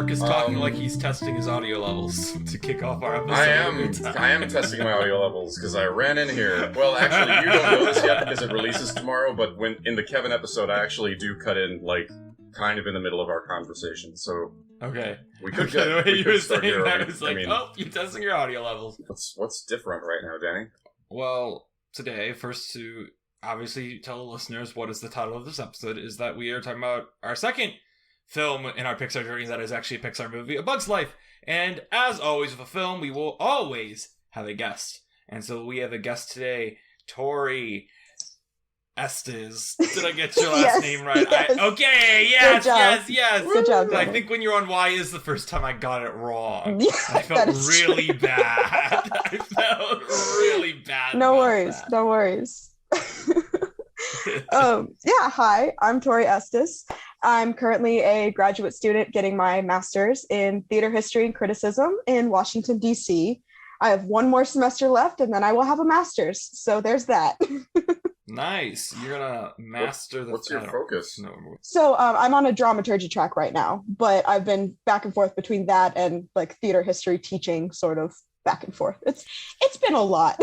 Mark is talking like he's testing his audio levels to kick off our episode. I am testing my audio levels because I ran in here. Well, actually, you don't know this yet because it releases tomorrow, but when in the Kevin episode, I actually do cut in, like, kind of in the middle of our conversation, so... Okay. We could the way you were saying here. that, it's like, oh, you're testing your audio levels. What's different right now, Danny? Well, today, first to obviously tell the listeners what is the title of this episode, is that we are talking about our second film in our Pixar journey that is actually a Pixar movie, A Bug's Life. And as always with a film, we will always have a guest. And so we have a guest today, Tori Estes. Did I get your last name right? Yes. Yes. Good job. I think when you're on Why is the first time I got it wrong. Yeah, I felt really bad. I felt really bad. No worries. Hi, I'm Tori Estes. I'm currently a graduate student getting my master's in theater history and criticism in Washington, D.C. I have one more semester left and then I will have a master's. So there's that. Nice. You're gonna master the... What's your focus? No. So I'm on a dramaturgy track right now, but I've been back and forth between that and like theater history teaching, sort of back and forth. It's been a lot.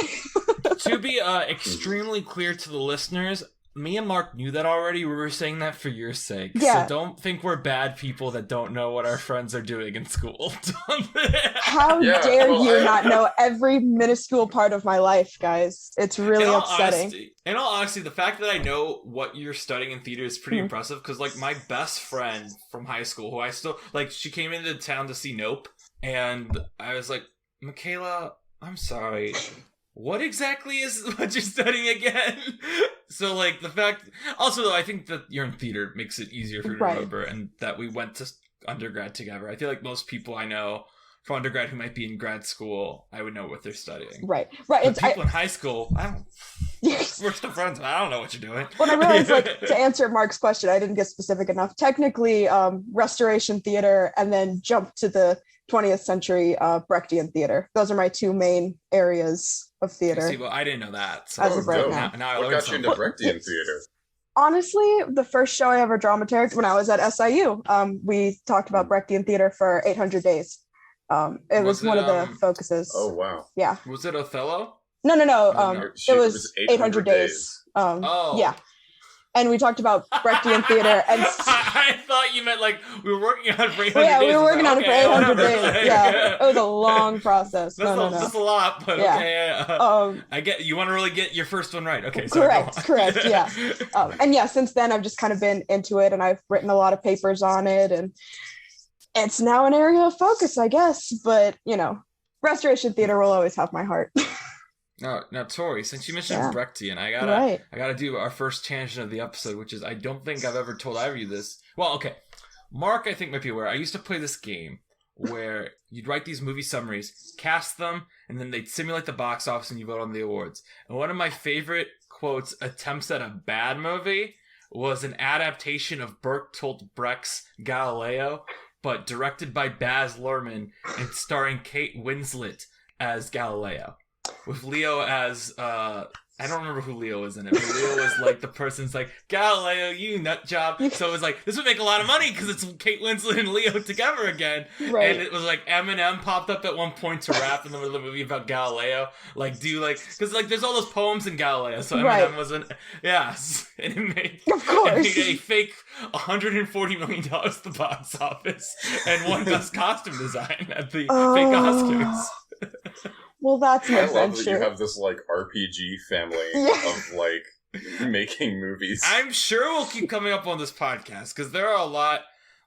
To be extremely clear to the listeners, me and Mark knew that already. We were saying that for your sake. Yeah. So don't think we're bad people that don't know what our friends are doing in school. How dare you not know every minuscule part of my life, guys? It's really upsetting. In all honesty, the fact that I know what you're studying in theater is pretty impressive, because like my best friend from high school, who I still like, she came into town to see Nope, and I was like, Michaela, I'm sorry, what exactly is what you're studying again? So like the fact, also though, I think that you're in theater makes it easier for you to remember, and that we went to undergrad together. I feel like most people I know from undergrad who might be in grad school, I would know what they're studying. Right. But people in high school, I don't. We're still friends, but I don't know what you're doing. When I realized, like, to answer Mark's question, I didn't get specific enough. Technically, Restoration Theater, and then jump to the 20th century Brechtian theater. Those are my two main areas of theater. See, well, I didn't know that. So as of right now. Now I what learned got you into Brechtian theater? Honestly, the first show I ever dramaturged when I was at SIU, we talked about Brechtian theater for 800 days. It was one of the focuses. Oh, wow. Yeah. Was it Othello? No. It was 800 days. Yeah. And we talked about Brechtian theater. And I thought you meant like we were working on it for 800 days. Yeah, we were working on it for 800 days. Yeah, it was a long process. That's a lot, but okay. I get, you want to really get your first one right. Okay, so correct, yeah. And yeah, since then I've just kind of been into it, and I've written a lot of papers on it, and it's now an area of focus, I guess. But, you know, Restoration Theater will always have my heart. Now, Tori, since you mentioned Brechtian, I gotta do our first tangent of the episode, which is I don't think I've ever told either of you this. Well, okay, Mark, I think might be aware. I used to play this game where you'd write these movie summaries, cast them, and then they'd simulate the box office, and you vote on the awards. And one of my favorite quotes attempts at a bad movie was an adaptation of Bertolt Brecht's Galileo, but directed by Baz Luhrmann and starring Kate Winslet as Galileo. With Leo as, I don't remember who Leo is in it, but Leo is like the person's like, Galileo, you nut job. So it was like, this would make a lot of money because it's Kate Winslet and Leo together again. Right. And it was like Eminem popped up at one point to rap in the middle of the movie about Galileo. Like, because like there's all those poems in Galileo. So Eminem was and it made a fake $140 million at the box office and won Best Costume Design at the fake Oscars. Well, that's my I love that you have this, like, RPG family of, like, making movies. I'm sure we'll keep coming up on this podcast, because there are a lot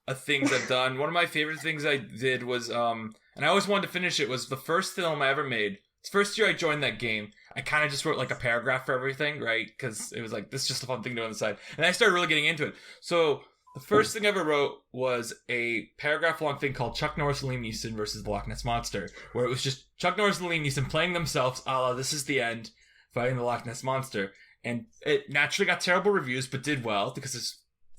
of things I've done. One of my favorite things I did was, and I always wanted to finish it, was the first film I ever made. The first year I joined that game, I kind of just wrote, like, a paragraph for everything, right? Because it was like, this is just a fun thing to do on the side. And I started really getting into it. So the first thing I ever wrote was a paragraph-long thing called Chuck Norris and Liam Neeson versus the Loch Ness Monster, where it was just Chuck Norris and Liam Neeson playing themselves, a la This Is the End, fighting the Loch Ness Monster. And it naturally got terrible reviews, but did well, because it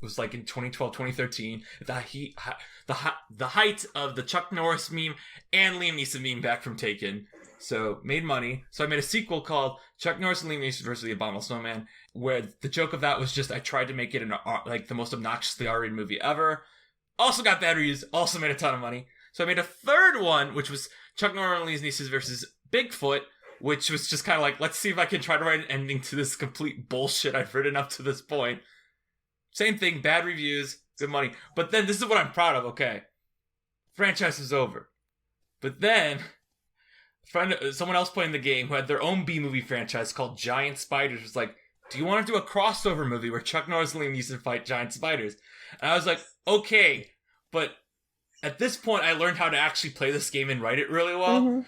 was like in 2012, 2013, the height of the Chuck Norris meme and Liam Neeson meme back from Taken. So, made money. So I made a sequel called Chuck Norris and Liam Neeson versus the Abominable Snowman, where the joke of that was just I tried to make it like the most obnoxiously R-rated movie ever. Also got bad reviews, also made a ton of money. So I made a third one, which was Chuck Norris and Liam Neeson versus Bigfoot, which was just kind of like, let's see if I can try to write an ending to this complete bullshit I've written up to this point. Same thing, bad reviews, good money. But then, this is what I'm proud of, okay. Franchise is over. But then, someone else playing the game who had their own B-movie franchise called Giant Spiders was like, do you want to do a crossover movie where Chuck Norris and Liam Neeson fight giant spiders? And I was like, okay, but at this point, I learned how to actually play this game and write it really well. Mm-hmm.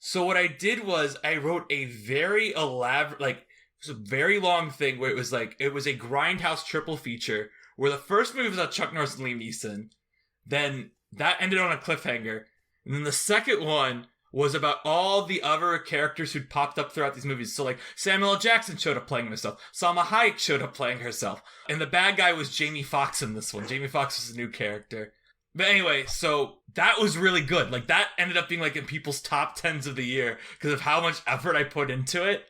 So what I did was I wrote a very elaborate, like, it was a very long thing where it was a Grindhouse triple feature where the first movie was about Chuck Norris and Liam Neeson. Then that ended on a cliffhanger. And then the second one was about all the other characters who'd popped up throughout these movies. So, like, Samuel L. Jackson showed up playing himself. Salma Hayek showed up playing herself. And the bad guy was Jamie Foxx in this one. Jamie Foxx was a new character. But anyway, so that was really good. Like, that ended up being, like, in people's top 10s of the year because of how much effort I put into it.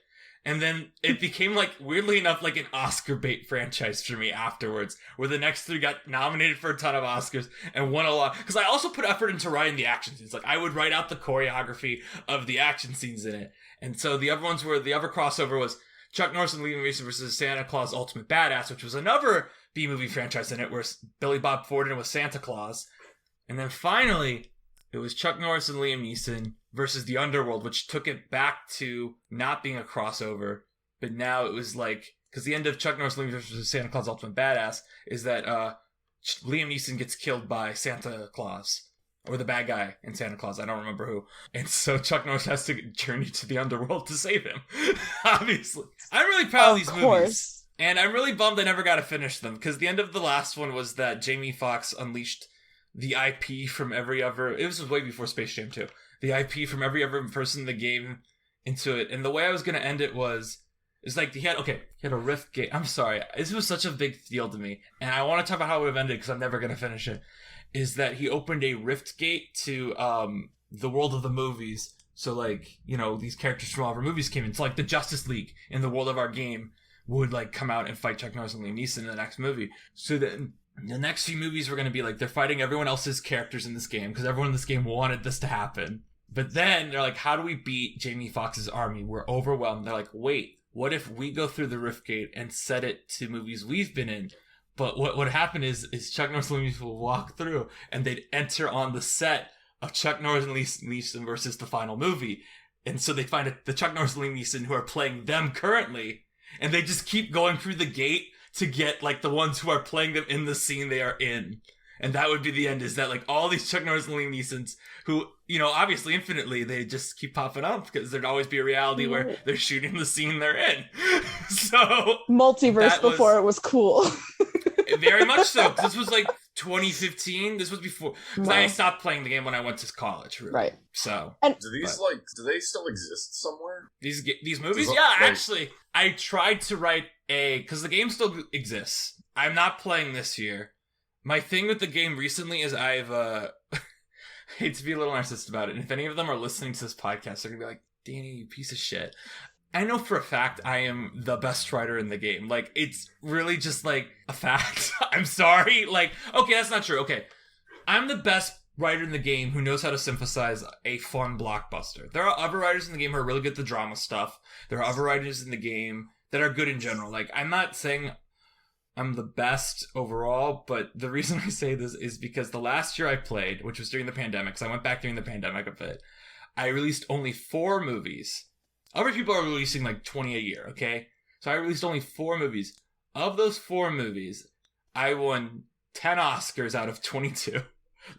And then it became, like, weirdly enough, like an Oscar bait franchise for me afterwards, where the next three got nominated for a ton of Oscars and won a lot. Because I also put effort into writing the action scenes. Like, I would write out the choreography of the action scenes in it. And so the other ones were, the other crossover was Chuck Norris and Liam Neeson versus Santa Claus Ultimate Badass, which was another B-movie franchise in it, where Billy Bob Thornton was Santa Claus. And then finally, it was Chuck Norris and Liam Neeson versus The Underworld, which took it back to not being a crossover, but now it was like, because the end of Chuck Norris and Liam Neeson versus Santa Claus Ultimate Badass is that Liam Neeson gets killed by Santa Claus, or the bad guy in Santa Claus, I don't remember who. And so Chuck Norris has to journey to the underworld to save him, obviously. I'm really proud of these movies, and I'm really bummed I never got to finish them, because the end of the last one was that Jamie Foxx unleashed the IP from every other, it was way before Space Jam 2, the IP from every other person in the game into it. And the way I was going to end it is like, he had a rift gate. I'm sorry, this was such a big deal to me, and I want to talk about how it would have ended because I'm never going to finish it, is that he opened a rift gate to the world of the movies. So, like, you know, these characters from all of our movies came in. So, like, the Justice League in the world of our game would, like, come out and fight Chuck Norris and Liam Neeson in the next movie. So then the next few movies were going to be like, they're fighting everyone else's characters in this game because everyone in this game wanted this to happen. But then they're like, how do we beat Jamie Foxx's army? We're overwhelmed. They're like, wait, what if we go through the Rift Gate and set it to movies we've been in? But what would happen is Chuck Norris and Liam Neeson will walk through and they'd enter on the set of Chuck Norris and Liam Neeson versus the final movie. And so they find the Chuck Norris and Liam Neeson who are playing them currently, and they just keep going through the gate to get, like, the ones who are playing them in the scene they are in. And that would be the end, is that, like, all these Chuck Norris and Liam Neesons who, you know, obviously infinitely, they just keep popping up because there'd always be a reality where they're shooting the scene they're in. So multiverse before it was cool. Very much so. This was like 2015. This was before, because I stopped playing the game when I went to college. Really. Right. So. And do they still exist somewhere? These movies? Yeah, actually, I tried to write because the game still exists. I'm not playing this year. My thing with the game recently is I've, I hate to be a little narcissist about it, and if any of them are listening to this podcast, they're gonna be like, Danny, you piece of shit. I know for a fact I am the best writer in the game. Like, it's really just, like, a fact. I'm sorry. Like, okay, that's not true. Okay. I'm the best writer in the game who knows how to synthesize a fun blockbuster. There are other writers in the game who are really good at the drama stuff. There are other writers in the game that are good in general. Like, I'm not saying I'm the best overall, but the reason I say this is because the last year I played, which was during the pandemic, because I went back during the pandemic a bit, I released only 4 movies. Other people are releasing like 20 a year, okay? So I released only 4 movies. Of those 4 movies, I won 10 Oscars out of 22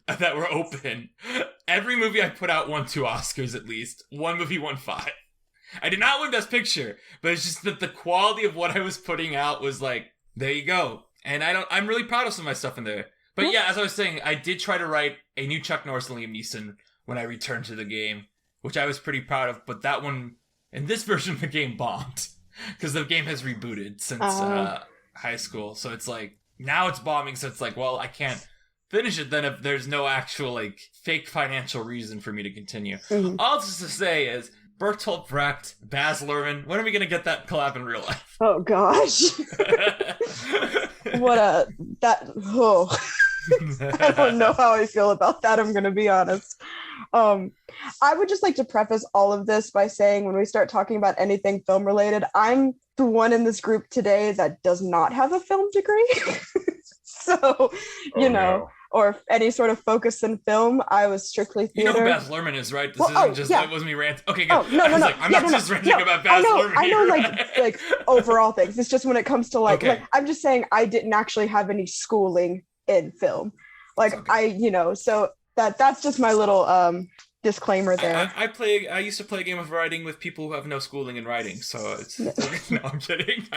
that were open. Every movie I put out won 2 Oscars at least. One movie won 5. I did not win Best Picture, but it's just that the quality of what I was putting out was like, there you go. And I'm really proud of some of my stuff in there. But yeah, as I was saying, I did try to write a new Chuck Norris and Liam Neeson when I returned to the game, which I was pretty proud of, but that one, in this version of the game, bombed. Because the game has rebooted since high school, so it's like, now it's bombing, so it's like, well, I can't finish it then if there's no actual, like, fake financial reason for me to continue. Mm-hmm. All this to say is, Bertolt Brecht, Baz Luhrmann, when are we going to get that collab in real life? Oh, gosh. I don't know how I feel about that, I'm going to be honest. I would just like to preface all of this by saying when we start talking about anything film related, I'm the one in this group today that does not have a film degree. So, or any sort of focus in film. I was strictly theater. You know who Baz Luhrmann is, right? This isn't just that wasn't me ranting. Okay, good. Oh, no. I'm not just ranting about Baz Luhrmann. I know, like overall things. It's just when it comes to like I'm just saying I didn't actually have any schooling in film. Like so that's just my little disclaimer there. I used to play a game of writing with people who have no schooling in writing, so it's no, I'm kidding.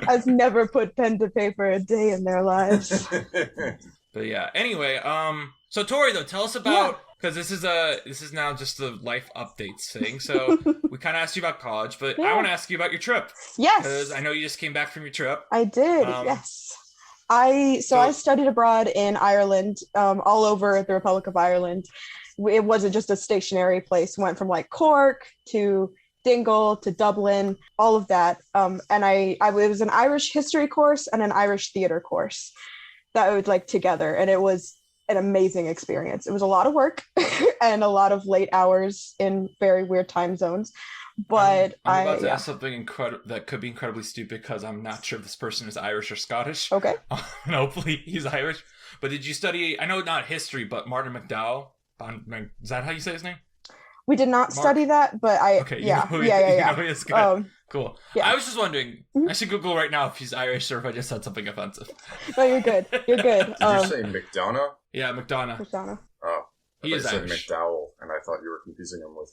I've never put pen to paper a day in their lives. But yeah, anyway, so Tori, though, tell us about, because this is now just the life updates thing. So we kind of asked you about college, but I want to ask you about your trip. Yes, because I know you just came back from your trip. I did. Yes. I studied abroad in Ireland, all over the Republic of Ireland. It wasn't just a stationary place. Went from like Cork to Dingle to Dublin, all of that. And it was an Irish history course and an Irish theater course that was like together. And it was an amazing experience. It was a lot of work and a lot of late hours in very weird time zones. But I'm about to ask something that could be incredibly stupid because I'm not sure if this person is Irish or Scottish. Okay. And hopefully he's Irish. But did you study, I know not history, but Martin McDowell? Is that how you say his name? We did not study that, but yeah. You know who he is? Good. Cool. Yeah. I was just wondering, I should Google right now if he's Irish or if I just said something offensive. No, you're good. You're good. Did you say McDonough? Yeah, McDonough. Oh. He is said Irish. McDowell, and I thought you were confusing him with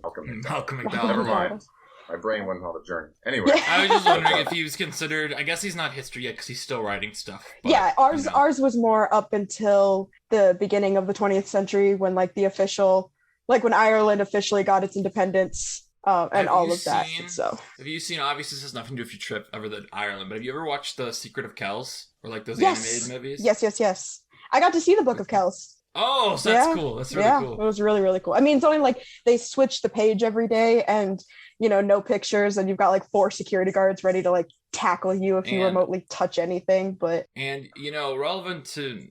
Malcolm McDowell. Malcolm McDowell. Never mind. My brain went on a journey. Anyway. I was just wondering if he was considered, I guess he's not history yet because he's still writing stuff. But, yeah, ours was more up until the beginning of the 20th century when like the official, like when Ireland officially got its independence and all of that. So have you seen, obviously this has nothing to do with your trip ever to Ireland, but have you ever watched The Secret of Kells or like those animated movies? Yes. I got to see the Book of Kells. Oh, so that's cool. That's really cool. It was really, really cool. I mean, it's only like they switch the page every day and, no pictures, and you've got like 4 security guards ready to like tackle you if you remotely touch anything. But relevant to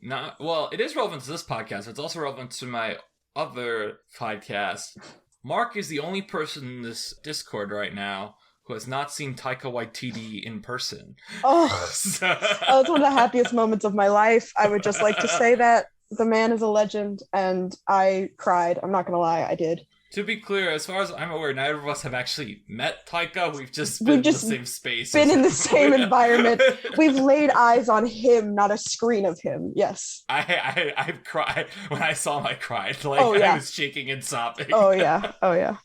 it is relevant to this podcast. It's also relevant to my other podcast. Mark is the only person in this Discord right now who has not seen Taika Waititi in person. It's one of the happiest moments of my life. I would just like to say that. The man is a legend, and I cried. I'm not going to lie, I did. To be clear, as far as I'm aware, neither of us have actually met Taika. We've just been in the same space. Been in the same environment. We've laid eyes on him, not a screen of him. Yes. I cried. When I saw him, I cried. I was shaking and sobbing. Oh, yeah.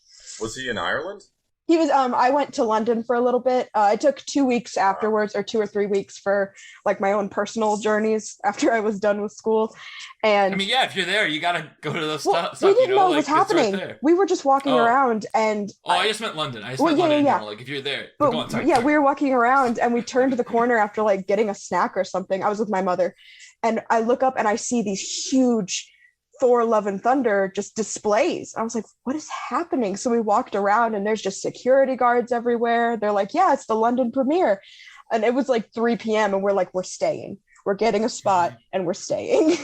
Was he in Ireland? He was, I went to London for a little bit. I took 2 weeks afterwards, or 2 or 3 weeks for like my own personal journeys after I was done with school. And I mean, if you're there, you gotta go to those stuff. We didn't know what was happening. Right, we were just walking around and... I just meant London. London in general. Like, if you're there, but, go on, sorry. We were walking around and we turned the corner after like getting a snack or something. I was with my mother. And I look up and I see these huge Thor Love and Thunder just displays. I was like, what is happening? So we walked around and there's just security guards everywhere. They're like, yeah, it's the London premiere. And it was like 3 p.m. and we're like, we're staying. We're getting a spot and we're staying.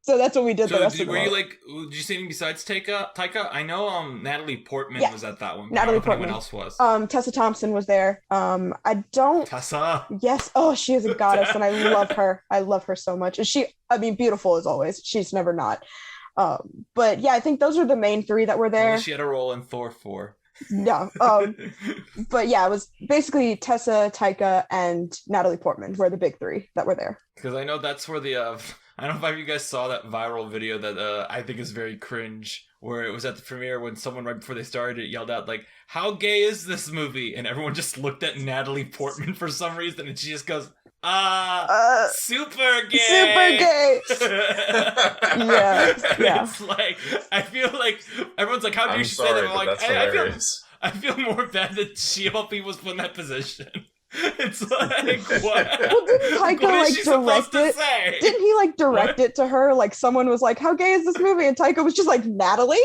So that's what we did the rest of the month. Did you see anything besides Taika? I know Natalie Portman was at that one. Natalie Portman. Anyone else was. Tessa Thompson was there. Tessa. Yes. Oh, she is a goddess and I love her. I love her so much. And beautiful as always. She's never not. But yeah, I think those are the main 3 that were there. She had a role in Thor 4. Yeah. But yeah, it was basically Tessa, Taika, and Natalie Portman were the big 3 that were there. Because I know that's where the I don't know if you guys saw that viral video that I think is very cringe, where it was at the premiere when someone right before they started it yelled out like, "How gay is this movie?" And everyone just looked at Natalie Portman for some reason, and she just goes, super gay. Super gay. Yeah. It's like, I feel like everyone's like, how dare she say that? I'm like, I feel more bad that she of all people was put in that position. It's like, what? Well, didn't Taika direct it? Didn't he direct it to her? Like someone was like, "How gay is this movie?" And Taika was just like, "Natalie."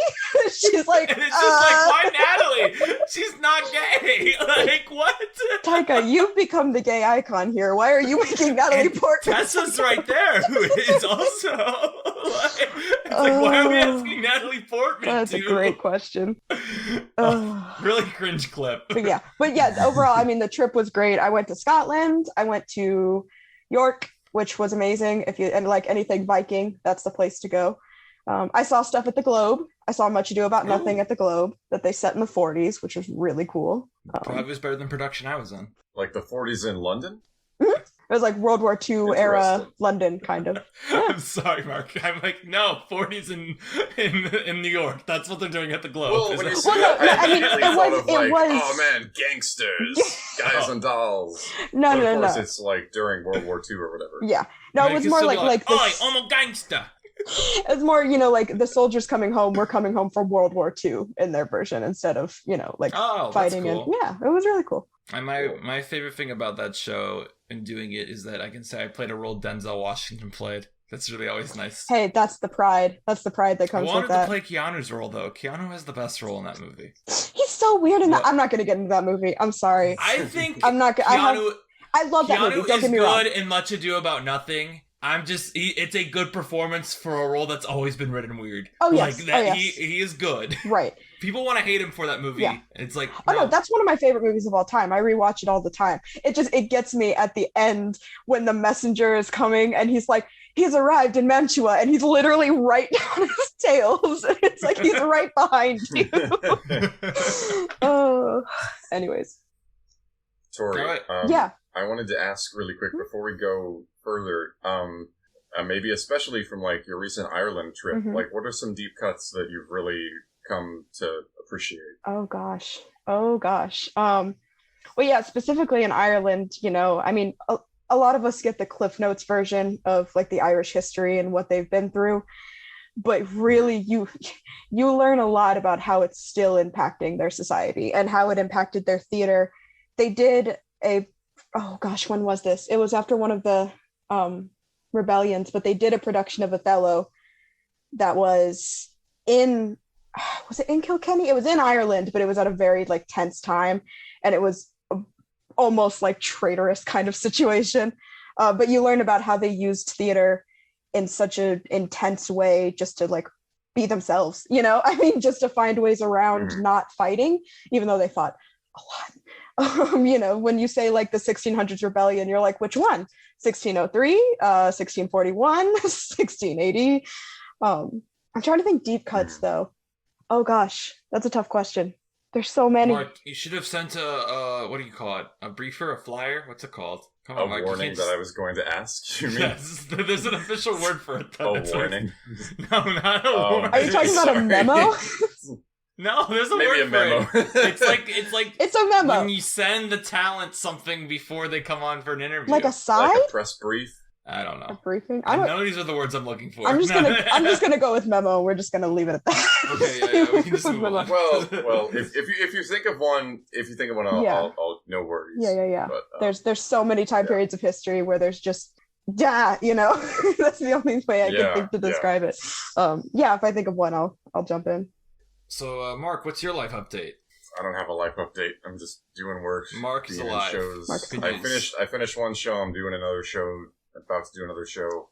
She's like, and it's just like, why Natalie? She's not gay. Like, what? Taika, you've become the gay icon here. Why are you making Natalie Portman? Tessa's right there, who is also. Like, it's like, why are we asking Natalie Portman? That's a great question. Really cringe clip. But yeah, overall, I mean, the trip was great. I went to Scotland. I went to York, which was amazing. And like anything Viking, that's the place to go. I saw stuff at the Globe. I saw Much Ado About Nothing at the Globe that they set in the 40s, which was really cool. Probably was better than production I was in. Like the 40s in London? Mm-hmm. It was like World War II era London, kind of. Yeah. I'm sorry, Mark. I'm like, no, 40s in New York. That's what they're doing at the Globe. Well, when you say that, I immediately thought of like, oh man, gangsters, guys on dolls. No. Of course, it's like during World War II or whatever. Yeah. No, it was more like this. Oi, I'm a gangster. It's more, like the soldiers coming home. We're coming home from World War II in their version instead of, like fighting. Cool. And yeah, it was really cool. And my favorite thing about that show and doing it is that I can say I played a role Denzel Washington played. That's really always nice. Hey, that's the pride. That's the pride that comes with that. I wanted to play Keanu's role, though. Keanu has the best role in that movie. He's so weird in that. I'm not going to get into that movie. I'm sorry. I think I'm not. Keanu, I love that movie. Don't get me wrong. Keanu is good in Much Ado About Nothing. It's a good performance for a role that's always been written weird. Oh, yes. He is good. Right. People want to hate him for that movie. Yeah. It's like, no, that's one of my favorite movies of all time. I rewatch it all the time. It gets me at the end when the messenger is coming and he's like, he's arrived in Mantua and he's literally right down his tails. It's like he's right behind you. Anyways. Tori, yeah. I wanted to ask really quick before we go further, maybe especially from like your recent Ireland trip, like what are some deep cuts that you've really come to appreciate? Oh gosh. Well, yeah, specifically in Ireland, I mean, a lot of us get the Cliff Notes version of like the Irish history and what they've been through, but really you learn a lot about how it's still impacting their society and how it impacted their theater. They did when was this? It was after one of the rebellions, but they did a production of Othello that was it in Kilkenny? It was in Ireland, but it was at a very like tense time, and it was almost like traitorous kind of situation. But you learn about how they used theater in such an intense way just to like be themselves, I mean, just to find ways around not fighting, even though they fought a lot. When you say like the 1600s rebellion, you're like, which one? 1603, 1641, 1680. I'm trying to think deep cuts though. Oh gosh, that's a tough question. There's so many. Mark, you should have sent what do you call it? A briefer, a flyer? What's it called? Come on, Mark, warning that I was going to ask. You mean? Yes, there's an official word for it. Though. A warning? No, not a warning. Are you talking about a memo? No, there's a Maybe word a memo. for it. It's like it's a memo. When you send the talent something before they come on for an interview. Like a side? Like a press brief? I don't know. A briefing? None of these are the words I'm looking for. I'm just gonna go with memo. We're just gonna leave it at that. Okay, yeah, we can just move on. Well, if you think of one, I'll no worries. Yeah. But, there's so many time periods of history where there's just that's the only way I can think to describe it. If I think of one, I'll jump in. So, Mark, what's your life update? I don't have a life update. I'm just doing work. Mark is alive. Shows. I finished one show. I'm doing another show. About to do another show.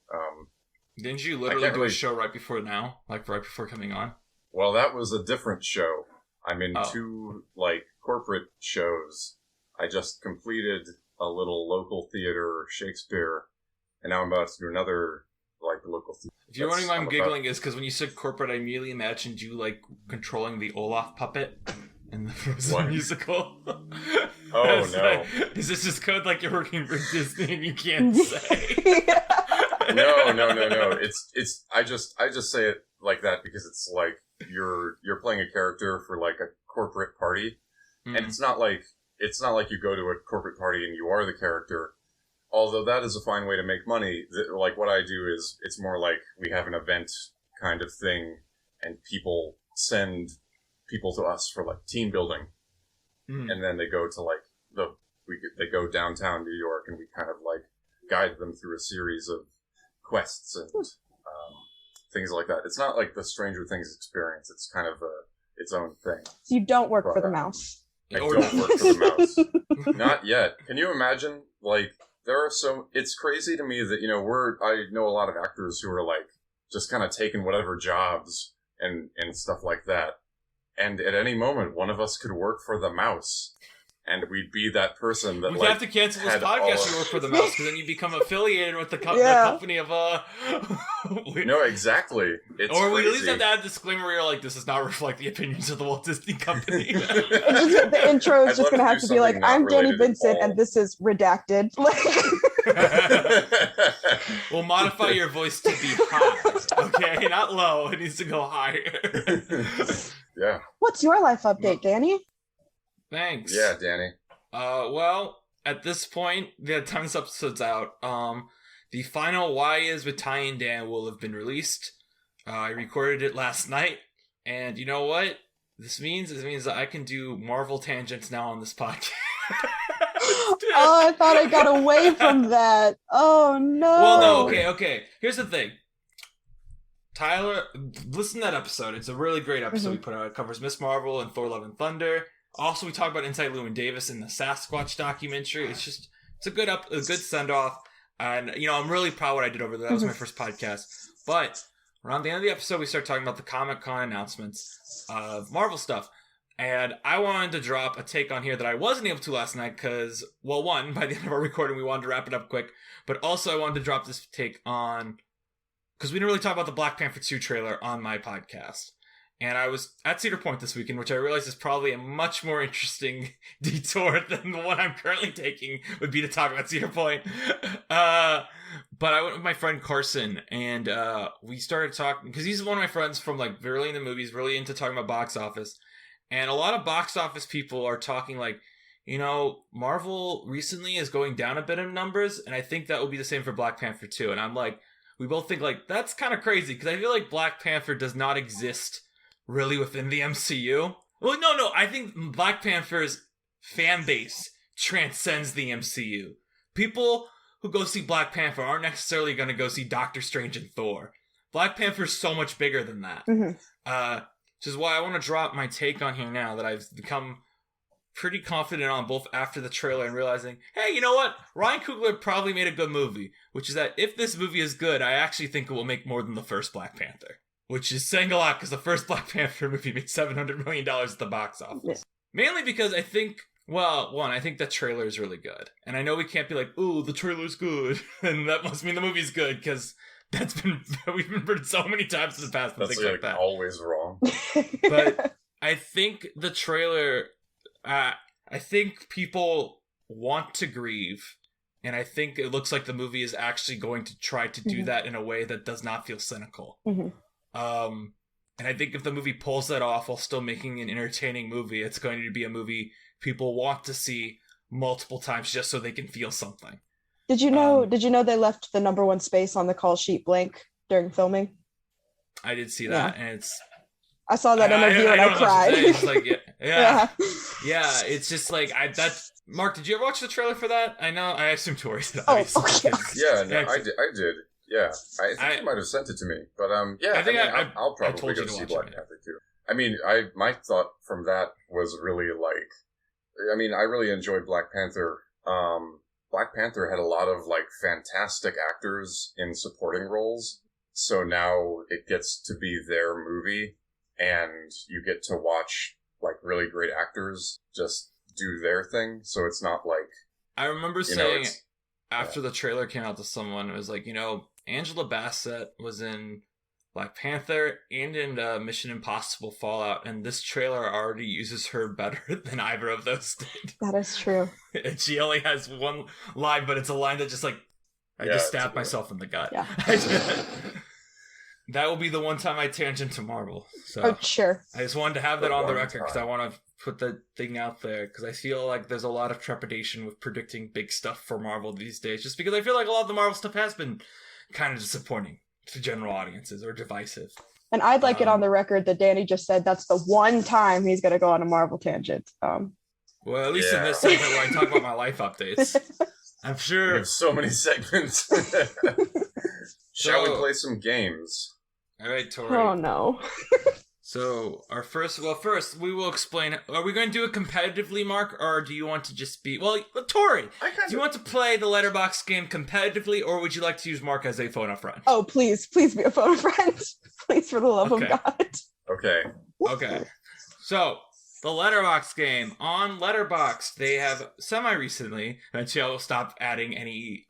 Didn't you literally do a show right before now? Like right before coming on? Well, that was a different show. I'm in two corporate shows. I just completed a little local theater, Shakespeare, and now I'm about to do another local theater. If you're wondering why I'm giggling, is because when you said corporate, I immediately imagined you controlling the Olaf puppet in the Frozen musical. Oh no! Is this just code like you're working for Disney and you can't say? No. It's I just say it like that because it's like you're playing a character for like a corporate party, and it's not like you go to a corporate party and you are the character. Although that is a fine way to make money. Like what I do is it's more like we have an event kind of thing, and people send people to us for like team building. And then they go to they go downtown New York, and we kind of guide them through a series of quests and things like that. It's not like the Stranger Things experience. It's kind of its own thing. So you don't work for the mouse. I don't work for the mouse. Not yet. Can you imagine? Like, it's crazy to me that, I know a lot of actors who are like, just kind of taking whatever jobs and stuff like that. And at any moment, one of us could work for the mouse. And we'd be that person that, we have to cancel this podcast and work for the mouse, because then you become affiliated with the company of... No, exactly. It's or we crazy. at least have to add a disclaimer where you're like, this does not reflect the opinions of the Walt Disney Company. The intro is just going to have to be like, I'm Danny Vincent, and this is redacted. We'll modify your voice to be high, okay? Not low. It needs to go higher. Yeah. What's your life update, Danny? Thanks. Yeah, Danny. Well, at this point, the time this episode's out, the final Why Is with Ty and Dan will have been released. I recorded it last night, and you know what this means? It means that I can do Marvel tangents now on this podcast. Oh, I thought I got away from that. Oh, no. Well, no, okay. Here's the thing. Tyler, listen to that episode. It's a really great episode we put out. It covers Miss Marvel and Thor: Love and Thunder. Also, we talk about Inside Llewyn Davis in the Sasquatch documentary. It's a good send off, and I'm really proud of what I did over there. That was my first podcast. But around the end of the episode, we start talking about the Comic-Con announcements of Marvel stuff, and I wanted to drop a take on here that I wasn't able to last night because, well, one, by the end of our recording, we wanted to wrap it up quick, but also I wanted to drop this take on because we didn't really talk about the Black Panther 2 trailer on my podcast. And I was at Cedar Point this weekend, which I realized is probably a much more interesting detour than the one I'm currently taking would be to talk about Cedar Point. But I went with my friend Carson, and we started talking, because he's one of my friends from like really into movies, really into talking about box office. And a lot of box office people are talking like, Marvel recently is going down a bit in numbers, and I think that will be the same for Black Panther 2. And I'm like, we both think like, that's kind of crazy, because I feel like Black Panther does not exist really within the MCU. Well, no, I think Black Panther's fan base transcends the MCU. People who go see Black Panther aren't necessarily going to go see Doctor Strange and Thor. Black Panther's so much bigger than that. Which is why I want to drop my take on here now that I've become pretty confident on both after the trailer and realizing, hey, you know what? Ryan Coogler probably made a good movie, which is that if this movie is good, I actually think it will make more than the first Black Panther. Which is saying a lot, because the first Black Panther movie made $700 million at the box office. Yeah. Mainly because I think, I think the trailer is really good. And I know we can't be like, ooh, the trailer's good, and that must mean the movie's good, because we've been heard so many times in the past. That's like that. Always wrong. But I think the trailer, I think people want to grieve, and I think it looks like the movie is actually going to try to do that in a way that does not feel cynical. And I think if the movie pulls that off while still making an entertaining movie, it's going to be a movie people want to see multiple times just so they can feel something. Did you know they left the number one space on the call sheet blank during filming? I did see that, and I saw that interview and I cried. It's like, yeah. It's just like Mark, did you ever watch the trailer for that? I assume Tori did. Okay. I did. Yeah, I think you might have sent it to me, but I'll probably go see Black Panther too. I mean, my thought from that was really like, I really enjoyed Black Panther. Black Panther had a lot of like fantastic actors in supporting roles, so now it gets to be their movie, and you get to watch like really great actors just do their thing. So it's not like I remember saying after the trailer came out to someone, it was like, Angela Bassett was in Black Panther and in Mission Impossible Fallout, and this trailer already uses her better than either of those did. That is true. And she only has one line, but it's a line that just like, I just stabbed myself in the gut. Yeah. That will be the one time I tangent to Marvel. So sure. I just wanted to have that on the record because I want to put the thing out there, because I feel like there's a lot of trepidation with predicting big stuff for Marvel these days, just because I feel like a lot of the Marvel stuff has been kind of disappointing to general audiences or divisive. And I'd like it on the record that Danny just said that's the one time he's going to go on a Marvel tangent. Well, at least in this segment where I talk about my life updates. I'm sure. We have so many segments. Shall we play some games? All right, Tori. Oh, no. So first we will explain. Are we going to do it competitively, Mark, or do you want to just be? Well, Tori, do you want to play the letterbox game competitively, or would you like to use Mark as a phone a friend? Oh, please be a phone a friend. Please, for the love of God. Okay. So the letterbox game on Letterboxd, they have semi-recently. Eventually, I will stop adding any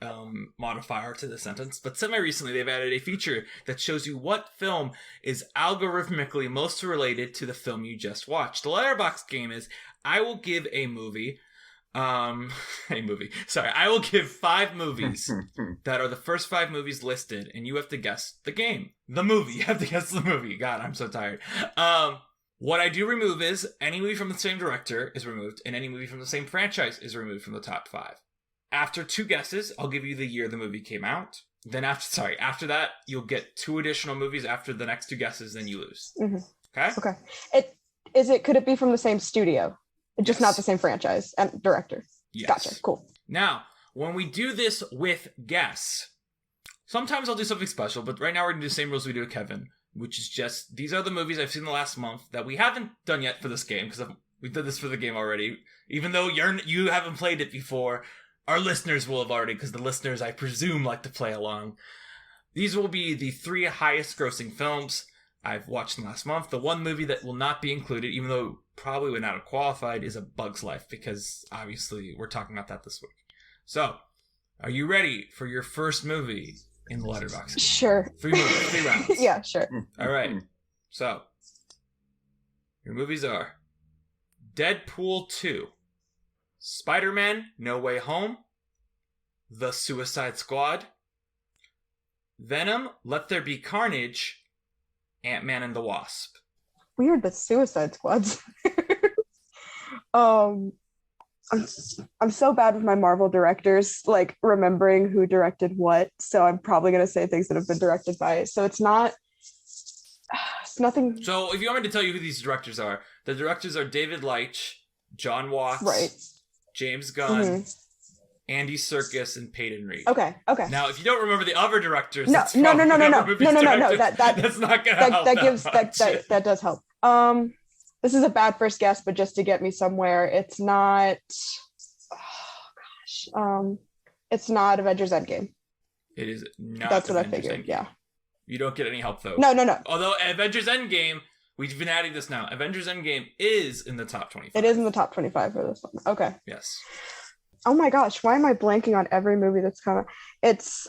modifier to the sentence. But semi-recently, they've added a feature that shows you what film is algorithmically most related to the film you just watched. The letterbox game is, I will give a movie. I will give 5 movies that are the first 5 movies listed, and you have to guess the movie. You have to guess the movie. God, I'm so tired. What I do remove is any movie from the same director is removed, and any movie from the same franchise is removed from the top 5. After 2 guesses, I'll give you the year the movie came out. Then after that, you'll get 2 additional movies after the next 2 guesses, then you lose. Mm-hmm. Okay. Could it be from the same studio? Just not the same franchise and director? Yes. Gotcha, cool. Now, when we do this with guess, sometimes I'll do something special, but right now we're going to do the same rules we do with Kevin, which is just, these are the movies I've seen the last month that we haven't done yet for this game, because we did this for the game already. Even though you haven't played it before, our listeners will have already, because the listeners, I presume, like to play along. These will be the 3 highest grossing films I've watched in the last month. The one movie that will not be included, even though probably would not have qualified, is A Bug's Life, because obviously we're talking about that this week. So, are you ready for your first movie in the letterbox? Sure. 3 movies, 3 rounds. Yeah, sure. All right. So, your movies are Deadpool 2, Spider-Man No Way Home, The Suicide Squad, Venom Let There Be Carnage, Ant-Man and the Wasp. Weird, the Suicide Squad's. I'm so bad with my Marvel directors, like remembering who directed what. So I'm probably gonna say things that have been directed by it. So it's nothing. So if you want me to tell you who these directors are, the directors are David Leitch, John Watts, right, James Gunn, Andy Serkis, and Peyton Reed. Okay. Now, if you don't remember the other directors, no. That's not gonna help. That does help. This is a bad first guess, but just to get me somewhere, it's not. It's not Avengers Endgame. It is not. That's what Avengers I figured. Endgame. Yeah. You don't get any help though. No. Although Avengers Endgame, we've been adding this now. Avengers Endgame is in the top 25. It is in the top 25 for this one. Okay. Yes. Oh my gosh, why am I blanking on every movie that's coming? Is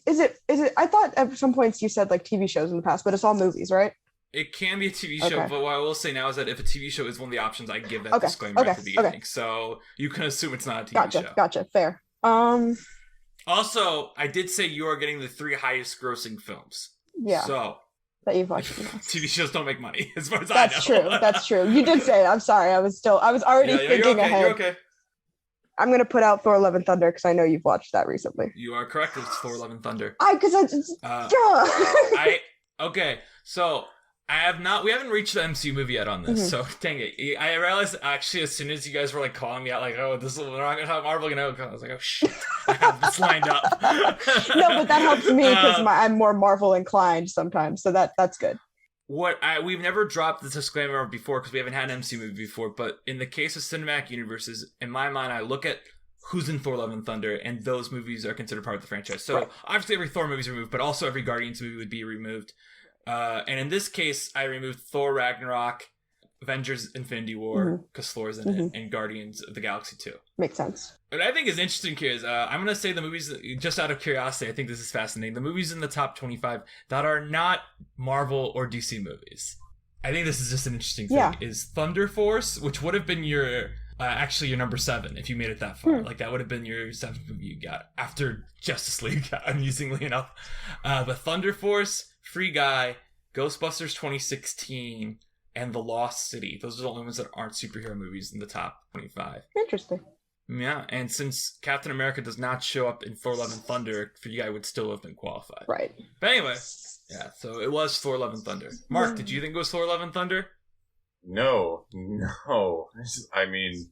it? I thought at some points you said like TV shows in the past, but it's all movies, right? It can be a TV show, but what I will say now is that if a TV show is one of the options, I give that disclaimer at the beginning. Okay. So you can assume it's not a TV show. Gotcha. Fair. Also, I did say you are getting the 3 highest grossing films. Yeah. So that you've watched. TV shows don't make money, as far as I know. That's true. That's true. You did say it. I'm sorry. I was already thinking ahead. You're okay. I'm gonna put out Thor: Love and Thunder because I know you've watched that recently. You are correct. It's Thor: Love and Thunder. Okay. So we haven't reached the MCU movie yet on this. So dang it. I realized actually as soon as you guys were like calling me out, like, oh, we're not gonna talk Marvel, I was like, oh shit, I have this lined up. No, but that helps me because I'm more Marvel inclined sometimes, so that's good. We've never dropped this disclaimer before because we haven't had an MCU movie before, but in the case of cinematic universes, in my mind, I look at who's in Thor: Love and Thunder, and those movies are considered part of the franchise. So obviously every Thor movie is removed, but also every Guardians movie would be removed. And in this case, I removed Thor: Ragnarok, Avengers: Infinity War, because Thor's in it, and Guardians of the Galaxy 2. Makes sense. What I think is interesting here is, I'm going to say the movies, just out of curiosity, I think this is fascinating, the movies in the top 25 that are not Marvel or DC movies. I think this is just an interesting thing, is Thunder Force, which would have been your number 7 if you made it that far. Like, that would have been your 7th movie you got after Justice League, amusingly enough. But Thunder Force, Free Guy, Ghostbusters 2016, and The Lost City. Those are the only ones that aren't superhero movies in the top 25. Interesting. Yeah, and since Captain America does not show up in Thor: Love and Thunder, Free Guy would still have been qualified. Right. But anyway, yeah, so it was Thor: Love and Thunder. Mark, did you think it was Thor: Love and Thunder? No. I mean,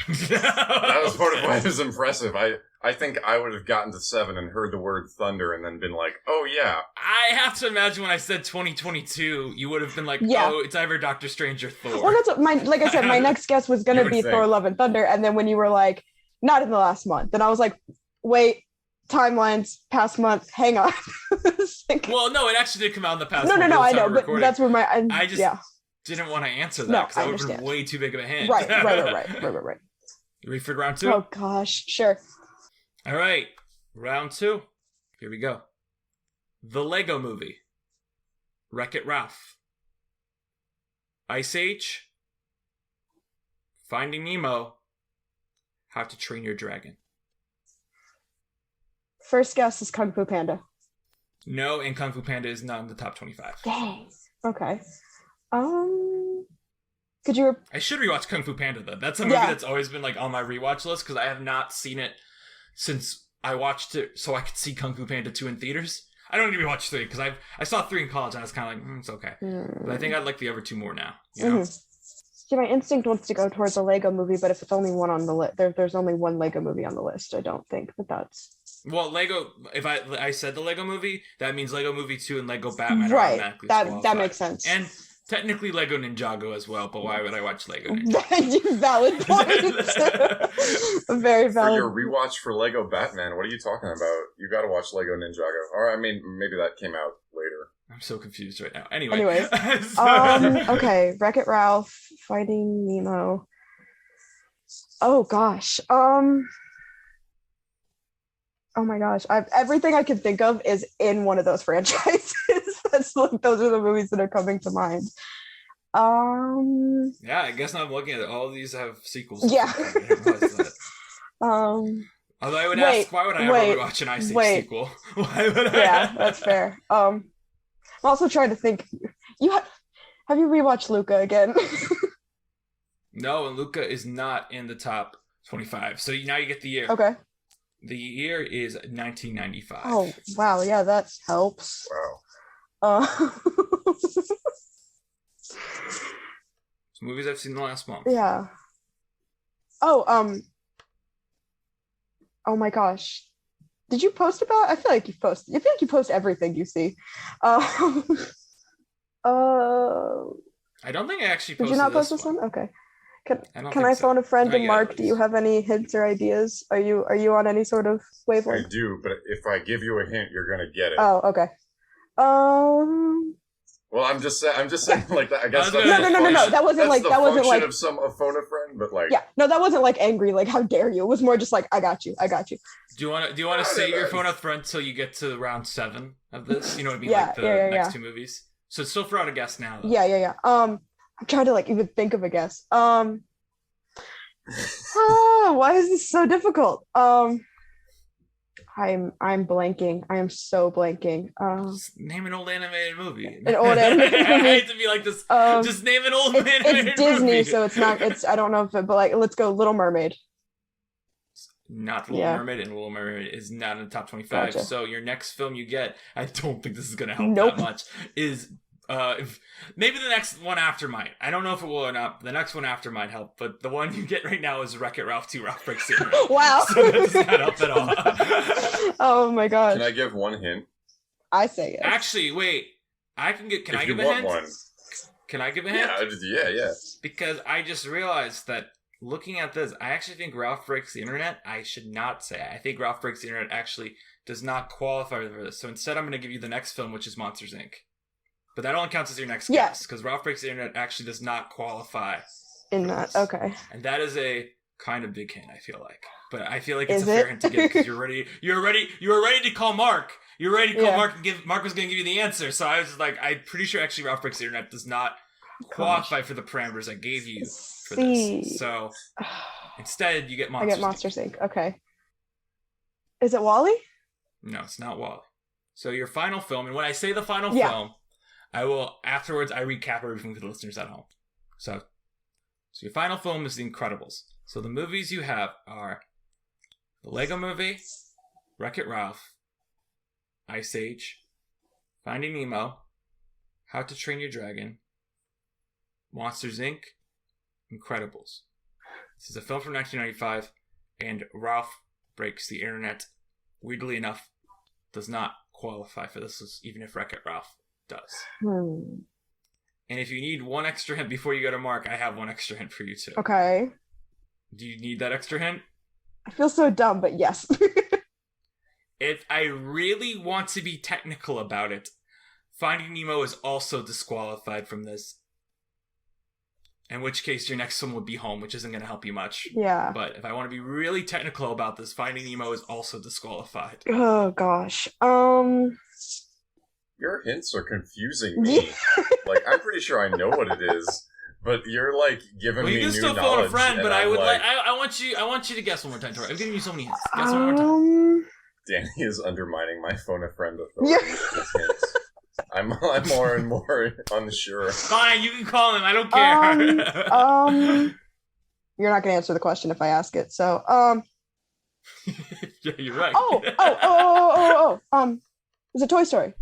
That was part of why it was impressive. I think I would have gotten to 7 and heard the word thunder and then been like, oh yeah. I have to imagine when I said 2022, you would have been like, Yeah. oh, it's either Doctor Strange or Thor. Well, that's what like I said, my next guess was going You to would be think. Thor Love and Thunder. And then when you were like, not in the last month, then I was like, wait, timelines, past month, hang on. Like, Well, no, it actually did come out in the past. no, month, I that's how know, we're but recording. that's where my, I just yeah. didn't want to answer that No, because I that would have been understand. way too big of a hint. Right. You ready for round 2? Oh gosh, sure. All right, round 2. Here we go. The Lego Movie. Wreck-It Ralph. Ice Age. Finding Nemo. How to Train Your Dragon. First guess is Kung Fu Panda. No, and Kung Fu Panda is not in the top 25. Dang. Okay. Could you? I should rewatch Kung Fu Panda though. That's a movie Yeah. that's always been like on my rewatch list because I have not seen it since I watched it so I could see Kung Fu Panda 2 in theaters. I don't need to rewatch 3 because I saw 3 in college and I was kind of like, it's okay. But I think I'd like the other 2 more now. You know? See, my instinct wants to go towards a Lego movie, but if it's only one on the list, there's only one Lego movie on the list. I don't think that's Well, Lego. If I said the Lego Movie, that means Lego Movie 2 and Lego Batman are right. automatically That qualified. makes sense. And technically Lego Ninjago as well. But why would I watch Lego Ninjago? Valid point. A very For valid. your rewatch for Lego Batman, what are you talking about? You gotta watch Lego Ninjago. Or, I mean, maybe that came out later. I'm so confused right now. Anyway. Anyways, okay, Wreck-It Ralph, Finding Nemo. Oh gosh. Oh my gosh. Everything I can think of is in one of those franchises. That's like those are the movies that are coming to mind. Yeah, I guess now I'm looking at it. All of these have sequels. Yeah. I didn't realize that. Although I would ask, why would I ever watch an Ice Age sequel? Why would I? Yeah, that's fair. I'm also trying to think. Have you rewatched Luca again? No, and Luca is not in the top 25. So now you get the year. Okay. The year is 1995. Oh wow, yeah, that helps. Wow. Some movies I've seen in the last month. Yeah. Oh, oh my gosh. Did you post about? I feel like you post. I feel like you post everything you see. I don't think I actually posted Did you not post this this one? Okay. Can I phone a friend and Mark? Do you have any hints or ideas? Are you on any sort of I wavelength? do, but if I give you a hint, you're gonna get it. Oh, okay. Well, I'm just saying like that. I guess No, that's no. That wasn't like the function like of a phone a friend, but like yeah. No, that wasn't like angry. Like how dare you? It was more just like I got you. Do you want to say your phone a friend till you get to round 7 of this? You know what I mean? Yeah, like the yeah. next 2 movies. So it's still throw out a guess now. Though. Yeah. I'm trying to like even think of a guess. Why is this so difficult? I'm blanking. I am so blanking. Just name an old animated movie. An old animated movie. I hate to be like this. Just name an old animated It's Disney, movie. so it's not. It's I don't know if it, but like let's go Little Mermaid. Not Little Mermaid, and Little Mermaid is not in the top 25. Gotcha. So your next film you get, I don't think this is gonna help Nope. that much. Is maybe the next one after might. I don't know if it will or not. The next one after might help, but the one you get right now is Wreck-It Ralph 2: Ralph Breaks the Internet. Wow. So that does not help at all. Oh my gosh. can I give one hint? I say yes. Actually, wait. I can get. Can If I you give a want hint? one. Can I give a hint? Yeah. Because I just realized that looking at this, I actually think Ralph Breaks the Internet, I should not say. I think Ralph Breaks the Internet actually does not qualify for this. So instead, I'm going to give you the next film, which is Monsters, Inc. But that only counts as your next guess, because Ralph Breaks the Internet actually does not qualify. In that, okay. And that is a kind of big hint, I feel like. But I feel like it's Is a fair it? hint to give, because you were ready to call Mark. You're ready to call Yeah. Mark and Mark was going to give you the answer. So I was just like, I'm pretty sure actually Ralph Breaks the Internet does not qualify for the parameters I gave you for this. So instead, you get I Monsters. get Monsters Inc. Okay. Is it Wally? No, it's not Wally. So your final film, and when I say the final Yeah. film, I will afterwards I recap everything for the listeners at home. So your final film is The Incredibles. So the movies you have are the Lego Movie, Wreck-It Ralph, Ice Age, Finding Nemo, How to Train Your Dragon, Monsters Inc., Incredibles. This is a film from 1995, and Ralph Breaks the Internet, weirdly enough, does not qualify for this, even if Wreck-It Ralph does. And if you need one extra hint before you go to Mark, I have one extra hint for you too. Okay. Do you need that extra hint? I feel so dumb, but yes. If I really want to be technical about it, Finding Nemo is also disqualified from this. In which case, your next one would be Home, which isn't going to help you much. Yeah. But if I want to be really technical about this, Finding Nemo is also disqualified. Oh gosh. Your hints are confusing me. Like, I'm pretty sure I know what it is, but you're like giving me new knowledge. You can still phone a friend, but I would like I want you to guess one more time, Tori. I'm giving you so many hints. Guess one more time. Danny is undermining my phone a friend authority with his hints. I'm more and more unsure. Fine, you can call him. I don't care. You're not going to answer the question if I ask it. So, yeah, you're right. Is it Toy Story?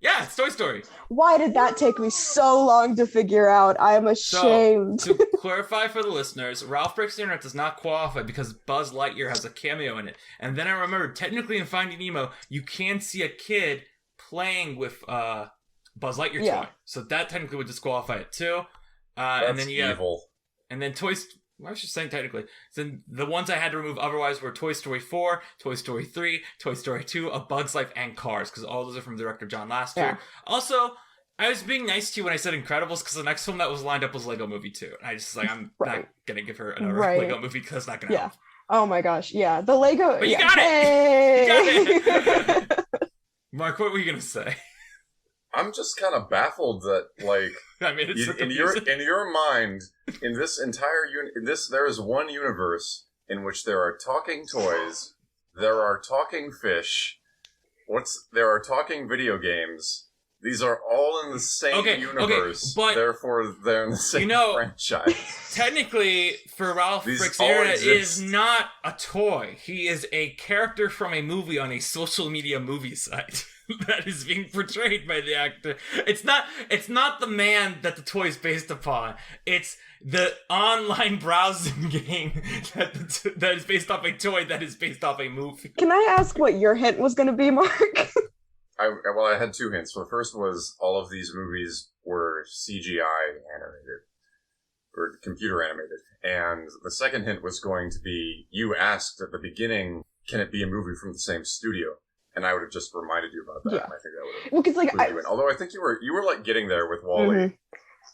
Yeah, it's Toy Story. Why did that take me so long to figure out? I am ashamed. So, to clarify for the listeners, Ralph Breaks the Internet does not qualify because Buzz Lightyear has a cameo in it. And then I remembered, technically in Finding Nemo, you can see a kid playing with Buzz Lightyear toy. So that technically would disqualify it too. And then you evil. And then I was just saying technically. So the ones I had to remove otherwise were Toy Story 4, Toy Story 3, Toy Story 2, A Bug's Life, and Cars, because all those are from director John Lasseter. Yeah. Also, I was being nice to you when I said Incredibles, because the next film that was lined up was Lego Movie 2. And I just I'm not going to give her another Lego Movie, because it's not going to help. Oh my gosh, yeah. The Lego... But you got it! You got it! Mark, what were you going to say? I'm just kind of baffled that, like, I mean, in your mind, in this entire there is one universe in which there are talking toys, there are talking fish, there are talking video games. These are all in the same universe, but therefore they're in the same franchise. Technically, for Ralph Breaks the Internet, is not a toy. He is a character from a movie on a social media movie site. That is being portrayed by the actor. It's not the man that the toy is based upon. It's the online browsing game that is based off a toy that is based off a movie. Can I ask what your hint was going to be, Mark? I had two hints. So the first was all of these movies were CGI animated, or computer animated. And the second hint was going to be, you asked at the beginning, can it be a movie from the same studio? And I would have just reminded you about that. Yeah. And I think that would have although I think you were like getting there with Wall-E. Mm-hmm.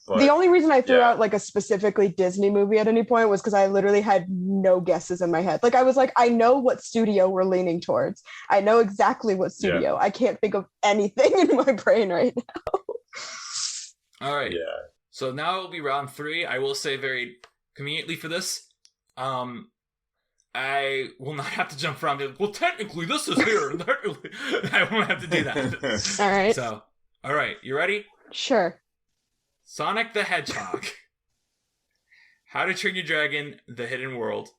But, the only reason I threw out like a specifically Disney movie at any point was because I literally had no guesses in my head. Like I was like, I know what studio we're leaning towards. I know exactly what studio. I can't think of anything in my brain right now. All right. Yeah. So now it'll be round 3. I will say very conveniently for this, I will not have to jump around. Well, technically, this is here. I won't have to do that. All right. So, all right. You ready? Sure. Sonic the Hedgehog. How to Train Your Dragon, The Hidden World.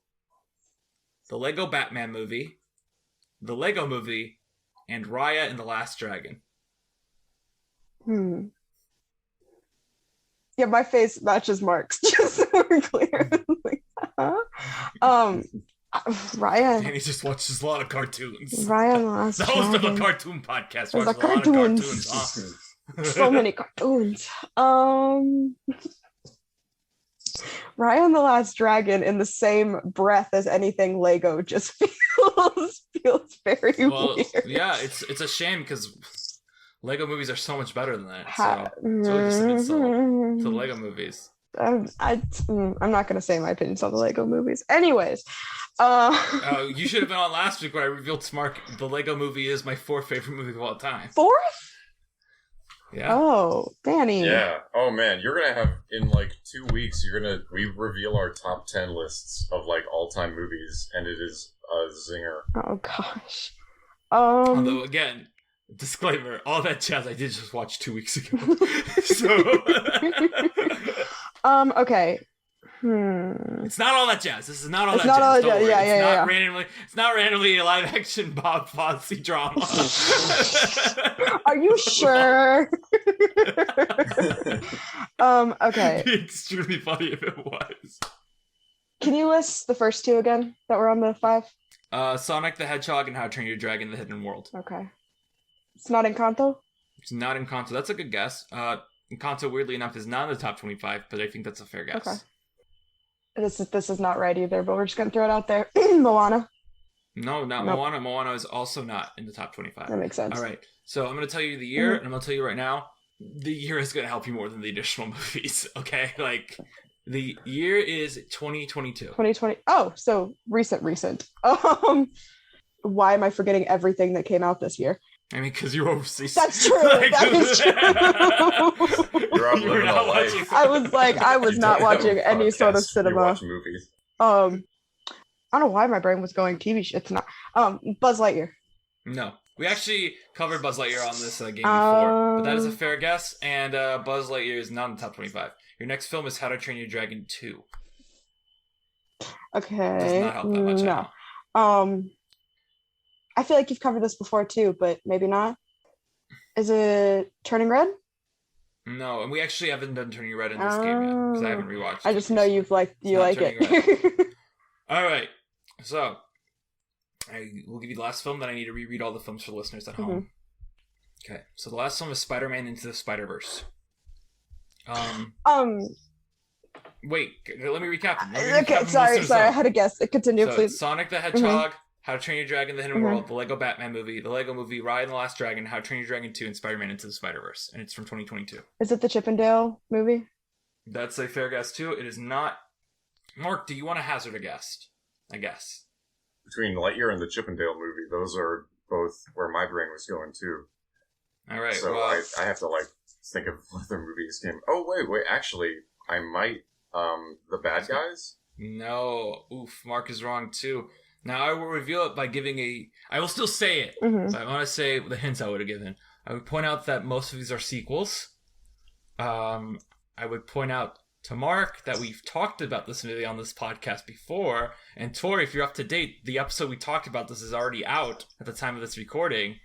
The Lego Batman Movie. The Lego Movie. And Raya and the Last Dragon. Yeah, my face matches Mark's, just so we're clear. Raya. Danny just watches a lot of cartoons. Raya and the Last Dragon. The host of a cartoon podcast watches a lot of cartoons. So many cartoons. Raya and the Last Dragon in the same breath as anything Lego just feels very weird. Yeah, it's a shame because Lego movies are so much better than that. So it's really just an insult to the Lego movies. I'm not going to say my opinions on the Lego movies. Anyways. You should have been on last week when I revealed to Mark the Lego movie is my 4th favorite movie of all time. 4th? Yeah. Oh, Danny. Yeah. Oh man, you're gonna have in like 2 weeks. We reveal our top 10 lists of like all-time movies, and it is a zinger. Oh gosh. Although again, disclaimer: all that jazz I did just watch 2 weeks ago. So. Okay. It's not all that jazz. This is not all that jazz. It's not randomly a live action Bob Fosse drama. Are you sure? Okay. It'd be extremely funny if it was. Can you list the first two again that were on the 5? Sonic the Hedgehog and How to Train Your Dragon: The Hidden World. Okay. It's not Encanto? It's not Encanto. That's a good guess. Encanto, weirdly enough, is not in the top 25, but I think that's a fair guess. Okay. This is not right either, but we're just gonna throw it out there. Moana. No, not Nope. Moana. Moana is also not in the top 25. That makes sense. All right. So I'm going to tell you the year, and I'm going to tell you right now, the year is going to help you more than the additional movies, okay? Like, the year is 2022. 2020. Oh, so recent. Why am I forgetting everything that came out this year? I mean, because you're overseas. That's true. That is true. You're out living a life. I was not watching any sort of You cinema. watch movies. I don't know why my brain was going TV shit. It's not. Buzz Lightyear. No. We actually covered Buzz Lightyear on this game before, but that is a fair guess, and Buzz Lightyear is not in the top 25. Your next film is How to Train Your Dragon 2. Okay. Does not help that much. No. I feel like you've covered this before too, but maybe not. Is it Turning Red? No, and we actually haven't done Turning Red in this game yet, because I haven't rewatched it. I just know you like it. All right, so I will give you the last film, then I need to reread all the films for the listeners at home. Okay, so the last film is Spider-Man Into the Spider-Verse. Wait, let me recap them. Okay, sorry, I had a guess. Continue, please. Sonic the Hedgehog, How to Train Your Dragon: The Hidden World, the Lego Batman movie, the Lego movie Raya and the Last Dragon, How to Train Your Dragon 2, and Spider-Man Into the Spider-Verse, and it's from 2022. Is it the Chippendale movie? That's a fair guess too. It is not. Mark, do you want to hazard a guess? I guess. Between Lightyear and the Chippendale movie, those are both where my brain was going too. All right. So well, I have to think of other movies came. Oh wait, actually, I might. The Bad Guys. No, oof. Mark is wrong too. Now I will reveal it by giving a. I will still say it. So I want to say the hints I would have given. I would point out that most of these are sequels. I would point out to Mark that we've talked about this movie on this podcast before, and Tori, if you're up to date, the episode we talked about this is already out at the time of this recording.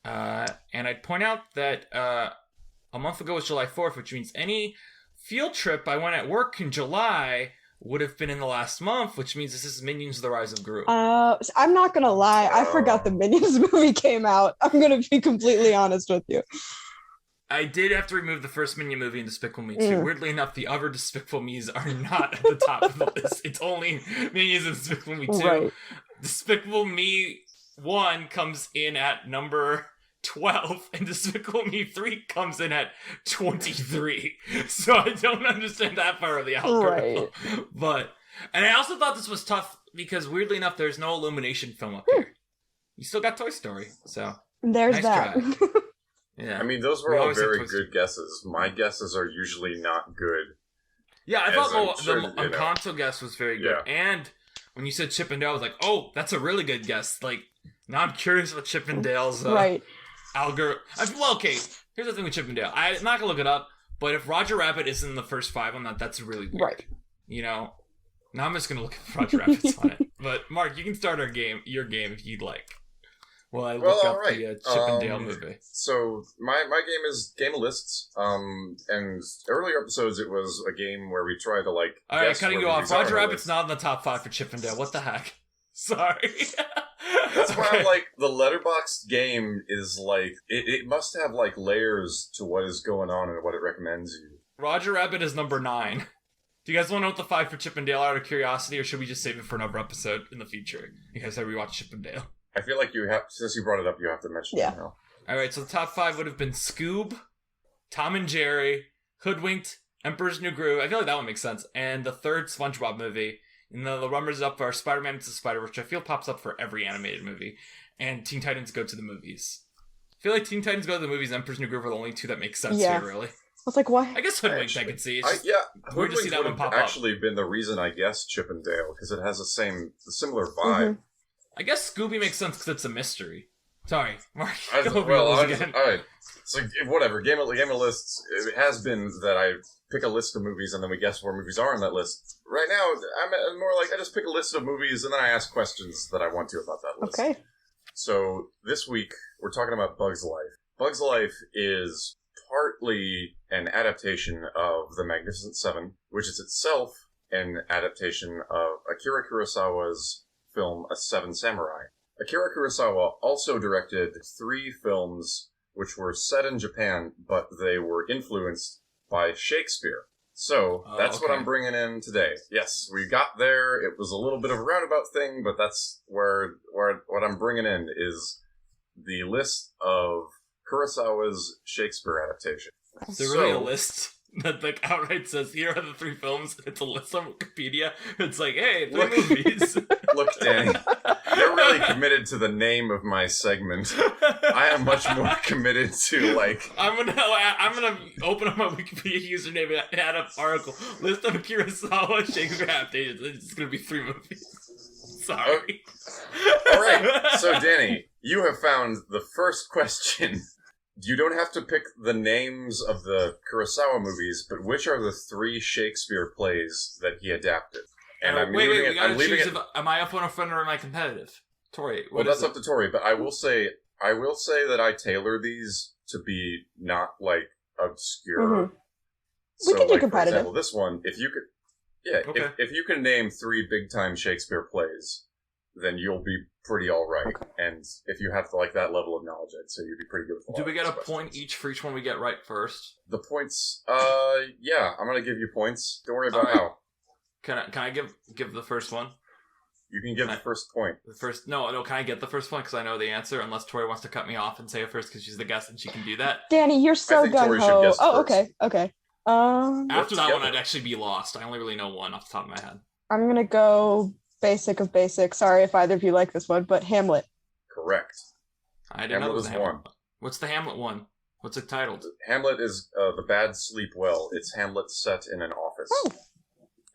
And I'd point out that a month ago was July 4th, which means any field trip I went at work in July would have been in the last month, which means this is Minions: The Rise of Gru. So I'm not gonna lie, I forgot the Minions movie came out. I'm gonna be completely honest with you. I did have to remove the first Minion movie in Despicable Me 2. Weirdly enough, the other Despicable Me's are not at the top of the list. It's only Minions and Despicable Me 2. Right. Despicable Me 1 comes in at number 12, and Despicable Me 3 comes in at 23. So I don't understand that part of the algorithm. Right. And I also thought this was tough because, weirdly enough, there's no Illumination film up here. You still got Toy Story, so there's nice that. Try. Yeah. I mean, those were all very good guesses. My guesses are usually not good. Yeah, I thought the Encanto guess was very good. Yeah. And when you said Chippendale, I was like, oh, that's a really good guess. Like, now I'm curious what Chippendale's algorithm. Well, okay, here's the thing with Chippendale. I'm not going to look it up, but if Roger Rabbit is in the first 5 on that, that's really weird. Right. You know? Now I'm just going to look at Roger Rabbit's on it. But, Mark, you can start your game if you'd like. Well, I look up the Chippendale movie. So my game is Game of Lists. And earlier episodes it was a game where we tried to like. All right, cutting you off. Roger Rabbit's not in the top 5 for Chippendale. What the heck? Sorry. That's why I'm like the Letterboxd game is like it must have like layers to what is going on and what it recommends you. Roger Rabbit is number 9. Do you guys want to know what the 5 for Chippendale are out of curiosity, or should we just save it for another episode in the future? You guys have rewatched Chippendale. I feel like you have, since you brought it up, you have to mention it now. Alright, so the top 5 would have been Scoob, Tom and Jerry, Hoodwinked, Emperor's New Groove. I feel like that one makes sense. And the third SpongeBob movie. And the runners up are Spider-Man Into the Spider-Verse, which I feel pops up for every animated movie. And Teen Titans Go to the Movies. I feel like Teen Titans Go to the Movies and Emperor's New Groove are the only 2 that make sense here, really. I was like, why? I guess Hoodwinked I could see. Hoodwinked would have actually been the reason I guessed Chippendale, because it has a similar vibe. I guess Scooby makes sense because it's a mystery. Sorry, Mark. Alright. So, whatever. Game of Lists, it has been that I pick a list of movies and then we guess where movies are on that list. Right now, I'm more like I just pick a list of movies and then I ask questions that I want to about that list. Okay. So, this week, we're talking about Bug's Life. Bug's Life is partly an adaptation of The Magnificent Seven, which is itself an adaptation of Akira Kurosawa's film A Seven Samurai. Akira Kurosawa also directed 3 films which were set in Japan, but they were influenced by Shakespeare. So, that's what I'm bringing in today. Yes, we got there. It was a little bit of a roundabout thing, but that's where what I'm bringing in is the list of Kurosawa's Shakespeare adaptation. Is there really a list that like outright says, here are the 3 films? It's a list on Wikipedia. It's like, hey, 3 movies. Look, Danny, you're really committed to the name of my segment. I am much more committed to, like... I'm gonna open up my Wikipedia username and add an article. List of Kurosawa Shakespeare adaptations. It's gonna be 3 movies. Sorry. All right. So, Danny, you have found the first question. You don't have to pick the names of the Kurosawa movies, but which are the 3 Shakespeare plays that he adapted? And we gotta choose if am I up on a front or am I competitive? Tori, well, that's up to Tori, but I will say that I tailor these to be not, like, obscure. Mm-hmm. So, we can do like, competitive. For example, this one, if you could, if you can name 3 big-time Shakespeare plays, then you'll be pretty all right. Okay. And if you have, like, that level of knowledge, I'd say you'd be pretty good with Do we get a point each for each one we get right first? The points, yeah, I'm gonna give you points. Don't worry about how. Can I give the first one? You can give the first point. No, can I get the first one? Because I know the answer, unless Tori wants to cut me off and say it first because she's the guest and she can do that. Danny, you're so gung-ho. Oh, okay. After that one, I'd actually be lost. I only really know one off the top of my head. I'm going to go basic of basic. Sorry if either of you like this one, but Hamlet. Correct. I didn't know it was Hamlet. What's the Hamlet one? What's it titled? Hamlet is The Bad Sleep Well. It's Hamlet set in an office. Oh.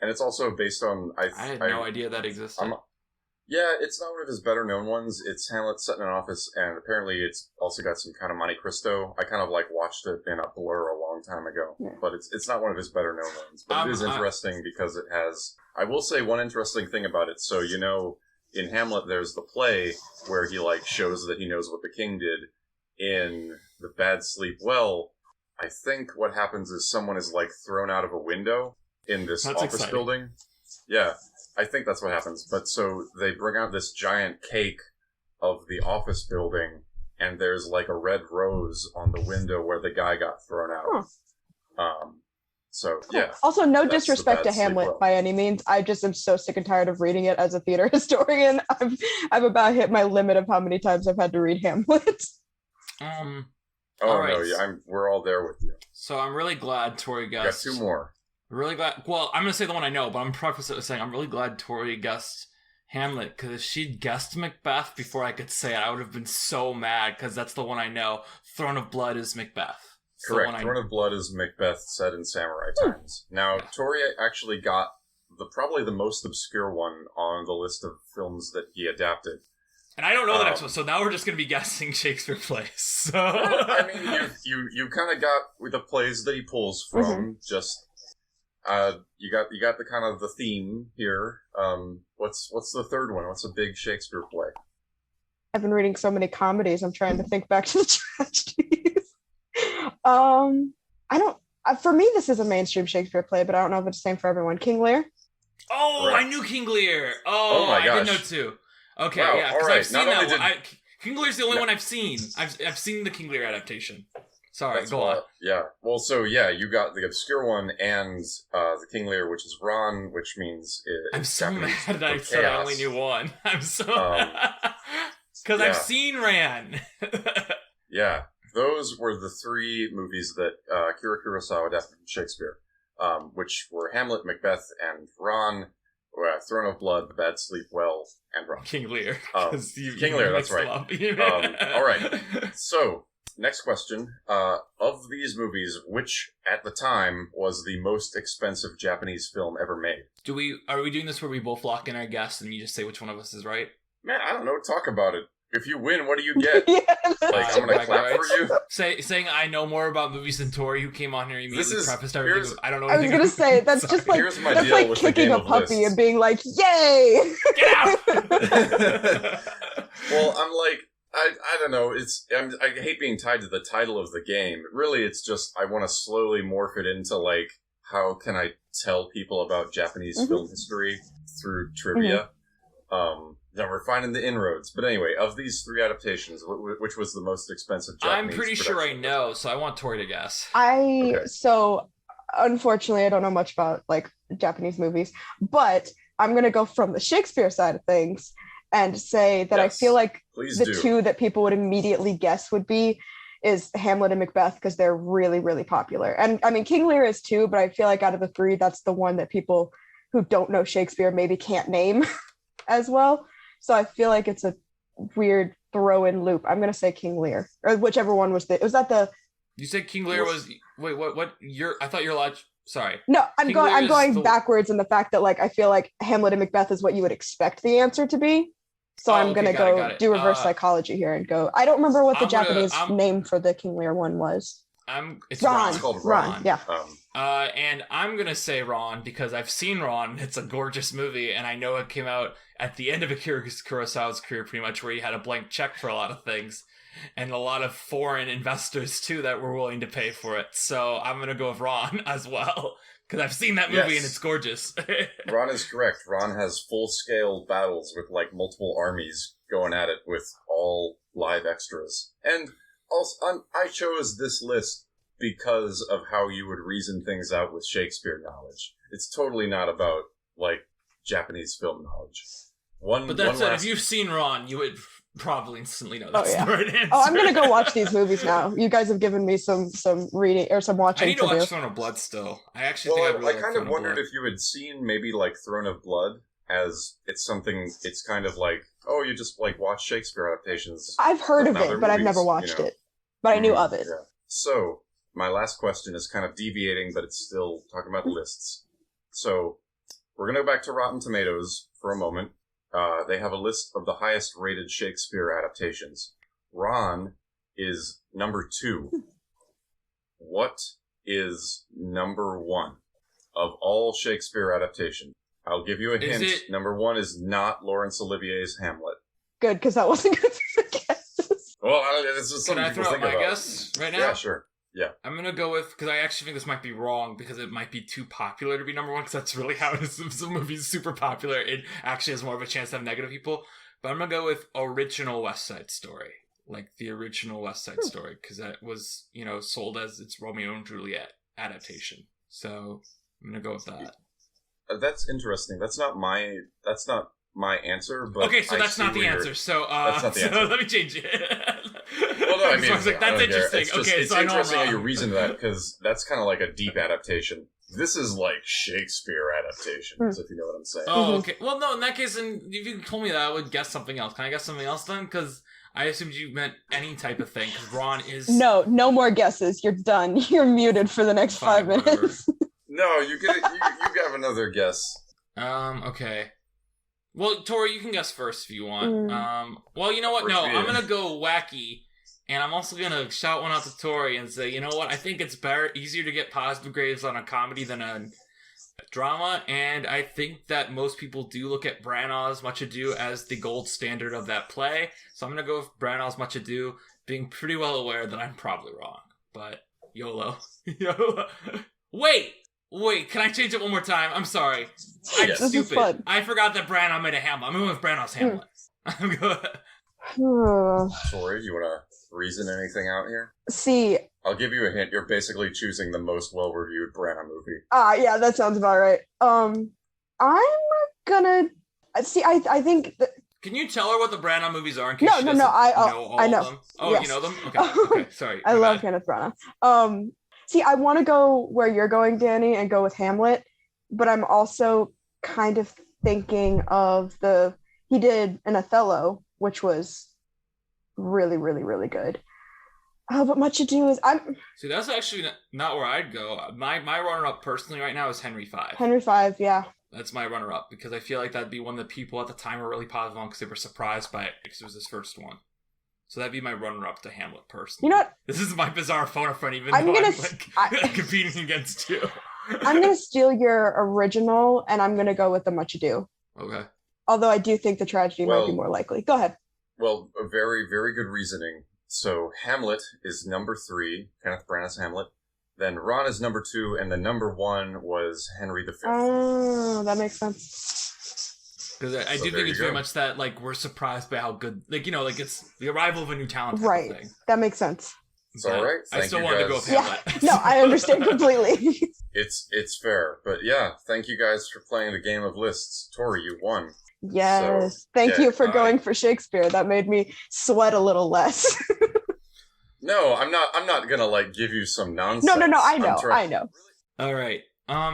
And it's also based on... I had no idea that existed. Yeah, it's not one of his better known ones. It's Hamlet set in an office, and apparently it's also got some kind of Monte Cristo. I kind of like watched it in a blur a long time ago, but it's not one of his better known ones. But it is interesting because it has... I will say one interesting thing about it. So, you know, in Hamlet there's the play where he like shows that he knows what the king did. In The Bad Sleep Well, I think what happens is someone is like thrown out of a window in this office building. Yeah, I think that's what happens. But so they bring out this giant cake of the office building, and there's like a red rose on the window where the guy got thrown out. So, yeah. Also, no disrespect to Hamlet by any means. I just am so sick and tired of reading it as a theater historian. I've about hit my limit of how many times I've had to read Hamlet. All right. No, we're all there with you. So I'm really glad Tori guessed. Got 2 more. Really glad. Well, I'm gonna say the one I know, but I'm preface it with saying I'm really glad Tori guessed Hamlet, because if she'd guessed Macbeth before I could say it, I would have been so mad, because that's the one I know. Throne of Blood is Macbeth. It's correct. Throne of Blood is Macbeth set in samurai times. Now, Tori actually got probably the most obscure one on the list of films that he adapted. And I don't know the next one, so now we're just going to be guessing Shakespeare plays. So I mean, you kind of got with the plays that he pulls from. Mm-hmm. Just you got the kind of the theme here. What's the third one? What's a big Shakespeare play? I've been reading so many comedies. I'm trying to think back to the tragedies. I don't. For me, this is a mainstream Shakespeare play, but I don't know if it's the same for everyone. King Lear. Oh, right. I knew King Lear. Oh my gosh. I did know too. Okay, wow, yeah, because I've seen that one. King Lear's the only one I've seen. I've seen the King Lear adaptation. Sorry, go on. Yeah, well, so yeah, you got the obscure one and the King Lear, which is Ron, which means I'm so mad that I said I only knew one. I'm so because I've seen Ran. Yeah, those were the 3 movies that Akira Kurosawa adapted from Shakespeare, which were Hamlet, Macbeth, and Ron. Throne of Blood, The Bad Sleep Well, and Ron. King Lear. King Lear, that's right. All right. So, next question. Of these movies, which at the time was the most expensive Japanese film ever made? Are we doing this where we both lock in our guess and you just say which one of us is right? Man, I don't know. Talk about it. If you win, what do you get? Like, I'm gonna clap for you. Saying I know more about movies than Tori, who came on here immediately prefaced everything with, I don't know. I was gonna say that's just like that's like kicking a puppy and being like, "Yay, get out!" Well, I'm like, I don't know. I hate being tied to the title of the game. Really, it's just I want to slowly morph it into like how can I tell people about Japanese film history through trivia. Then we're finding the inroads. But anyway, of these 3 adaptations, which was the most expensive Japanese I'm pretty sure I know, so I want Tori to guess. So unfortunately, I don't know much about like Japanese movies, but I'm going to go from the Shakespeare side of things and say that I feel like the 2 that people would immediately guess would be is Hamlet and Macbeth, because they're really, really popular. And I mean, King Lear is too, but I feel like out of the 3, that's the one that people who don't know Shakespeare maybe can't name as well. So I feel like it's a weird throw-in loop. I'm going to say King Lear, or whichever one was was that the... You said King Lear was... Wait, what? I thought your logic... Sorry. No, I'm going backwards in the fact that like I feel like Hamlet and Macbeth is what you would expect the answer to be. So I'm going to do reverse psychology here and go... I don't remember what the Japanese name for the King Lear one was. It's Ron. It's called Ron. Yeah. And I'm gonna say Ron because I've seen Ron. It's a gorgeous movie, and I know it came out at the end of Akira Kurosawa's career, pretty much, where he had a blank check for a lot of things, and a lot of foreign investors too that were willing to pay for it. So I'm gonna go with Ron as well because I've seen that movie and it's gorgeous. Ron is correct. Ron has full-scale battles with like multiple armies going at it with all live extras. And also, I chose this list because of how you would reason things out with Shakespeare knowledge. It's totally not about, like, Japanese film knowledge. But that said, if you've seen Ron, you would probably instantly know that's the right answer. I'm going to go watch these movies now. You guys have given me some reading, or some watching I need to watch Throne of Blood still. I actually think I kind of wondered if you had seen maybe, like, Throne of Blood, as it's something, it's kind of like, oh, you just, like, watch Shakespeare adaptations. I've heard of it, but I've never watched it. But I knew of it. Yeah. So, my last question is kind of deviating, but it's still talking about lists. So, we're going to go back to Rotten Tomatoes for a moment. They have a list of the highest rated Shakespeare adaptations. Ron is number 2. What is number 1 of all Shakespeare adaptations? I'll give you a hint. Number 1 is not Laurence Olivier's Hamlet. Good, because that wasn't good for the guess. Well, it's just something people think about. Can I throw out my guess right now? Yeah, sure. Yeah. I'm going to go with, because I actually think this might be wrong, because it might be too popular to be number 1, because that's really how it is. If some movie's super popular, it actually has more of a chance to have negative people. But I'm going to go with original West Side Story. Like the original West Side Story, because that was, sold as its Romeo and Juliet adaptation. So I'm going to go with that. That's interesting. That's not my answer, but okay, so that's not the answer. So, that's not the answer. Let me change it. Well, no, I mean, that's interesting. It's interesting how you reason that, because that's kind of like a deep adaptation. This is like Shakespeare adaptations, if you know what I'm saying. Oh, okay. Well, no, in that case, if you told me that, I would guess something else. Can I guess something else then? Because I assumed you meant any type of thing, because Ron is... No more guesses. You're done. You're muted for the next 5 minutes. No, you have another guess. Okay. Well, Tori, you can guess first if you want. Well, you know what? No, I'm going to go wacky, and I'm also going to shout one out to Tori and say, you know what? I think it's easier to get positive grades on a comedy than a drama, and I think that most people do look at Branagh's Much Ado as the gold standard of that play, so I'm going to go with Branagh's Much Ado, being pretty well aware that I'm probably wrong, but YOLO. YOLO. Wait, can I change it one more time? I'm sorry. I'm stupid. I forgot that Branagh made a Hamlet. I'm going with Branagh's Hamlet. I'm good. Tori, do you want to reason anything out here? See, I'll give you a hint. You're basically choosing the most well-reviewed Branagh movie. Yeah, that sounds about right. I'm gonna see. I think. Can you tell her what the Branagh movies are? In case no. I know. Them? Oh, yes. You know them? Okay. Sorry. I love Kenneth Branagh. See, I want to go where you're going, Danny, and go with Hamlet, but I'm also kind of thinking of he did an Othello, which was really, really, really good. Oh, but Much Ado is... See, that's actually not where I'd go. My runner-up personally right now is Henry V. Henry V, yeah. That's my runner-up, because I feel like that'd be one that people at the time were really positive on because they were surprised by it, because it was his first one. So that'd be my runner-up to Hamlet, personally. You know what? This is my bizarre phone a friend, even though I'm competing against you. I'm going to steal your original, and I'm going to go with the Much Ado. Okay. Although I do think the tragedy might be more likely. Go ahead. Well, a very, very good reasoning. So Hamlet is number 3, Kenneth Branagh's Hamlet. Then Ron is number 2, and the number 1 was Henry V. Oh, that makes sense. Because I do think it's very much that, like, we're surprised by how good, like, you know, like, it's the arrival of a new talent type Right. of thing. That makes sense. It's all right. I still wanted to go with Yeah. Hamlet. No, I understand completely. It's fair. But yeah, thank you guys for playing the game of lists. Tori, you won. Yes. So, Thank you for all going right. for Shakespeare. That made me sweat a little less. No, I'm not gonna like give you some nonsense. No, I know. I'm trying- I know. All right.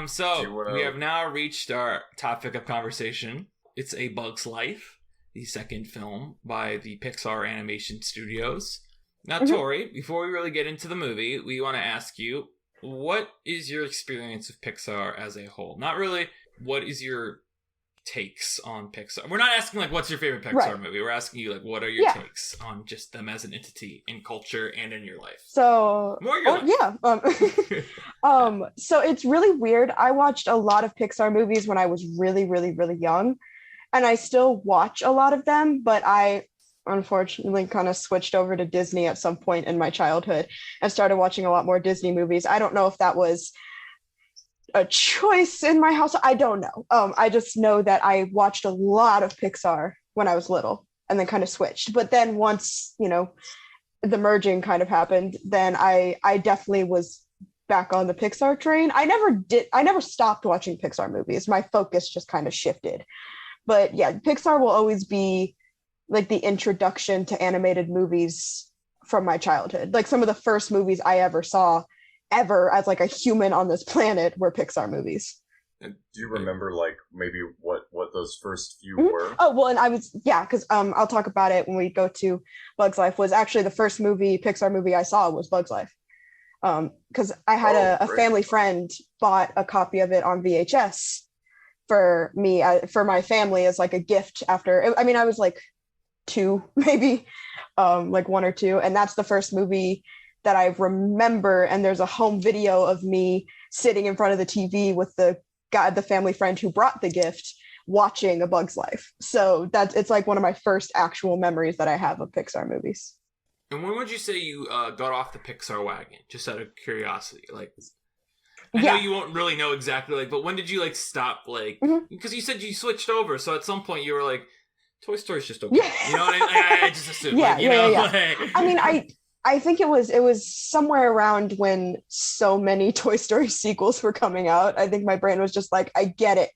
So Do you wanna- we have now reached our topic of conversation. It's A Bug's Life, the second film by the Pixar Animation Studios. Now, Tori, before we really get into the movie, we want to ask you, what is your experience of Pixar as a whole? Not really, what is your takes on Pixar? We're not asking, like, what's your favorite Pixar movie? We're asking you, like, what are your takes on just them as an entity in culture and in your life? So, More your life. Yeah. So it's really weird. I watched a lot of Pixar movies when I was really, really, really young, and I still watch a lot of them, but I unfortunately kind of switched over to Disney at some point in my childhood and started watching a lot more Disney movies. I don't know if that was a choice in my house. I don't know. I just know that I watched a lot of Pixar when I was little and then kind of switched. But then once, you know, the merging kind of happened, then I definitely was back on the Pixar train. I never stopped watching Pixar movies. My focus just kind of shifted. But yeah, Pixar will always be like the introduction to animated movies from my childhood. Like some of the first movies I ever saw as like a human on this planet were Pixar movies. And do you remember like maybe what those first few were? Oh, well, and I was, because I'll talk about it when we go to Bug's Life. Was actually the first Pixar movie I saw was Bug's Life. Because I had a family friend bought a copy of it on VHS for me, for my family as like a gift after, I mean, I was like 2, maybe, like 1 or 2. And that's the first movie that I remember. And there's a home video of me sitting in front of the TV with the family friend who brought the gift, watching A Bug's Life. So it's like one of my first actual memories that I have of Pixar movies. And when would you say you got off the Pixar wagon? Just out of curiosity, like, I know you won't really know exactly, like, but when did you like stop, like, because you said you switched over, so at some point you were like, Toy Story's just okay. Yeah. You know what I just assumed. Yeah, like, you know, yeah. like... I mean, I think it was somewhere around when so many Toy Story sequels were coming out. I think my brain was just like, I get it.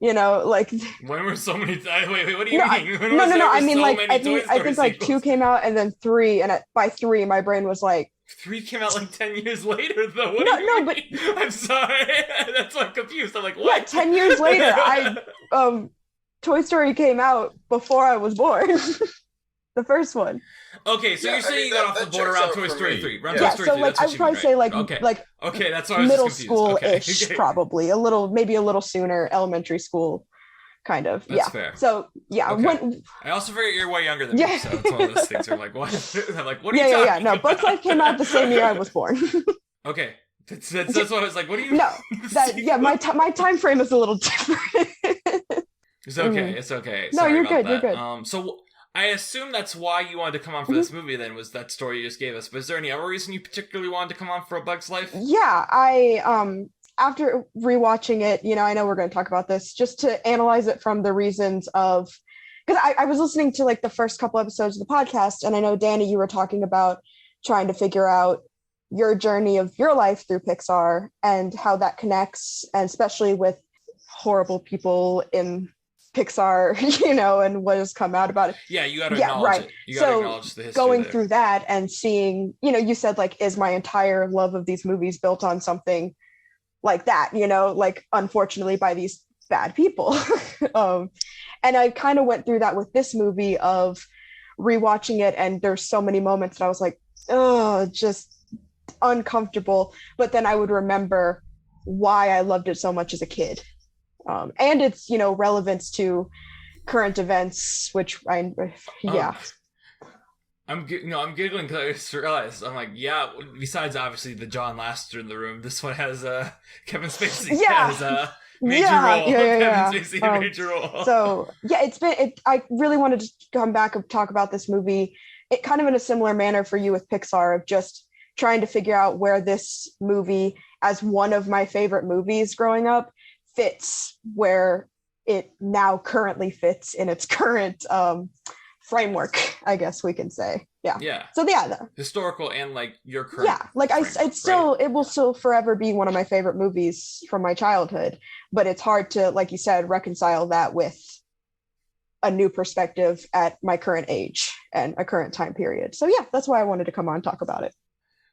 You know, like when were so many? Wait, what do you mean? No. I mean, so like I think like 2 came out, and then 3, and by 3, my brain was like. 3 came out like 10 years later, though. But I'm sorry, that's why I'm confused. I'm like, what? Yeah, 10 years later, Toy Story came out before I was born. The first one. Okay, so you're saying you got off the board around Toy Story 3. Around Toy Story so 3, like I would probably say like okay, that's why I was middle just confused. school-ish, Okay. probably maybe a little sooner, elementary school, kind of. That's fair. So yeah, okay. I also figure you're way younger than me, so it's one of those things where I'm like, what? I'm like, what are you talking No, Bug's Life came out the same year I was born. Okay, that's why I was like, what are you? No, my time frame is a little different. It's okay. It's okay. No, Sorry you're about good. that. You're good. So I assume that's why you wanted to come on for this movie. Then was that story you just gave us? But is there any other reason you particularly wanted to come on for A Bug's Life? Yeah, I after rewatching it, you know, I know we're going to talk about this, just to analyze it from the reasons of, because I was listening to like the first couple episodes of the podcast, and I know Danny, you were talking about trying to figure out your journey of your life through Pixar and how that connects, and especially with horrible people in Pixar, you know, and what has come out about it. Yeah, you got to acknowledge it. You got to acknowledge the history. Going through that and seeing, you know, you said like, is my entire love of these movies built on something like that, you know, like unfortunately by these bad people. And I kind of went through that with this movie of rewatching it, and there's so many moments that I was like, oh, just uncomfortable. But then I would remember why I loved it so much as a kid. And its, you know, relevance to current events, which I'm giggling because I just realized, I'm like, yeah, besides obviously the John Lasseter in the room, this one has Kevin Spacey as a major role. Kevin Spacey major role. So yeah, I really wanted to come back and talk about this movie, it kind of in a similar manner for you with Pixar, of just trying to figure out where this movie, as one of my favorite movies growing up, fits where it now currently fits in its current framework, I guess we can say. Yeah. So historical and like your current. Yeah, like it will still forever be one of my favorite movies from my childhood, but it's hard to, like you said, reconcile that with a new perspective at my current age and a current time period. So yeah, that's why I wanted to come on and talk about it.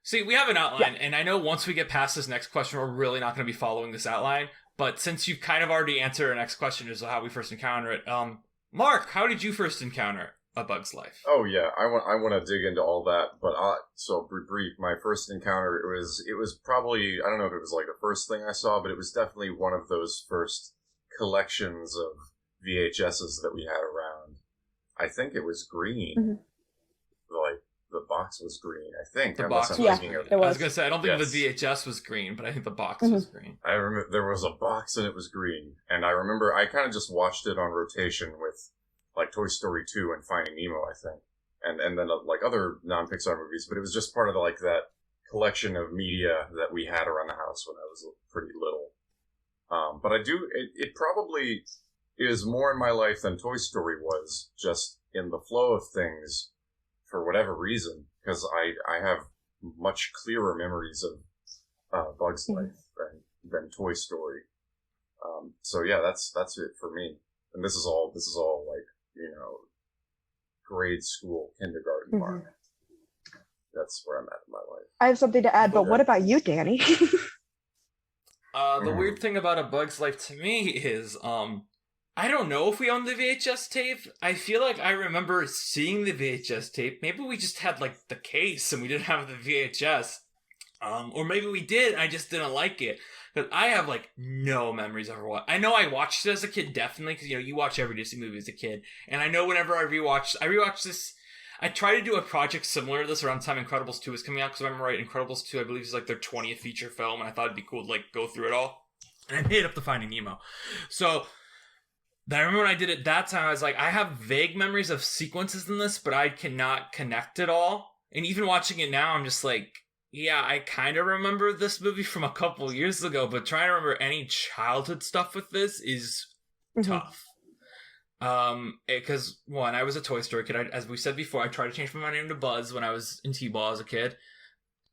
See, we have an outline, and I know once we get past this next question, we're really not going to be following this outline. But since you've kind of already answered our next question as to how we first encounter it, Mark, how did you first encounter A Bug's Life? Oh yeah, I want to dig into all that, but so brief. My first encounter, it was probably, I don't know if it was like the first thing I saw, but it was definitely one of those first collections of VHSs that we had around. I think it was green. Mm-hmm. Like the box was green. I think the box. It was. I was gonna say I don't think the VHS was green, but I think the box was green. I remember there was a box and it was green, and I remember I kind of just watched it on rotation with like Toy Story 2 and Finding Nemo, I think, and then like other non-Pixar movies. But it was just part of like that collection of media that we had around the house when I was pretty little. But it probably is more in my life than Toy Story was, just in the flow of things for whatever reason, because I have much clearer memories of Bug's Life than Toy Story. So yeah, that's it for me. And this is all like, grade school, kindergarten mark. That's where I'm at in my life. I have something to add, but what about you, Danny? The weird thing about A Bug's Life to me is, I don't know if we owned the VHS tape. I feel like I remember seeing the VHS tape. Maybe we just had like the case and we didn't have the VHS. Or maybe we did, I just didn't like it. Because I have like no memories of what. I know I watched it as a kid, definitely, because you watch every Disney movie as a kid. And I know whenever I rewatched this, I tried to do a project similar to this around the time Incredibles 2 was coming out, because if I remember right, Incredibles 2, I believe, is like their 20th feature film, and I thought it'd be cool to like go through it all. And I made up the Finding Nemo. So I remember when I did it that time, I was like, I have vague memories of sequences in this, but I cannot connect it all. And even watching it now, I'm just like, yeah, I kind of remember this movie from a couple years ago, but trying to remember any childhood stuff with this is tough. Because one, I was a Toy Story kid. As we said before, I tried to change my name to Buzz when I was in T-ball as a kid.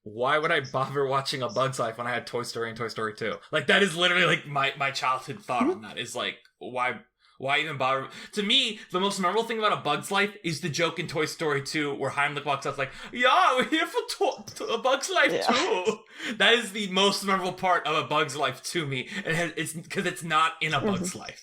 Why would I bother watching A Bug's Life when I had Toy Story and Toy Story 2? Like, that is literally like my childhood thought on that. Is like, why even bother? To me, the most memorable thing about A Bug's Life is the joke in Toy Story 2 where Heimlich walks out like, yeah, we're here for A Bug's Life too. That is the most memorable part of A Bug's Life to me. And it's because it's not in A Bug's Life.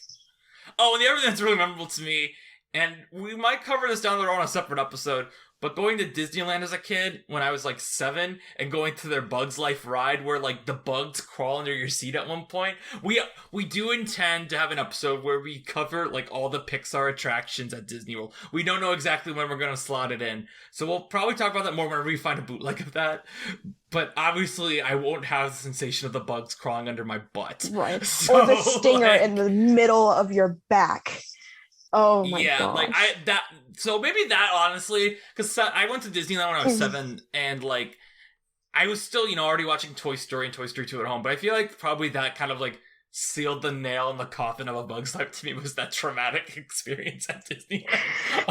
Oh, and the other thing that's really memorable to me, and we might cover this down the road on a separate episode, but going to Disneyland as a kid when I was like 7 and going to their Bug's Life ride where like the bugs crawl under your seat at one point. We do intend to have an episode where we cover like all the Pixar attractions at Disney World. We don't know exactly when we're going to slot it in. So we'll probably talk about that more whenever we find a bootleg of that. But obviously I won't have the sensation of the bugs crawling under my butt. Right. So, or the stinger in the middle of your back. Oh my gosh. So maybe that, honestly, because I went to Disneyland when I was 7, and like I was still, already watching Toy Story and Toy Story 2 at home, but I feel like probably that kind of like sealed the nail in the coffin of A Bug's Life to me, was that traumatic experience at Disneyland.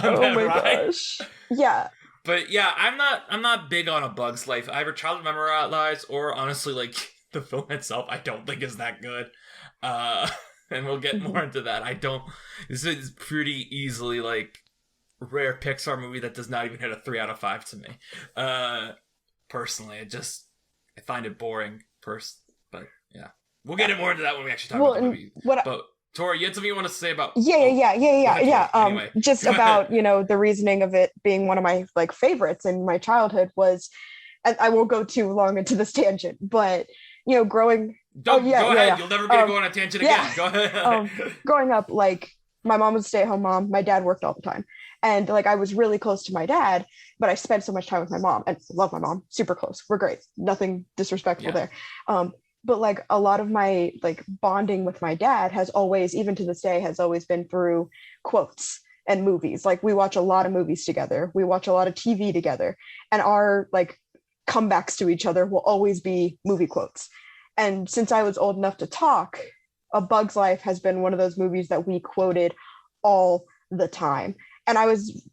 Oh my gosh. Yeah. But yeah, I'm not big on A Bug's Life. I either tried to memorize or honestly, like the film itself, I don't think is that good. And we'll get more into that. This is pretty easily like rare Pixar movie that does not even hit a 3 out of 5 to me. Personally, I find it boring first, but yeah. We'll get more into that when we actually talk about the movie. But Tori, you had something you want to say about? Yeah. Anyway, just about the reasoning of it being one of my like favorites in my childhood was, and I won't go too long into this tangent, but growing. Go ahead. You'll never get to go on a tangent again. Go ahead. Growing up, like my mom was a stay-at-home mom. My dad worked all the time, and like I was really close to my dad, but I spent so much time with my mom, and love my mom, super close. We're great. Nothing disrespectful there. But like a lot of my like bonding with my dad has always, even to this day, has always been through quotes and movies. Like we watch a lot of movies together. We watch a lot of TV together, and our like comebacks to each other will always be movie quotes. And since I was old enough to talk, A Bug's Life has been one of those movies that we quoted all the time. And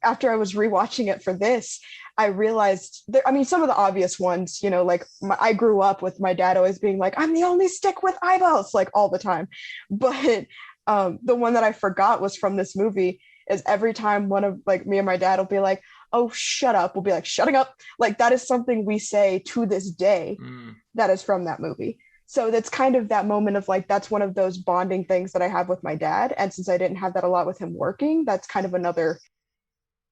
after I was rewatching it for this, I realized some of the obvious ones, like I grew up with my dad always being like, I'm the only stick with eyeballs, like all the time. But the one that I forgot was from this movie is every time one of like me and my dad will be like, oh, shut up. We'll be like, shutting up. Like that is something we say to this day that is from that movie. So that's kind of that moment of like, that's one of those bonding things that I have with my dad. And since I didn't have that a lot with him working, that's kind of another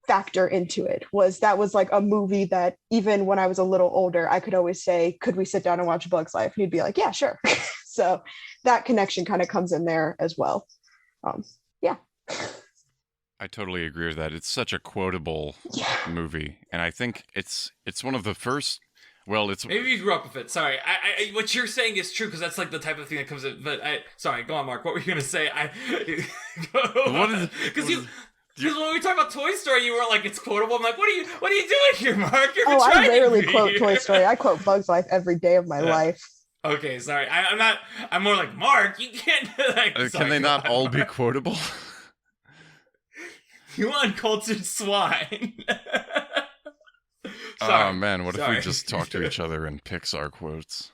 factor into it. Was like a movie that even when I was a little older, I could always say, could we sit down and watch A Bug's Life? And he'd be like, yeah, sure. So that connection kind of comes in there as well. Yeah. I totally agree with that. It's such a quotable movie. And I think it's one of the first. Well, it's maybe you grew up with it. Sorry, I what you're saying is true because that's like the type of thing that comes in. But sorry, go on, Mark. What were you gonna say? Because when we talk about Toy Story, you were like, it's quotable. I'm like, what are you doing here, Mark? You're I rarely quote Toy Story. I quote Bug's Life every day of my life. Okay, sorry. I'm not. I'm more like Mark. You can't. Can they not all be quotable? You uncultured swine. Oh man, what if we just talk to each other in Pixar quotes?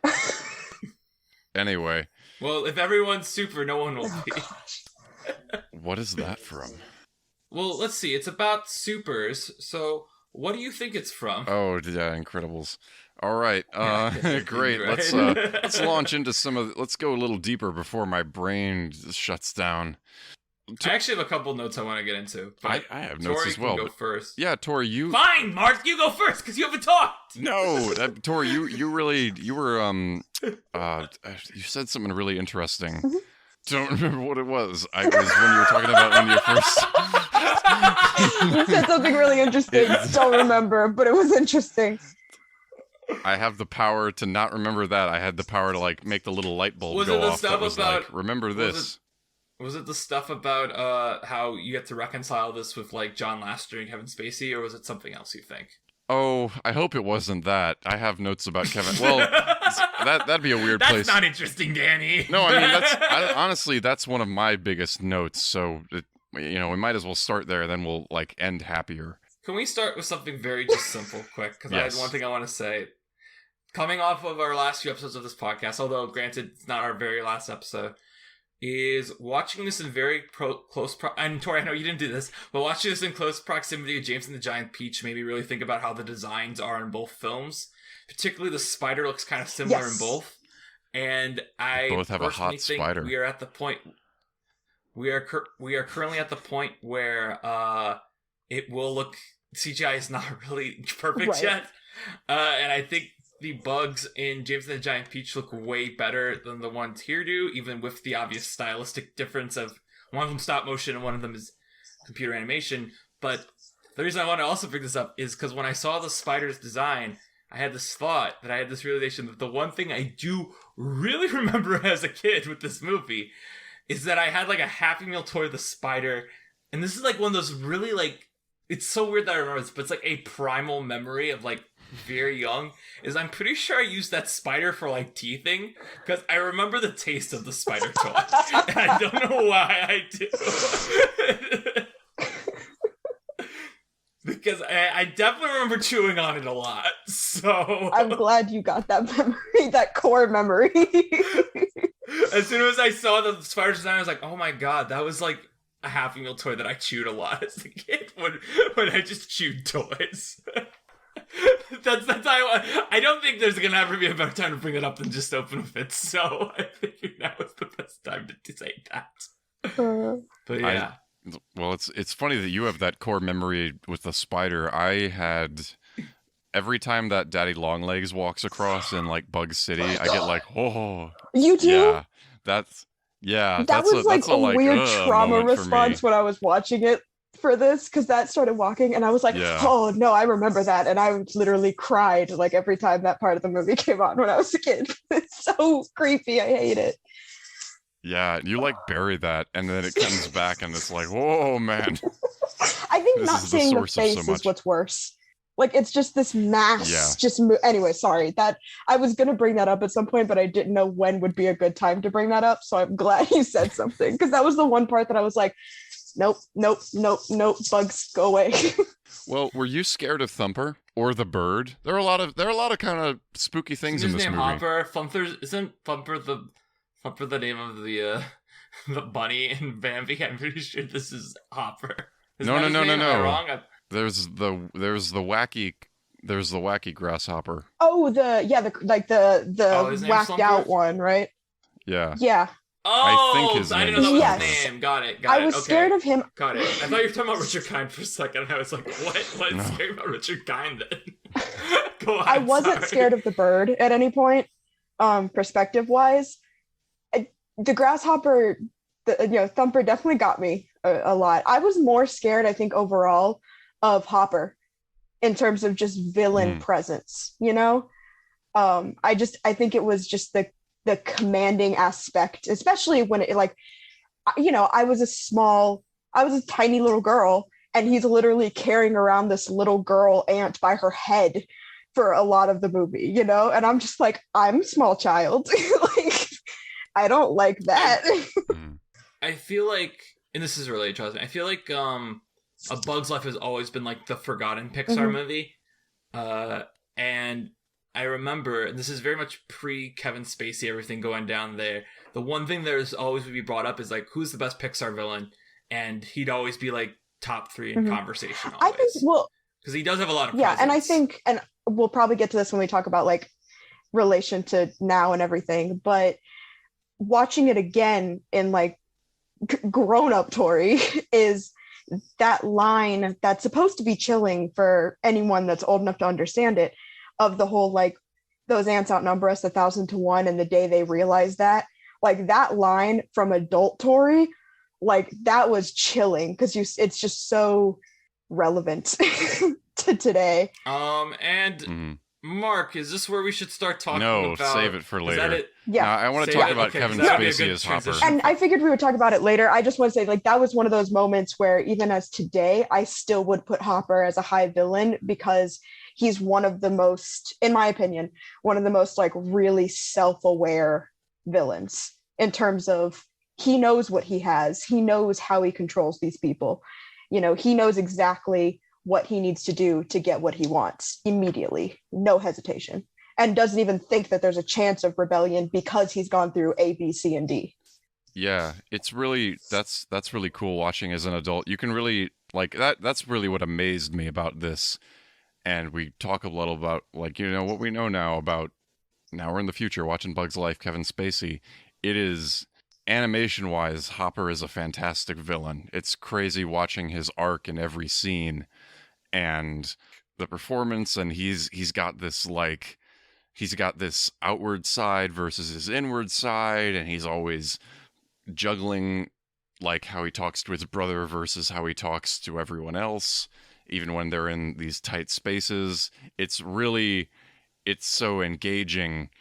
Anyway. Well, if everyone's super, no one will be. What is that from? Well, let's see. It's about supers. So, what do you think it's from? Oh, yeah, Incredibles. All right. Great. Right? Let's launch into let's go a little deeper before my brain shuts down. I actually have a couple notes I want to get into. I have notes Tori as well. Can go first. Yeah, Tori, you. Fine, Mark, you go first because you haven't talked. No, Tori, you were you said something really interesting. Mm-hmm. Don't remember what it was. I was when you were talking about when you first. You said something really interesting. Don't remember, but it was interesting. I have the power to not remember that. I had the power to like make the little light bulb go off. That was like, remember this. Was it the stuff about how you get to reconcile this with like John Lasseter and Kevin Spacey, or was it something else you think? Oh, I hope it wasn't that. I have notes about Kevin. Well, that'd be a weird place. That's not interesting, Danny. No, I mean honestly, that's one of my biggest notes. So we might as well start there, then we'll like end happier. Can we start with something very just simple, quick? Because I had one thing I want to say. Coming off of our last few episodes of this podcast, although granted it's not our very last episode, is watching this in very close and Tori, I know you didn't do this, but watching this in close proximity to James and the Giant Peach made me really think about how the designs are in both films. Particularly the spider looks kind of similar in both. And I both have a hot spider. We are at the point. We are currently at the point where it will look. CGI is not really perfect yet, and I think the bugs in James and the Giant Peach look way better than the ones here do, even with the obvious stylistic difference of one of them stop motion and one of them is computer animation. But the reason I want to also bring this up is because when I saw the spider's design, I had this thought, that I had this realization that the one thing I do really remember as a kid with this movie is that I had like a Happy Meal toy of the spider, and this is like one of those really like, it's so weird that I remember this, but it's like a primal memory of like very young, is I'm pretty sure I used that spider for like teething, because I remember the taste of the spider toy, and I don't know why I do. Because I definitely remember chewing on it a lot, so... I'm glad you got that memory, that core memory. As soon as I saw the spider design, I was like, oh my god, that was like a Happy Meal toy that I chewed a lot as a kid when I just chewed toys. That's I don't think there's gonna ever be a better time to bring it up than just open with it, so I figured now is the best time to say that. But yeah. Well, it's funny that you have that core memory with the spider. I had every time that Daddy Longlegs walks across in like Bug City, I get like, oh. You do? Yeah, that's that was like a weird trauma response when I was watching it for this, because that started walking and I was like, oh no, I remember that, and I literally cried like every time that part of the movie came on when I was a kid. It's so creepy. I hate it. Yeah, you like bury that, and then it comes back, and it's like, whoa, man. I think not seeing the face is what's worse. Like it's just this mass. Yeah. Anyway, sorry that I was gonna bring that up at some point, but I didn't know when would be a good time to bring that up. So I'm glad you said something because that was the one part that I was like, nope, nope, nope, nope. Bugs, go away. Well, were you scared of Thumper or the bird? There are a lot of kind of spooky things Isn't in his this name movie. Hopper? Isn't Thumper the name of the the bunny in Bambi? I'm pretty sure this is Hopper. No. Am I wrong? There's the wacky grasshopper. Oh, the His name's whacked Thumper? out one, right? Yeah. Yeah. Oh, I think his I didn't name know that is was Hopper. his name. Got it. I was okay. scared of him. Got it. I thought you were talking about Richard Kind for a second. I was like, what? What is No. scary about Richard Kind then? Go on. I wasn't sorry. scared of the bird at any point, perspective wise. The grasshopper, Thumper definitely got me a lot. I was more scared, I think, overall of Hopper in terms of just villain presence, I think it was just the commanding aspect, especially when it like, I was a tiny little girl, and he's literally carrying around this little girl ant by her head for a lot of the movie, and I'm just like, I'm a small child. Like, I don't like that. I feel like, and this is really interesting, I feel like A Bug's Life has always been like the forgotten Pixar movie. And I remember, and this is very much pre-Kevin Spacey, everything going down there, the one thing that always would be brought up is like, who's the best Pixar villain? And he'd always be like top 3 in conversation always. I think, well, because he does have a lot of yeah, presence. and I think, and we'll probably get to this when we talk about like relation to now and everything, but watching it again in like grown-up Tori is that line that's supposed to be chilling for anyone that's old enough to understand it, of the whole like, those ants outnumber us 1,000 to 1, and the day they realize that, like that line from adult Tori, like that was chilling because it's just so relevant to today. And Mark, is this where we should start talking about? No, save it for later. Is that it? Yeah. I want to Save talk it? about Okay, Kevin that would be a Spacey good as Hopper. transition. And I figured we would talk about it later. I just want to say, like, that was one of those moments where even as today, I still would put Hopper as a high villain because he's one of the most, in my opinion, one of the most like really self-aware villains in terms of he knows what he has. He knows how he controls these people. He knows exactly what he needs to do to get what he wants immediately, no hesitation, and doesn't even think that there's a chance of rebellion because he's gone through A, B, C, and D. Yeah, it's really that's really cool watching as an adult. You can really like that. That's really what amazed me about this. And we talk a little about like what we know now about now we're in the future watching Bug's Life, Kevin Spacey. It is animation wise, Hopper is a fantastic villain. It's crazy watching his arc in every scene and the performance, and he's got this outward side versus his inward side, and he's always juggling like how he talks to his brother versus how he talks to everyone else, even when they're in these tight spaces. It's so engaging,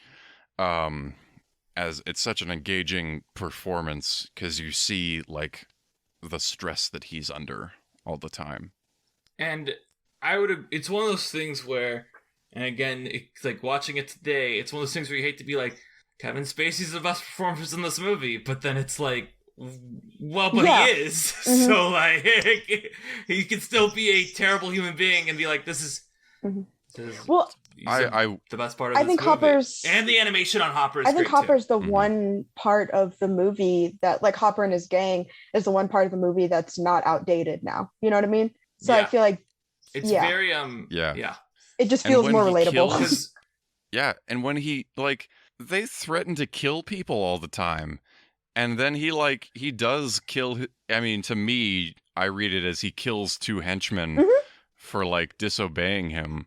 as it's such an engaging performance because you see like the stress that he's under all the time. And it's one of those things where, and again, it's like watching it today, it's one of those things where you hate to be like, Kevin Spacey's the best performance in this movie, but then it's like, well, but he is. So like, he can still be a terrible human being and be like, this is well, the best part of I this think movie. Hopper's, and the animation on Hopper is I think great Hopper's too. the one part of the movie that, like, Hopper and his gang is the one part of the movie that's not outdated now. You know what I mean? So I feel like it's very it just feels more relatable. And when he like they threaten to kill people all the time, and then he does kill. I mean, to me, I read it as he kills 2 henchmen for like disobeying him.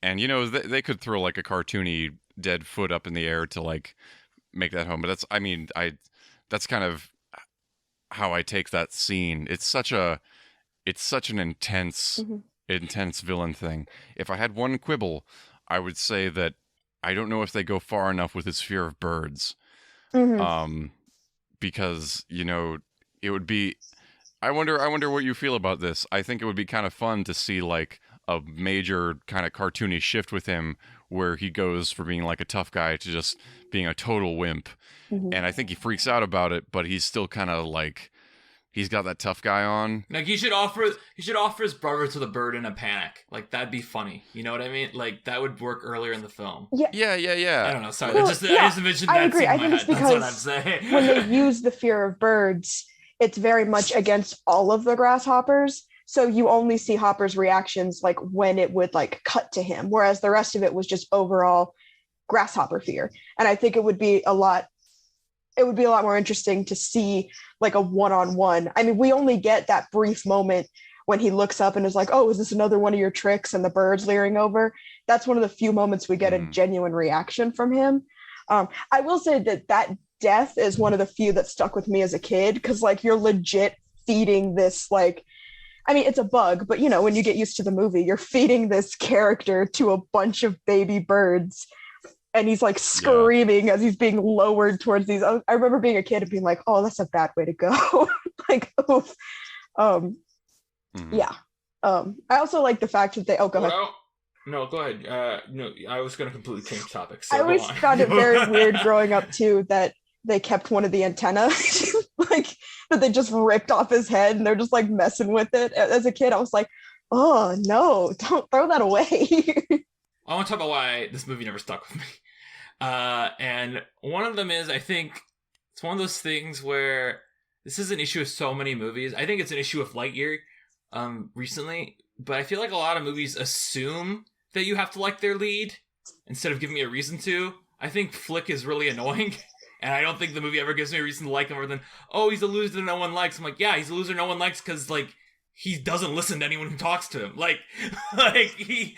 And they could throw like a cartoony dead foot up in the air to like make that home, but that's kind of how I take that scene. It's such an intense villain thing. If I had one quibble, I would say that I don't know if they go far enough with his fear of birds. Because it would be. I wonder what you feel about this. I think it would be kind of fun to see like a major kind of cartoony shift with him where he goes from being like a tough guy to just being a total wimp. Mhm. And I think he freaks out about it, but he's still kind of like, he's got that tough guy on. Like he should offer his brother to the bird in a panic. Like that'd be funny. You know what I mean? Like that would work earlier in the film. Yeah. I don't know. Sorry, Well, I just envisioned I that agree. scene I in my think it's head. That's what I'm because saying. when they use the fear of birds, it's very much against all of the grasshoppers. So you only see Hopper's reactions like when it would like cut to him, whereas the rest of it was just overall grasshopper fear. And I think it would be a lot more interesting to see like a one-on-one. I mean, we only get that brief moment when he looks up and is like, oh, is this another one of your tricks? And the bird's leering over. That's one of the few moments we get a genuine reaction from him. I will say that death is one of the few that stuck with me as a kid, because like you're legit feeding this like, I mean, it's a bug, but you know, when you get used to the movie, you're feeding this character to a bunch of baby birds, and he's like screaming as he's being lowered towards these. I remember being a kid and being like, "Oh, that's a bad way to go." Like, oof. Yeah. I also like the fact that they. Oh, go ahead. No, go ahead. No, I was going to completely change topics. So I always found it very weird growing up too that they kept one of the antenna, like that they just ripped off his head and they're just like messing with it. As a kid, I was like, "Oh no, don't throw that away." I want to talk about why this movie never stuck with me. And one of them is, I think, it's one of those things where this is an issue with so many movies. I think it's an issue with Lightyear recently, but I feel like a lot of movies assume that you have to like their lead instead of giving me a reason to. I think Flick is really annoying, and I don't think the movie ever gives me a reason to like him other than, oh, he's a loser no one likes. I'm like, yeah, he's a loser no one likes because, like, he doesn't listen to anyone who talks to him. Like he's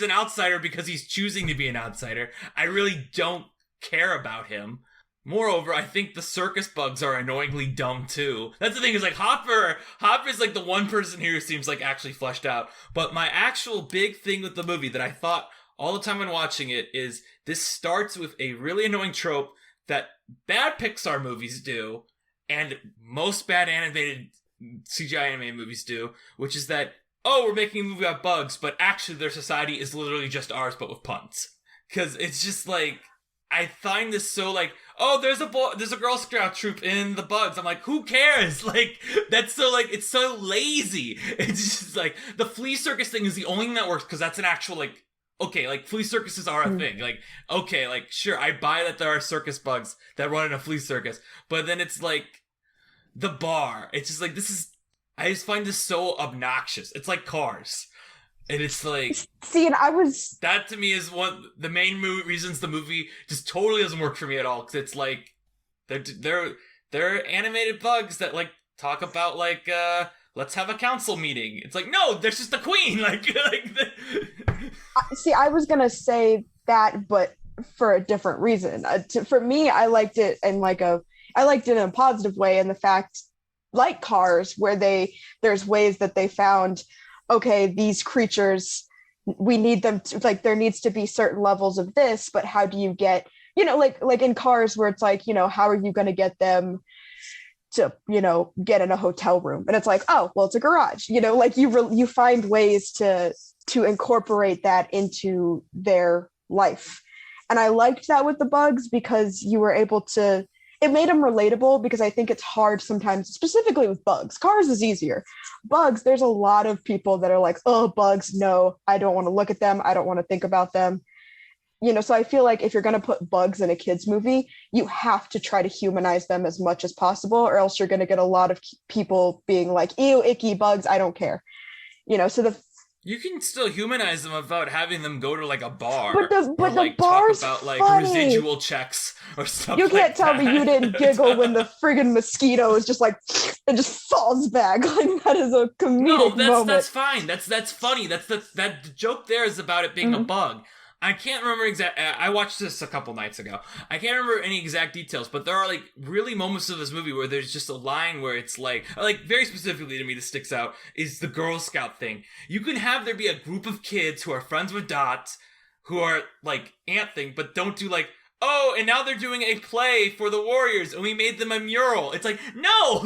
an outsider because he's choosing to be an outsider. I really don't care about him. Moreover, I think the circus bugs are annoyingly dumb too. That's the thing, is like Hopper's like the one person here who seems like actually fleshed out. But my actual big thing with the movie that I thought all the time when watching it is this starts with a really annoying trope that bad Pixar movies do, and most bad animated CGI animated movies do, which is that, oh, we're making a movie about bugs, but actually their society is literally just ours, but with puns. Because it's just like, I find this so like, oh, there's a Girl Scout troop in the bugs. I'm like, who cares? Like, that's so like, it's so lazy. It's just like, the flea circus thing is the only thing that works, because that's an actual like, okay, like flea circuses are a thing. Like, okay, like sure, I buy that there are circus bugs that run in a flea circus, but then it's like, the bar, it's just like, I just find this so obnoxious. It's like Cars, and it's like, see, and that to me is one the main reasons the movie just totally doesn't work for me at all, because it's like they're animated bugs that like talk about like let's have a council meeting. It's like, no, there's just the queen. See, I was gonna say that, but for a different reason. For me, I liked it in a positive way, in the fact, like Cars, where there's ways that they found, okay, these creatures, we need them to, like, there needs to be certain levels of this, but how do you get, you know, like in Cars, where it's like, you know, how are you going to get them to, you know, get in a hotel room? And it's like, oh, well, it's a garage, you know, like you find ways to incorporate that into their life. And I liked that with the bugs, because you were able to, it made them relatable, because I think it's hard sometimes, specifically with bugs. Cars is easier. Bugs, there's a lot of people that are like, oh, bugs, no, I don't want to look at them. I don't want to think about them. You know, so I feel like if you're going to put bugs in a kid's movie, you have to try to humanize them as much as possible, or else you're going to get a lot of people being like, ew, icky bugs, I don't care. You know, so you can still humanize them without having them go to like a bar, but like the bar's talk about like funny. Residual checks or stuff. You can't like tell that. me you didn't giggle when the friggin' mosquito is just like, it just falls back. Like, that is a comedic moment. That's fine. That's funny. That joke there is about it being a bug. I can't remember I watched this a couple nights ago. I can't remember any exact details, but there are like really moments of this movie where there's just a line where it's like very specifically to me, this sticks out, is the Girl Scout thing. You can have there be a group of kids who are friends with Dot, who are like ant thing, but don't do like, oh, and now they're doing a play for the Warriors, and we made them a mural. It's like, no,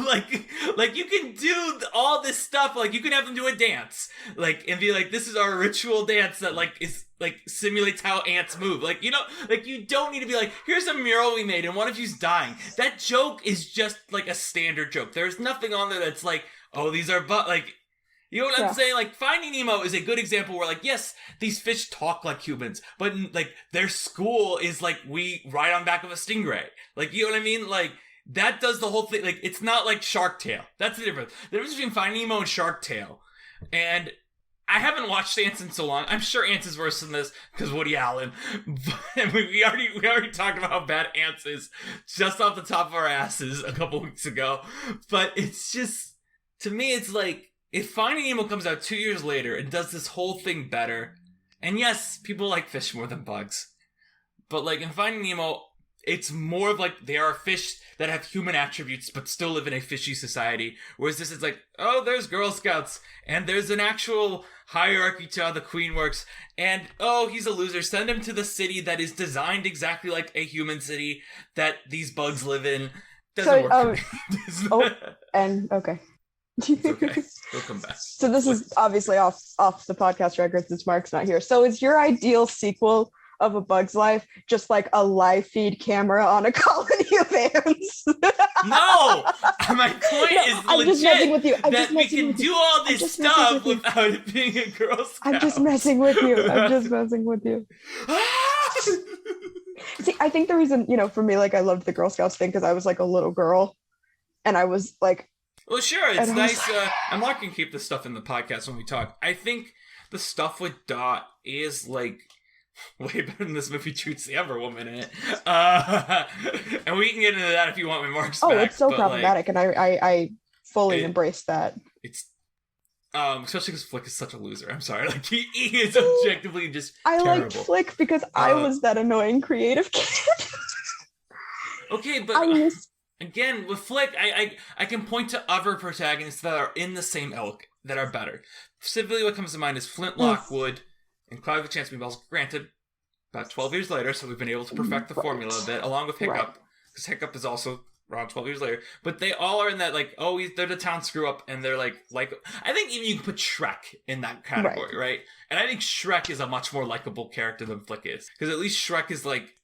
like you can do all this stuff. Like, you can have them do a dance, like, and be like, this is our ritual dance that like is like simulates how ants move. Like, you know, like you don't need to be like, here's a mural we made, and one of you's dying. That joke is just like a standard joke. There's nothing on there that's like, oh, these are like. You know what I'm saying? Like, Finding Nemo is a good example where, like, yes, these fish talk like humans, but, like, their school is, like, we ride on back of a stingray. Like, you know what I mean? Like, that does the whole thing. Like, it's not like Shark Tale. That's the difference. The difference between Finding Nemo and Shark Tale. And I haven't watched Ants in so long. I'm sure Ants is worse than this because Woody Allen. But we already talked about how bad Ants is just off the top of our asses a couple weeks ago. But it's just, to me, it's like, if Finding Nemo comes out 2 years later and does this whole thing better, and yes, people like fish more than bugs, but like in Finding Nemo, it's more of like they are fish that have human attributes but still live in a fishy society, whereas this is like, oh, there's Girl Scouts, and there's an actual hierarchy to how the queen works, and oh, he's a loser, send him to the city that is designed exactly like a human city that these bugs live in. Doesn't work for me. Okay. It's okay. We'll come back. So this is obviously off the podcast record since Mark's not here. So is your ideal sequel of A Bug's Life just like a live feed camera on a colony of ants? No! My point is I'm legit just messing with you. that we can do all this stuff without it being a Girl Scout. I'm just messing with you. See, I think the reason, for me, like I loved the Girl Scouts thing because I was like a little girl and I was like, well, sure, it's nice. I'm not going to keep this stuff in the podcast when we talk. I think the stuff with Dot is, like, way better than this movie treats the Ever Woman in it. And we can get into that if you want when Mark's back. Oh, it's so problematic, and I fully embrace that. It's, especially because Flick is such a loser. I'm sorry. Like, he is objectively just terrible. I liked Flick because I was that annoying creative kid. Okay, but... Again, with Flick, I can point to other protagonists that are in the same ilk that are better. Specifically, what comes to mind is Flint Lockwood and Cloud with a Chance of Meatballs. Granted, about 12 years later, so we've been able to perfect the formula a bit, along with Hiccup, because Hiccup is also around 12 years later. But they all are in that, like, oh, they're the town screw-up, and they're, like, I think even you can put Shrek in that category, right? And I think Shrek is a much more likable character than Flick is. Because at least Shrek is, like,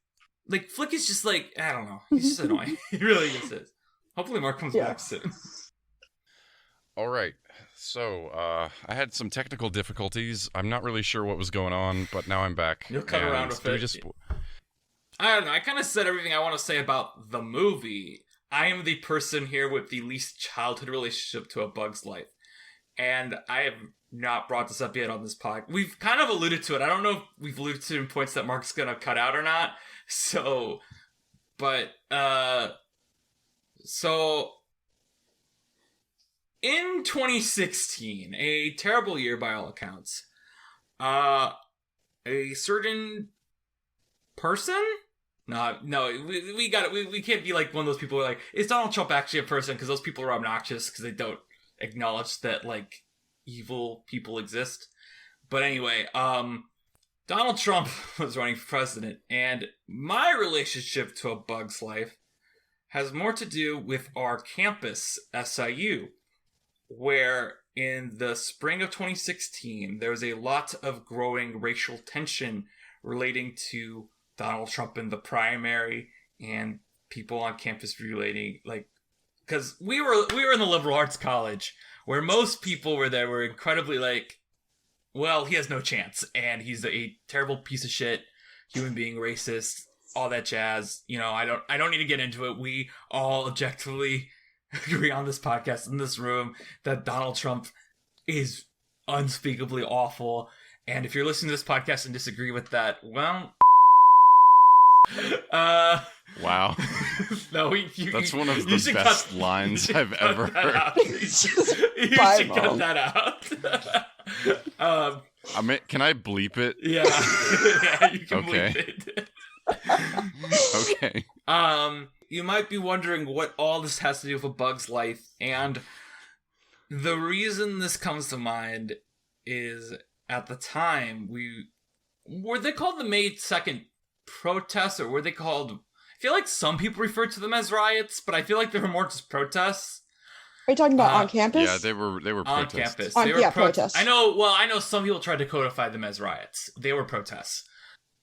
Flick is just like, I don't know. He's just annoying. He really just is. Hopefully Mark comes back soon. All right. So, I had some technical difficulties. I'm not really sure what was going on, but now I'm back. You'll come around with it. I don't know. I kind of said everything I want to say about the movie. I am the person here with the least childhood relationship to A Bug's Life. And I have not brought this up yet on this pod. We've kind of alluded to it. I don't know if we've alluded to in points that Mark's going to cut out or not. So in 2016, a terrible year by all accounts, a certain person? No, we got it. We can't be like one of those people who are like, is Donald Trump actually a person? Because those people are obnoxious because they don't acknowledge that, like, evil people exist. But anyway, Donald Trump was running for president, and my relationship to A Bug's Life has more to do with our campus, SIU, where in the spring of 2016, there was a lot of growing racial tension relating to Donald Trump in the primary and people on campus relating, like, because we were in the liberal arts college where most people were incredibly like, well, he has no chance, and he's a terrible piece of shit, human being, racist, all that jazz. I don't need to get into it. We all objectively agree on this podcast in this room that Donald Trump is unspeakably awful. And if you're listening to this podcast and disagree with that, well, wow. No, that's one of the best lines I've ever heard. You should cut that out. Can I bleep it? Yeah, you can bleep it. Okay. You might be wondering what all this has to do with A Bug's Life, and the reason this comes to mind is at the time were they called the May 2nd protests, or were they called? I feel like some people refer to them as riots, but I feel like they were more just protests. Are you talking about on campus? Yeah, they were On protests. campus. On, They were yeah, protests. I know some people tried to codify them as riots. They were protests.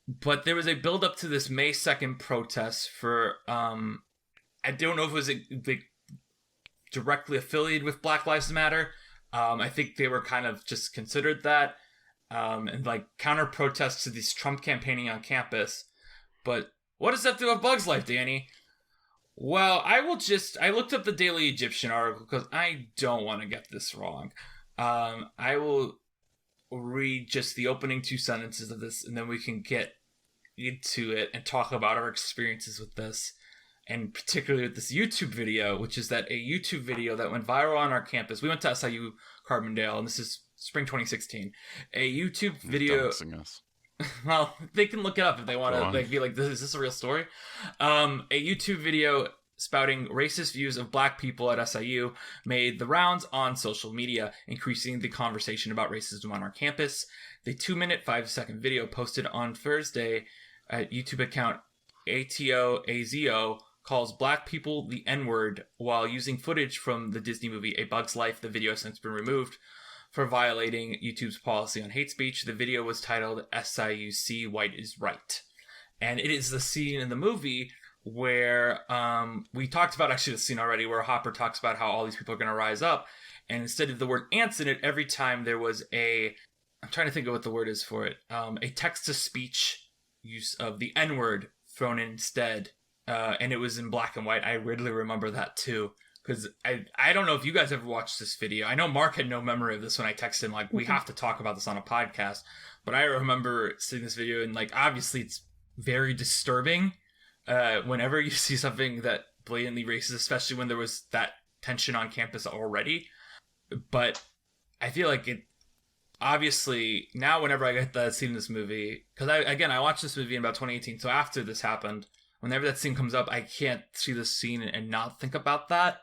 But there was a build up to this May 2nd protest for I don't know if it was directly affiliated with Black Lives Matter. I think they were kind of just considered that, and like counter protests to this Trump campaigning on campus. But what does that have to do with Bug's Life, Danny? Well, I looked up the Daily Egyptian article because I don't want to get this wrong. I will read just the opening 2 sentences of this, and then we can get into it and talk about our experiences with this, and particularly with this YouTube video, which is that a YouTube video that went viral on our campus. We went to SIU Carbondale, and this is spring 2016. A YouTube video. Us. Well, they can look it up if they want to be like, is this a real story? A YouTube video spouting racist views of black people at SIU made the rounds on social media, increasing the conversation about racism on our campus. The 2-minute, 5-second video posted on Thursday at YouTube account ATOAZO calls black people the N-word while using footage from the Disney movie A Bug's Life. The video has since been removed for violating YouTube's policy on hate speech. The video was titled SIUC White is Right. And it is the scene in the movie where we talked about actually the scene already, where Hopper talks about how all these people are going to rise up. And instead of the word ants in it, every time there was I'm trying to think of what the word is for it, a text-to-speech use of the N-word thrown in instead. And it was in black and white. I readily remember that too. Because I don't know if you guys ever watched this video. I know Mark had no memory of this when I texted him, like, we have to talk about this on a podcast. But I remember seeing this video, and, like, obviously it's very disturbing whenever you see something that blatantly racist, especially when there was that tension on campus already. But I feel like it, obviously, now whenever I get that scene in this movie, because I watched this movie in about 2018, so after this happened, whenever that scene comes up, I can't see this scene and not think about that.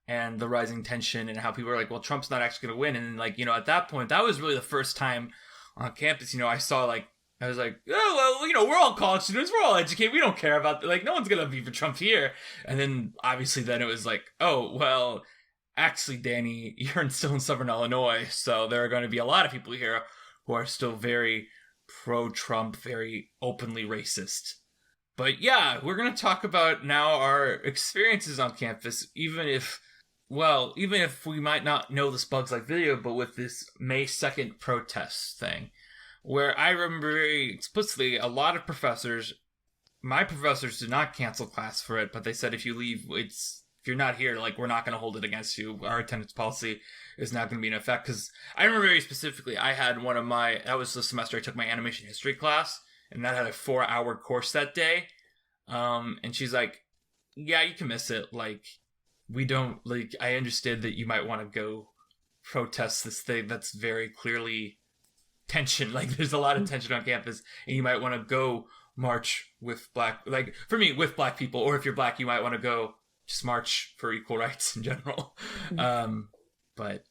And the rising tension and how people are like, well, Trump's not actually going to win. And like, at that point, that was really the first time on campus, I saw like, I was like, oh, well, we're all college students. We're all educated. We don't care about, like, no one's going to be for Trump here. And then obviously then it was like, oh, well, actually, Danny, you're still in Southern Illinois. So there are going to be a lot of people here who are still very pro-Trump, very openly racist. But yeah, we're going to talk about now our experiences on campus, even if we might not know this Bugs Life video, but with this May 2nd protest thing, where I remember very explicitly a lot of my professors did not cancel class for it, but they said if you leave, if you're not here, like, we're not going to hold it against you. Our attendance policy is not going to be in effect. Because I remember very specifically, I had that was the semester I took my animation history class, and that had a 4-hour course that day. And she's like, yeah, you can miss it. Like, we don't, like, I understand that you might want to go protest this thing that's very clearly tension. Like, there's a lot of tension on campus, and you might want to go march with for me, with black people, or if you're black, you might want to go just march for equal rights in general. But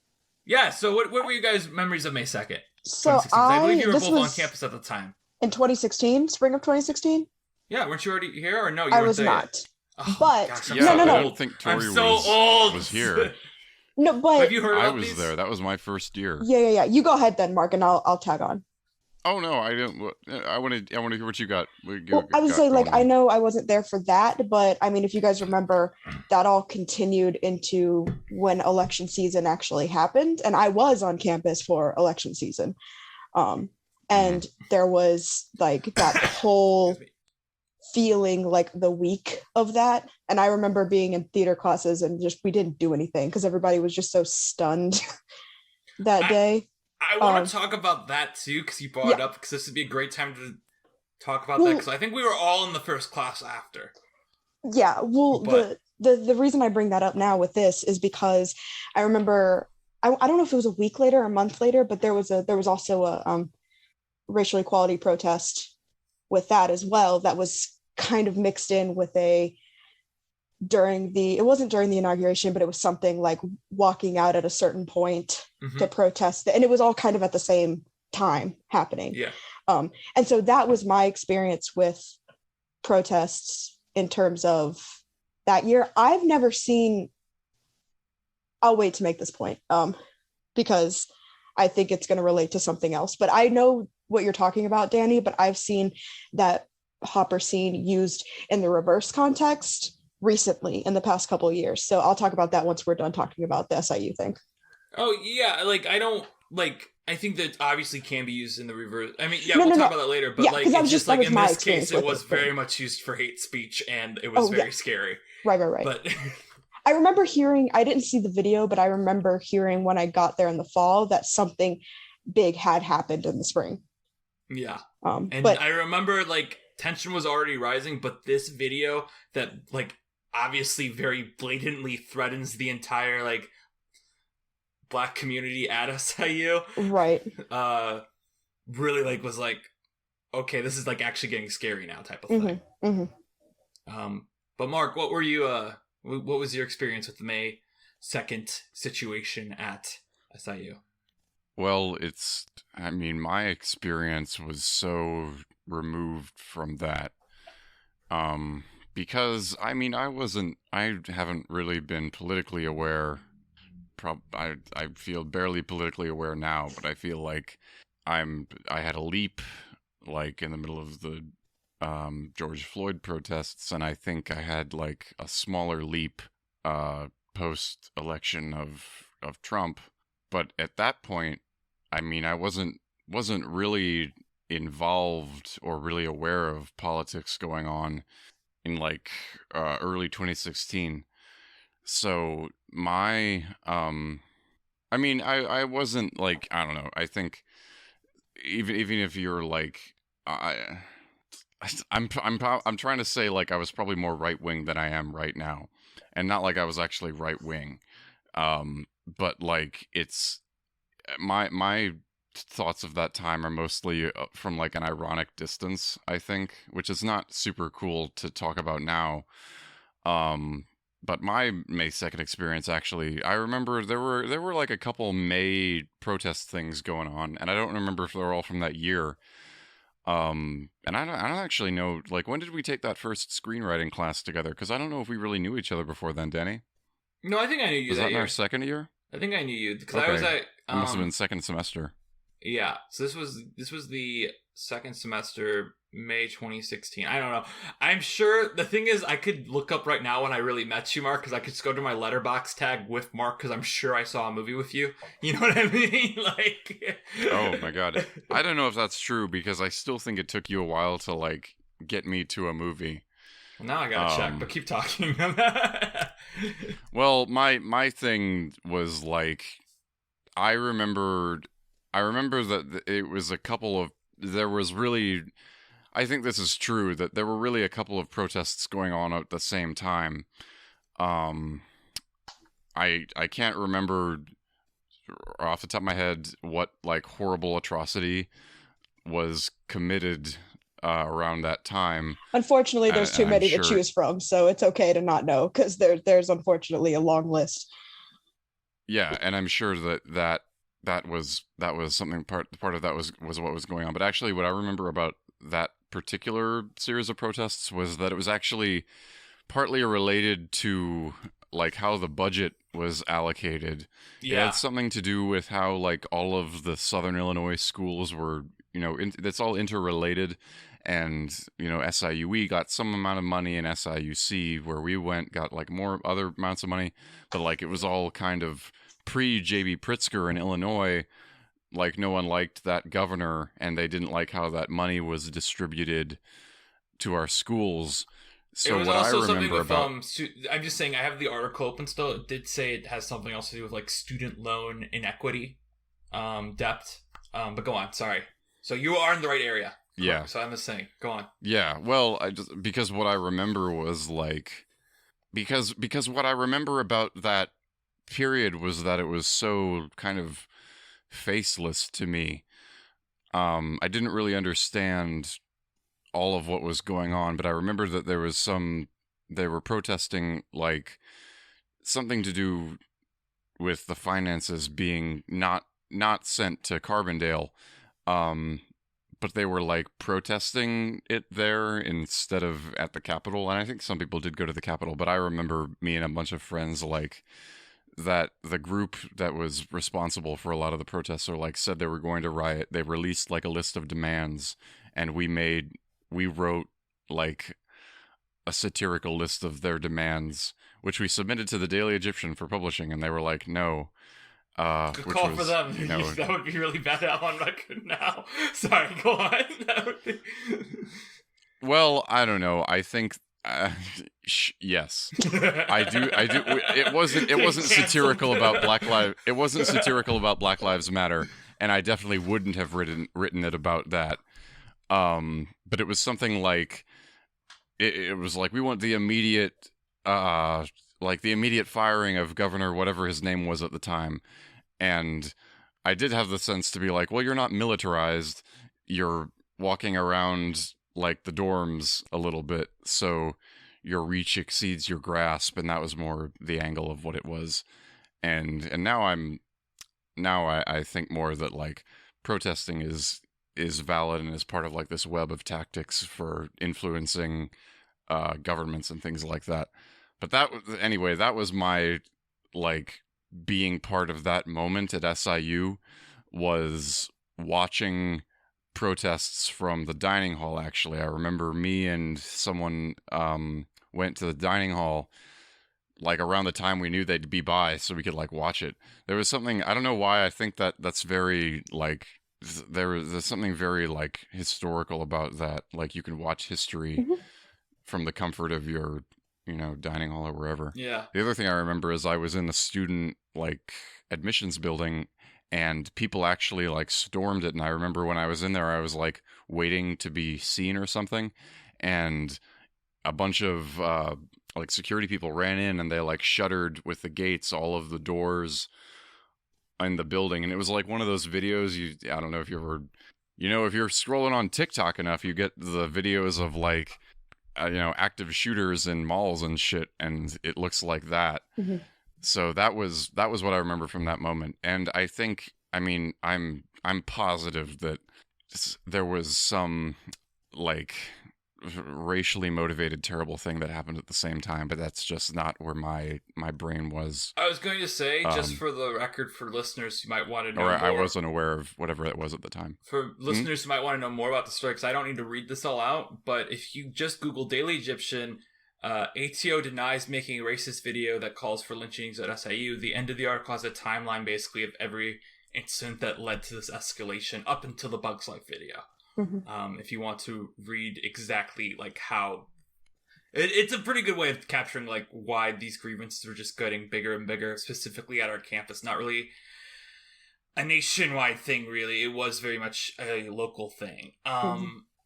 yeah, so what were you guys' memories of May 2nd? So I believe you were both on campus at the time. In 2016, spring of 2016? Yeah, weren't you already here, or no? You I weren't was there not. Yet? Oh, but gosh, no. I don't think Tori was here. No, but have you heard about I was these? there. That was my first year. Yeah. You go ahead then, Mark, and I'll tag on. Oh no, I don't. I want to hear what you got. I would say, like, I know I wasn't there for that, but I mean, if you guys remember, that all continued into when election season actually happened, and I was on campus for election season, and there was like that whole feeling like the week of that, and I remember being in theater classes and just we didn't do anything because everybody was just so stunned that day. I want to talk about that too, because you brought it up, because this would be a great time to talk about that, because I think we were all in the first class after. Yeah, well, but the reason I bring that up now with this is because I remember, I don't know if it was a week later or a month later, but there was also a racial equality protest with that as well that was kind of mixed in with it wasn't during the inauguration, but it was something like walking out at a certain point to protest, and it was all kind of at the same time happening. Yeah. And so that was my experience with protests in terms of that year. I've never seen. I'll wait to make this point, because I think it's going to relate to something else. But I know what you're talking about, Danny. But I've seen that Hopper scene used in the reverse context recently in the past couple of years. So I'll talk about that once we're done talking about the SIU thing. Oh yeah, like I don't like. I think that obviously can be used in the reverse. I mean, yeah, No, we'll no, talk no. about that later. But Yeah, like, 'cause that it's was just that like was in my this experience case, it with was it. very much used for hate speech, and it was Oh, very yeah. scary. Right. But I remember hearing, I didn't see the video, but I remember hearing when I got there in the fall that something big had happened in the spring. yeah, and But I remember like tension was already rising, but this video that like obviously very blatantly threatens the entire like black community at SIU, right. really like was like, okay, this is like actually getting scary now type of thing. But Mark, what were you what was your experience with the May 2nd situation at SIU? Well, I mean, my experience was so removed from that. Because, I mean, I haven't really been politically aware. I feel barely politically aware now, but I feel like I had a leap, like, in the middle of the George Floyd protests, and I think I had like a smaller leap post election of Trump. But at that point, I mean, I wasn't really involved or really aware of politics going on in like early 2016. So my I mean, I wasn't like, I don't know. I think even if you're like I'm trying to say like I was probably more right wing than I am right now, and not like I was actually right wing, but like it's my thoughts of that time are mostly from like an ironic distance, I think, which is not super cool to talk about now. But my May 2nd experience, actually, I remember there were like a couple May protest things going on, and I don't remember if they were all from that year. And I don't actually know, like, when did we take that first screenwriting class together? Because I don't know if we really knew each other before then, Danny. No, I think I knew you Was that that in year. our second year? I think I knew you because I Okay. was at. It must have been second semester. Yeah, so this was the second semester, May 2016. I don't know. I'm sure the thing is I could look up right now when I really met you, Mark, because I could just go to my letterbox tag with Mark because I'm sure I saw a movie with you. You know what I mean? Like, Oh my god, I don't know if that's true because I still think it took you a while to like get me to a movie. Well, now I gotta check, but keep talking. Well, my thing was like, I remember that it was a couple of, there was really, I think this is true, that there were really a couple of protests going on at the same time. I can't remember off the top of my head what like horrible atrocity was committed around that time. Unfortunately, there's too many to choose from, so it's okay to not know because there's unfortunately a long list. Yeah, and I'm sure that was something, part of that was what was going on. But actually, what I remember about that particular series of protests was that it was actually partly related to like how the budget was allocated. Yeah. It had something to do with how like all of the Southern Illinois schools were, that's all interrelated. And, SIUE got some amount of money, and SIUC, where we went, got like more other amounts of money. But like it was all kind of pre-J.B. Pritzker in Illinois. Like no one liked that governor, and they didn't like how that money was distributed to our schools. So it was what also I remember with, about, I'm just saying, I have the article open still. It did say it has something else to do with like student loan inequity, depth. But go on, sorry. So you are in the right area. Yeah. So I'm just saying, go on. Yeah, well, because what I remember was like, because what I remember about that period was that it was so kind of faceless to me. I didn't really understand all of what was going on, but I remember that they were protesting like something to do with the finances being not sent to Carbondale. but they were like protesting it there instead of at the Capitol. And I think some people did go to the Capitol, but I remember me and a bunch of friends like that the group that was responsible for a lot of the protests or like said they were going to riot. They released like a list of demands, and we wrote like a satirical list of their demands, which we submitted to the Daily Egyptian for publishing, and they were like, no. Good call for them. No, that would be really bad on record now. Sorry, go on. That would be... Well, I don't know. I think yes, I do. It wasn't satirical about Black Lives. It wasn't satirical about Black Lives Matter, and I definitely wouldn't have written it about that. But it was something like it was like we want the immediate firing of Governor whatever his name was at the time. And I did have the sense to be like, well, you're not militarized. You're walking around like the dorms a little bit, so your reach exceeds your grasp, and that was more the angle of what it was. And now I think more that like protesting is valid and is part of like this web of tactics for influencing governments and things like that. But that was my like being part of that moment at SIU, was watching protests from the dining hall. Actually, I remember me and someone went to the dining hall like around the time we knew they'd be by, so we could like watch it. There was something, I don't know why, I think that's very like there's something very like historical about that. Like you can watch history from the comfort of your dining hall or wherever. Yeah. The other thing I remember is I was in the student like admissions building, and people actually like stormed it. And I remember when I was in there, I was like waiting to be seen or something, and a bunch of like security people ran in, and they like shuttered with the gates all of the doors in the building. And it was like one of those videos I don't know if you ever, if you're scrolling on TikTok enough, you get the videos of like active shooters in malls and shit, and it looks like that. Mm-hmm. So that was what I remember from that moment. And I think, I'm positive that there was some like racially motivated terrible thing that happened at the same time, but that's just not where my brain was. I was going to say, just for the record, for listeners who might want to know more, I wasn't aware of whatever it was at the time. For listeners who might want to know more about the story, because I don't need to read this all out, but if you just Google Daily Egyptian, ATO denies making a racist video that calls for lynchings at SIU. The end of the article has a timeline basically of every incident that led to this escalation up until the Bugs Life video. Mm-hmm. If you want to read exactly like how it's a pretty good way of capturing like why these grievances are just getting bigger and bigger, specifically at our campus. Not really a nationwide thing, really. It was very much a local thing.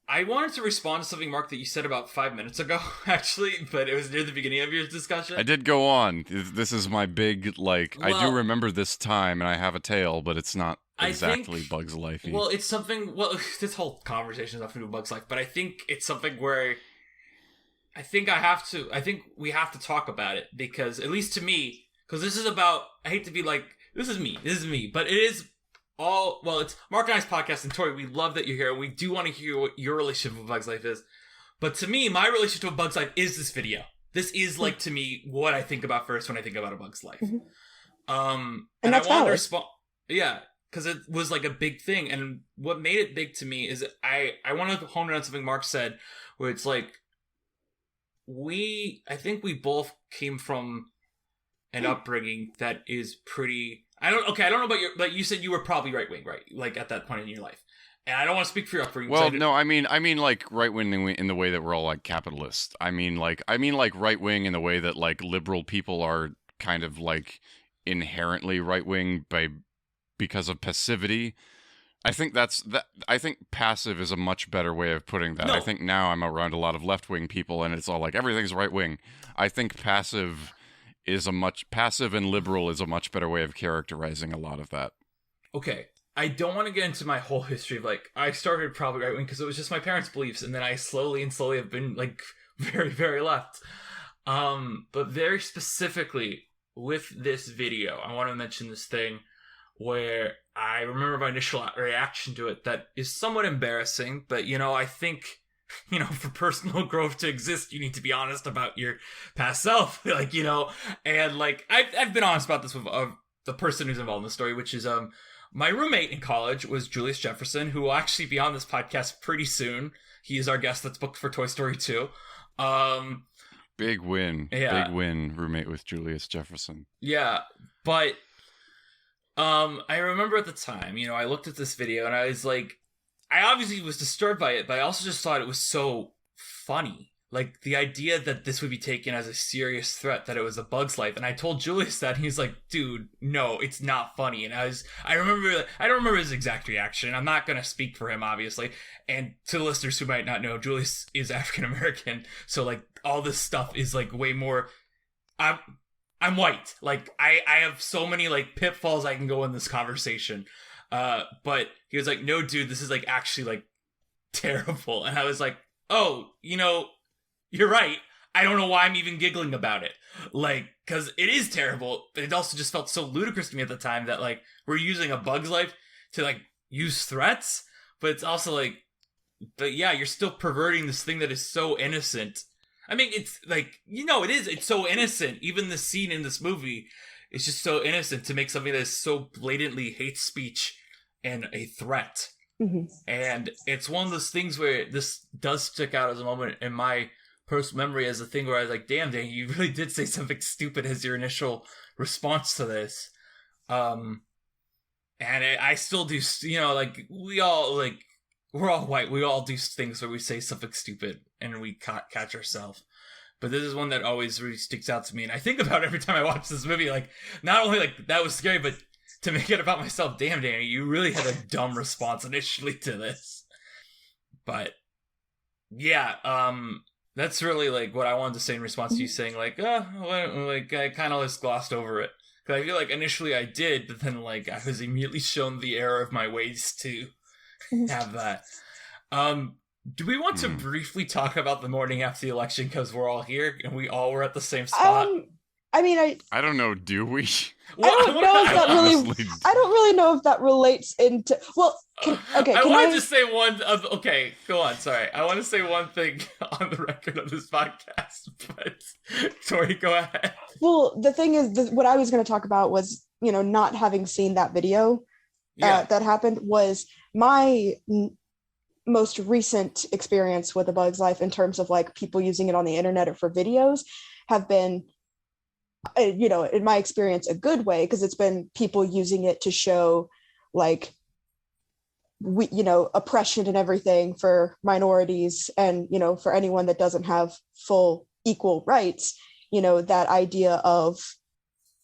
I wanted to respond to something, Mark, that you said about 5 minutes ago, actually, but it was near the beginning of your discussion. I did go on. This is my big, like, I do remember this time, and I have a tale, but it's not exactly Bugs Life-y. Well, it's something, this whole conversation is nothing to do with Bugs Life, but I think it's something where I think we have to talk about it, because, at least to me, because this is about, I hate to be like, this is me, but it is it's Mark and I's podcast, and Tori, we love that you're here. We do want to hear what your relationship with Bugs Life is. But to me, my relationship with Bugs Life is this video. This is, like, to me, what I think about first when I think about a Bugs Life. Mm-hmm. And that's I wanted to respond. Yeah, because it was, like, a big thing. And what made it big to me is I want to hone in on something Mark said, where it's like, I think we both came from an upbringing that is pretty... I don't know about but you said you were probably right-wing, right? Like, at that point in your life. And I don't want to speak for your upbringing. Well, no, I mean, like, right-wing in the way that we're all, like, capitalist. I mean, like, right-wing in the way that, like, liberal people are kind of, like, inherently right-wing because of passivity. I think I think passive is a much better way of putting that. No. I think now I'm around a lot of left-wing people, and it's all like, everything's right-wing. I think passive and liberal is a much better way of characterizing a lot of that. Okay. I don't want to get into my whole history of, like, I started probably right wing because it was just my parents' beliefs, and then I slowly have been, like, very, very left. But very specifically with this video, I want to mention this thing where I remember my initial reaction to it that is somewhat embarrassing, but I think, for personal growth to exist, you need to be honest about your past self, and I've been honest about this with the person who's involved in the story, which is my roommate in college was Julius Jefferson, who will actually be on this podcast pretty soon. He is our guest that's booked for Toy Story 2. Big win. Yeah. Big win, roommate with Julius Jefferson. Yeah, but I remember at the time, I looked at this video and I was like, I obviously was disturbed by it, but I also just thought it was so funny. Like, the idea that this would be taken as a serious threat, that it was a bug's life. And I told Julius that, and he's like, dude, no, it's not funny. And I don't remember his exact reaction. I'm not going to speak for him, obviously. And to the listeners who might not know, Julius is African-American. So, all this stuff is, way more... I'm white. I have so many, pitfalls I can go in this conversation. But he was like, no, dude, this is, actually, terrible. And I was like, oh, you're right. I don't know why I'm even giggling about it. Because it is terrible, but it also just felt so ludicrous to me at the time that, we're using a bug's life to, use threats, but it's also, but yeah, you're still perverting this thing that is so innocent. I mean, it's, it is, it's so innocent. Even the scene in this movie is just so innocent to make something that is so blatantly hate speech and a threat. Mm-hmm. And it's one of those things where this does stick out as a moment in my personal memory as a thing where I was like, damn, Dan, you really did say something stupid as your initial response to this. And I still do, we're all white. We all do things where we say something stupid and we catch ourselves. But this is one that always really sticks out to me. And I think about every time I watch this movie, not only that was scary, but to make it about myself, damn, Danny, you really had a dumb response initially to this. But yeah, that's really what I wanted to say in response to you saying I kind of just glossed over it. Because I feel initially I did, but then I was immediately shown the error of my ways to have that. Do we want to briefly talk about the morning after the election because we're all here and we all were at the same spot? I don't know. Do we? Well, I don't know if that really. I don't really know if that relates into. Well, I want to just say one. Okay, go on. Sorry, I want to say one thing on the record of this podcast. But Tori, go ahead. Well, the thing is, what I was going to talk about was, not having seen that video that happened was my most recent experience with A Bug's Life in terms of people using it on the internet or for videos have been, in my experience, a good way, because it's been people using it to show oppression and everything for minorities and, for anyone that doesn't have full equal rights, that idea of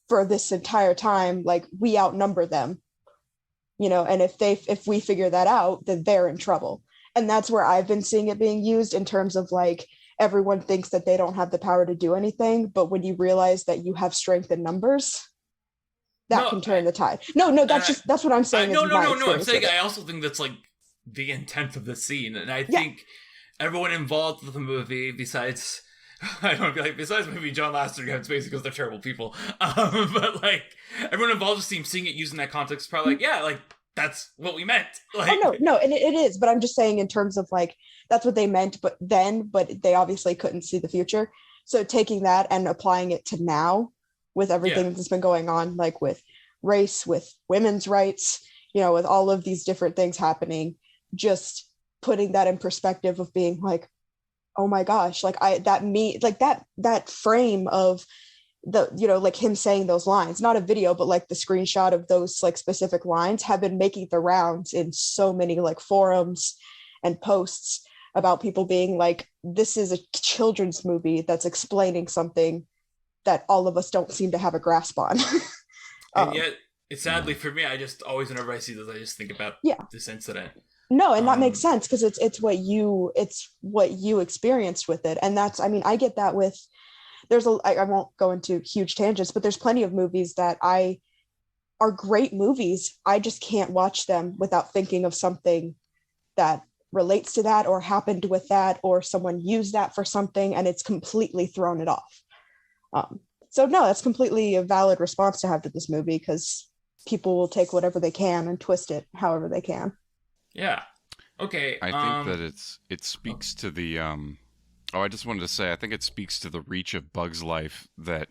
for this entire time, we outnumber them, and if we figure that out, then they're in trouble. And that's where I've been seeing it being used in terms of everyone thinks that they don't have the power to do anything, but when you realize that you have strength in numbers, that can turn the tide. That's what I'm saying. No. I'm saying I also think that's the intent of the scene, and I think everyone involved with the movie, besides maybe John Lasseter and Kevin Spacey because they're terrible people, but everyone involved with the scene, seeing it used in that context, is probably that's what we meant. No, and it is, but I'm just saying in terms of that's what they meant, but they obviously couldn't see the future. So taking that and applying it to now with everything that's been going on, with race, with women's rights, with all of these different things happening, just putting that in perspective of being oh my gosh, that frame of the him saying those lines, not a video, but the screenshot of those specific lines have been making the rounds in so many forums and posts about people being this is a children's movie that's explaining something that all of us don't seem to have a grasp on. And yet, sadly for me, I just always, whenever I see this, I just think about this incident. No, and that makes sense because it's what you experienced with it, and that's, I get that with. I won't go into huge tangents, but there's plenty of movies that are great movies. I just can't watch them without thinking of something that relates to that or happened with that or someone used that for something and it's completely thrown it off. So no, that's completely a valid response to have to this movie because people will take whatever they can and twist it however they can. Yeah. Okay. I think that it speaks to the I just wanted to say I think it speaks to the reach of Bug's Life that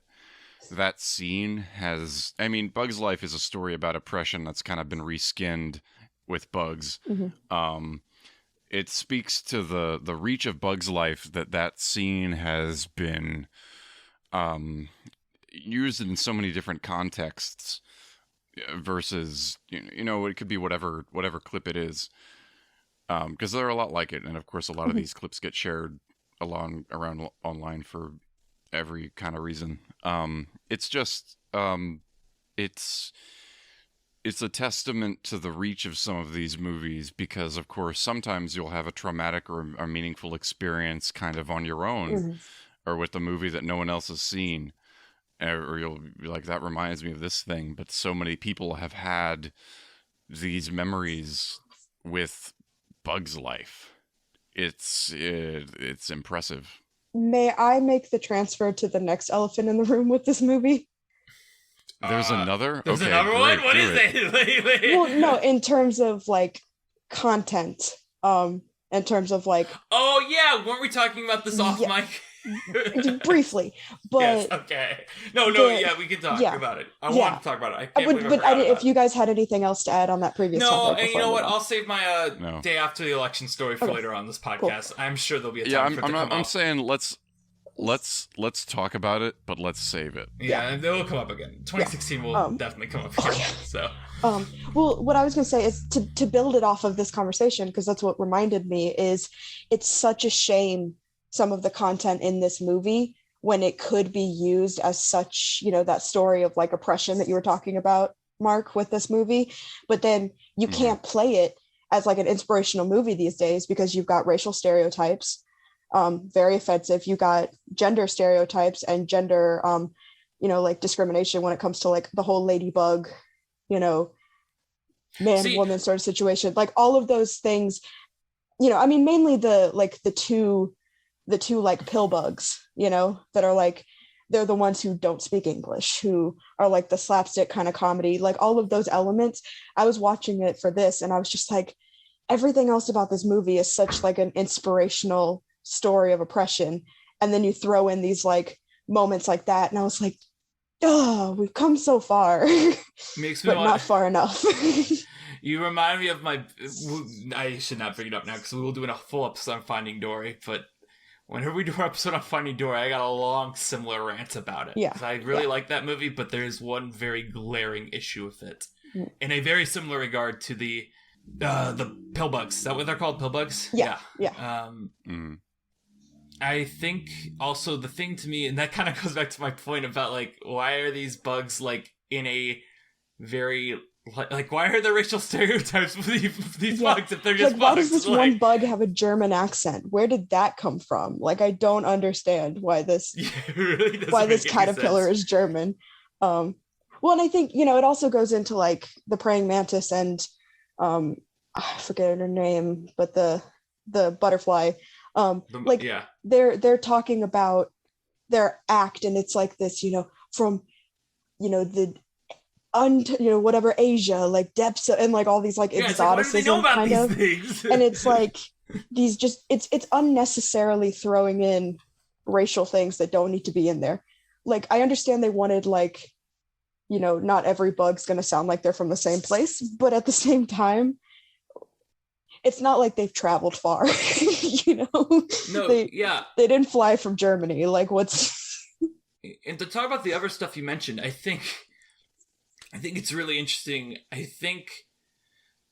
scene has. I mean, Bug's Life is a story about oppression that's kind of been reskinned with Bugs. Mm-hmm. It speaks to the reach of Bug's Life that scene has been used in so many different contexts versus it could be whatever clip it is, because they're a lot like it, and of course a lot of these clips get shared around online for every kind of reason. It's just it's a testament to the reach of some of these movies, because of course sometimes you'll have a traumatic or a meaningful experience kind of on your own, or with a movie that no one else has seen, or you'll be like, that reminds me of this thing. But so many people have had these memories with Bug's Life. It's impressive. May I make the transfer to the next elephant in the room with this movie? There's another? There's okay, another one? great, What is it? Well, no, in terms of like content, in terms of like... Oh yeah, weren't we talking about this off mic? Briefly, but... Yes, okay. No, we can talk about it. I want to talk about it. I can't believe I if you guys had anything else to add on that previous topic... No, and you know what? I'll save my day after the election story for later on this podcast. Cool. I'm sure there'll be a time for it to come up. I'm saying let's talk about it, but let's save it. Yeah, and it'll come up again. 2016 will definitely come up again. So, well, what I was going to say is to build it off of this conversation, because that's what reminded me, is it's such a shame some of the content in this movie, when it could be used as such, that story of like oppression that you were talking about, Mark, with this movie, but then you can't play it as like an inspirational movie these days because you've got racial stereotypes. Very offensive. You got gender stereotypes and gender, like discrimination when it comes to like the whole ladybug, woman sort of situation. Like all of those things, mainly the two like pill bugs, that are like, they're the ones who don't speak English, who are like the slapstick kind of comedy, like all of those elements. I was watching it for this and I was just like, everything else about this movie is such like an inspirational story of oppression, and then you throw in these like moments like that, and I was like, oh, we've come so far. Makes me but not far enough. You remind me of I should not bring it up now because we will do a full episode on Finding Dory, but whenever we do our episode on Finding Dory, I got a long similar rant about it. Yeah, I really like that movie, but there's one very glaring issue with it, in a very similar regard to the pillbugs. Is that what they're called? Pillbugs? Yeah. I think also the thing to me, and that kind of goes back to my point about like, why are these bugs like in a very like why are there racial stereotypes with these bugs if they're just like, bugs? Why does this one bug have a German accent? Where did that come from? Like, I don't understand why this caterpillar is German. Well, and I think it also goes into like the praying mantis and I forget her name, but the butterfly. They're talking about their act, and it's like this, from the whatever Asia, like depths and like all these like exoticism kind of things? And it's like these just it's unnecessarily throwing in racial things that don't need to be in there. Like, I understand they wanted like, not every bug's gonna sound like they're from the same place, but at the same time, it's not like they've traveled far. They didn't fly from Germany. Like, what's... And to talk about the other stuff you mentioned, I think it's really interesting. I think,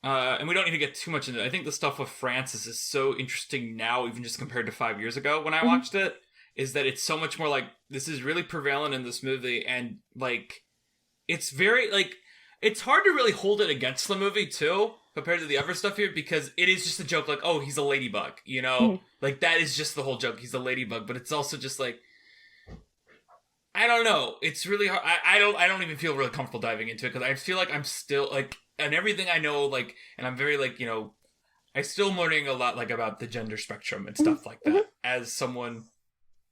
and we don't need to get too much into it, I think the stuff with Francis is so interesting now, even just compared to 5 years ago when I watched it, is that it's so much more like, this is really prevalent in this movie, and like, it's very, like, it's hard to really hold it against the movie, too, compared to the other stuff here, because it is just a joke, like, oh, he's a ladybug, Like, that is just the whole joke, he's a ladybug, but it's also just like, I don't know, it's really hard, I don't even feel really comfortable diving into it, because I feel like I'm still, like, and everything I know, like, and I'm very, like, I'm still learning a lot, like, about the gender spectrum and stuff like that, as someone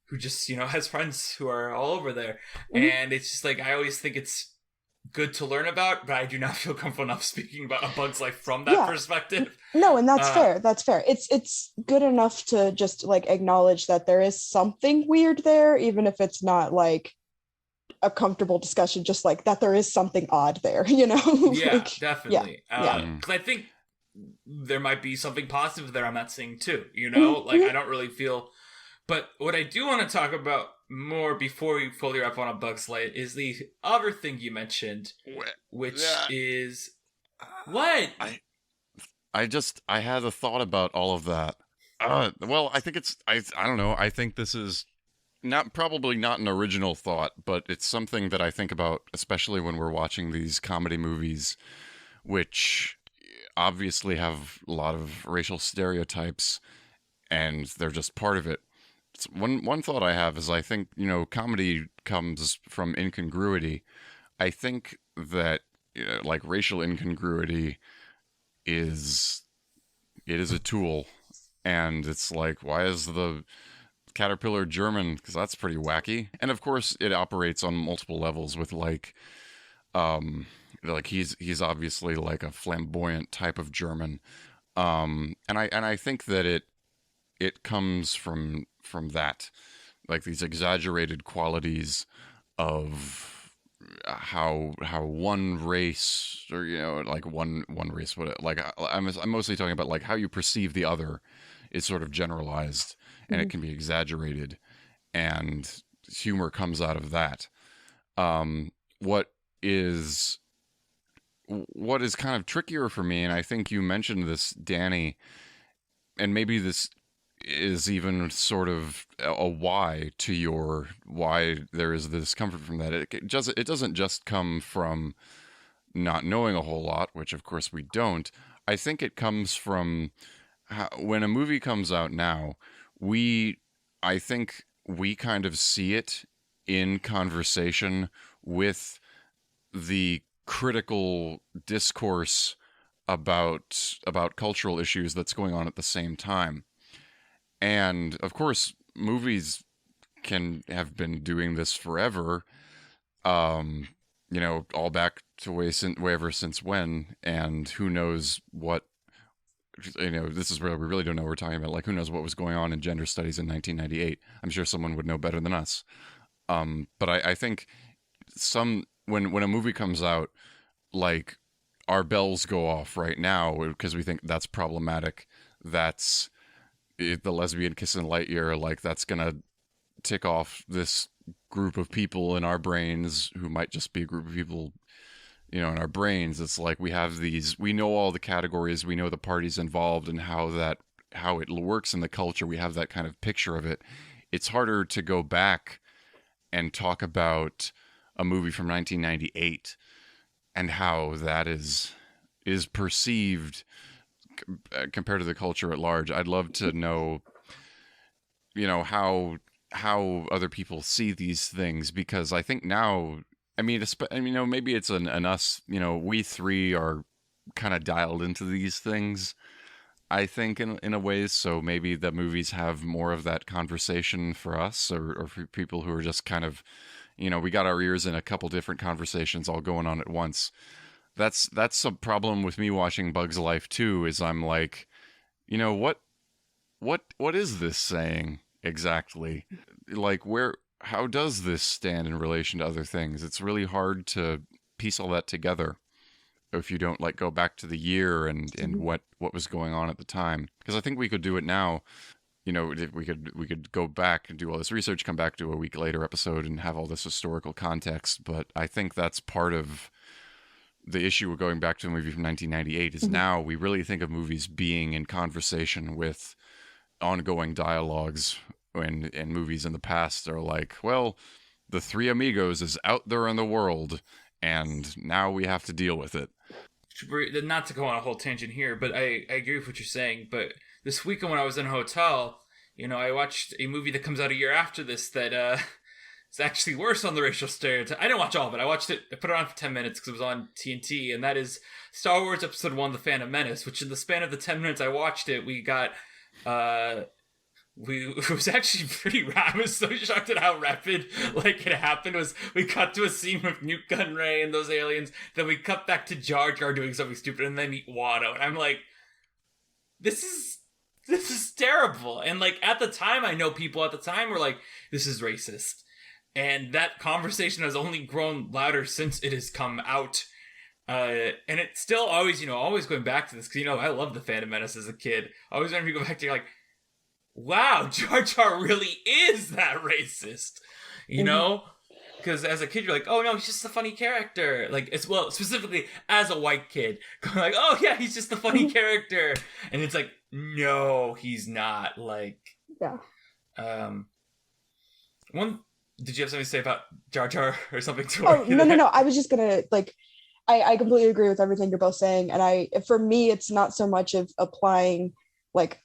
who just, has friends who are all over there, and it's just, like, I always think it's good to learn about, but I do not feel comfortable enough speaking about A Bug's Life from that perspective. No, and that's fair. That's fair. It's good enough to just like acknowledge that there is something weird there, even if it's not like a comfortable discussion, just like that there is something odd there, Yeah, like, definitely. Yeah. Because I think there might be something positive there I'm not seeing too, Mhm. Like, I don't really feel... But what I do want to talk about more before we fully wrap on A Bug's Life is the other thing you mentioned, which is... What? I had a thought about all of that. Well, I think I don't know. I think this is probably not an original thought, but it's something that I think about, especially when we're watching these comedy movies, which obviously have a lot of racial stereotypes, and they're just part of it. One thought I have is I think, comedy comes from incongruity. I think that like racial incongruity is a tool, and it's like, why is the caterpillar German? Because that's pretty wacky. And of course, it operates on multiple levels with like he's obviously like a flamboyant type of German, and I think that it comes from that, like these exaggerated qualities of how one race, or like one race, what like I'm mostly talking about like how you perceive the other is sort of generalized, and it can be exaggerated, and humor comes out of that. What is kind of trickier for me, and I think you mentioned this, Danny, and maybe this is even sort of a why to your why there is the discomfort from that. It doesn't just come from not knowing a whole lot, which of course we don't. I think it comes from when a movie comes out now, I think we kind of see it in conversation with the critical discourse about cultural issues that's going on at the same time. And of course, movies can have been doing this forever, all back to way ever since when, and who knows what, this is where we really don't know what we're talking about. Like, who knows what was going on in gender studies in 1998? I'm sure someone would know better than us. But I think when a movie comes out, like, our bells go off right now because we think that's problematic. That's the lesbian kiss in Lightyear, like that's gonna tick off this group of people in our brains who might just be a group of people, in our brains. It's like we know all the categories, we know the parties involved and how it works in the culture. We have that kind of picture of it. It's harder to go back and talk about a movie from 1998 and how that is perceived compared to the culture at large. I'd love to know, how other people see these things, because I think now, maybe it's an us, we three are kind of dialed into these things, I think, in a way. So maybe the movies have more of that conversation for us, or for people who are just kind of, we got our ears in a couple different conversations all going on at once. That's a problem with me watching Bug's Life too, is I'm like, what is this saying exactly? Like, how does this stand in relation to other things? It's really hard to piece all that together if you don't like go back to the year and what was going on at the time. Because I think we could do it now. We could go back and do all this research, come back to a week later episode and have all this historical context. But I think that's part of the issue with going back to a movie from 1998 is now we really think of movies being in conversation with ongoing dialogues, and movies in the past are like, well, the Three Amigos is out there in the world and now we have to deal with it. Not to go on a whole tangent here, but I agree with what you're saying. But this weekend when I was in a hotel, I watched a movie that comes out a year after this that is actually worse on the racial stereotype. I didn't watch all of it. I watched it, I put it on for 10 minutes because it was on TNT, and that is Star Wars Episode 1, The Phantom Menace, which in the span of the 10 minutes I watched it, we got it was actually pretty rapid. I was so shocked at how rapid like it happened. Was we cut to a scene with Newt Gunray and those aliens, then we cut back to Jar Jar doing something stupid, and then meet Watto, and I'm like, this is terrible. And like at the time, I know people at the time were like, this is racist, and that conversation has only grown louder since it has come out. And it's still always, always going back to this, because, I loved the Phantom Menace as a kid. Always whenever you go back to, you're like, wow, Jar Jar really is that racist, Because as a kid, you're like, oh no, he's just a funny character. Like, specifically as a white kid, going like, oh yeah, he's just a funny character. And it's like, no, he's not. Like, yeah. Did you have something to say about Jar Jar or something? No. I was just gonna I completely agree with everything you're both saying, and for me, it's not so much of applying like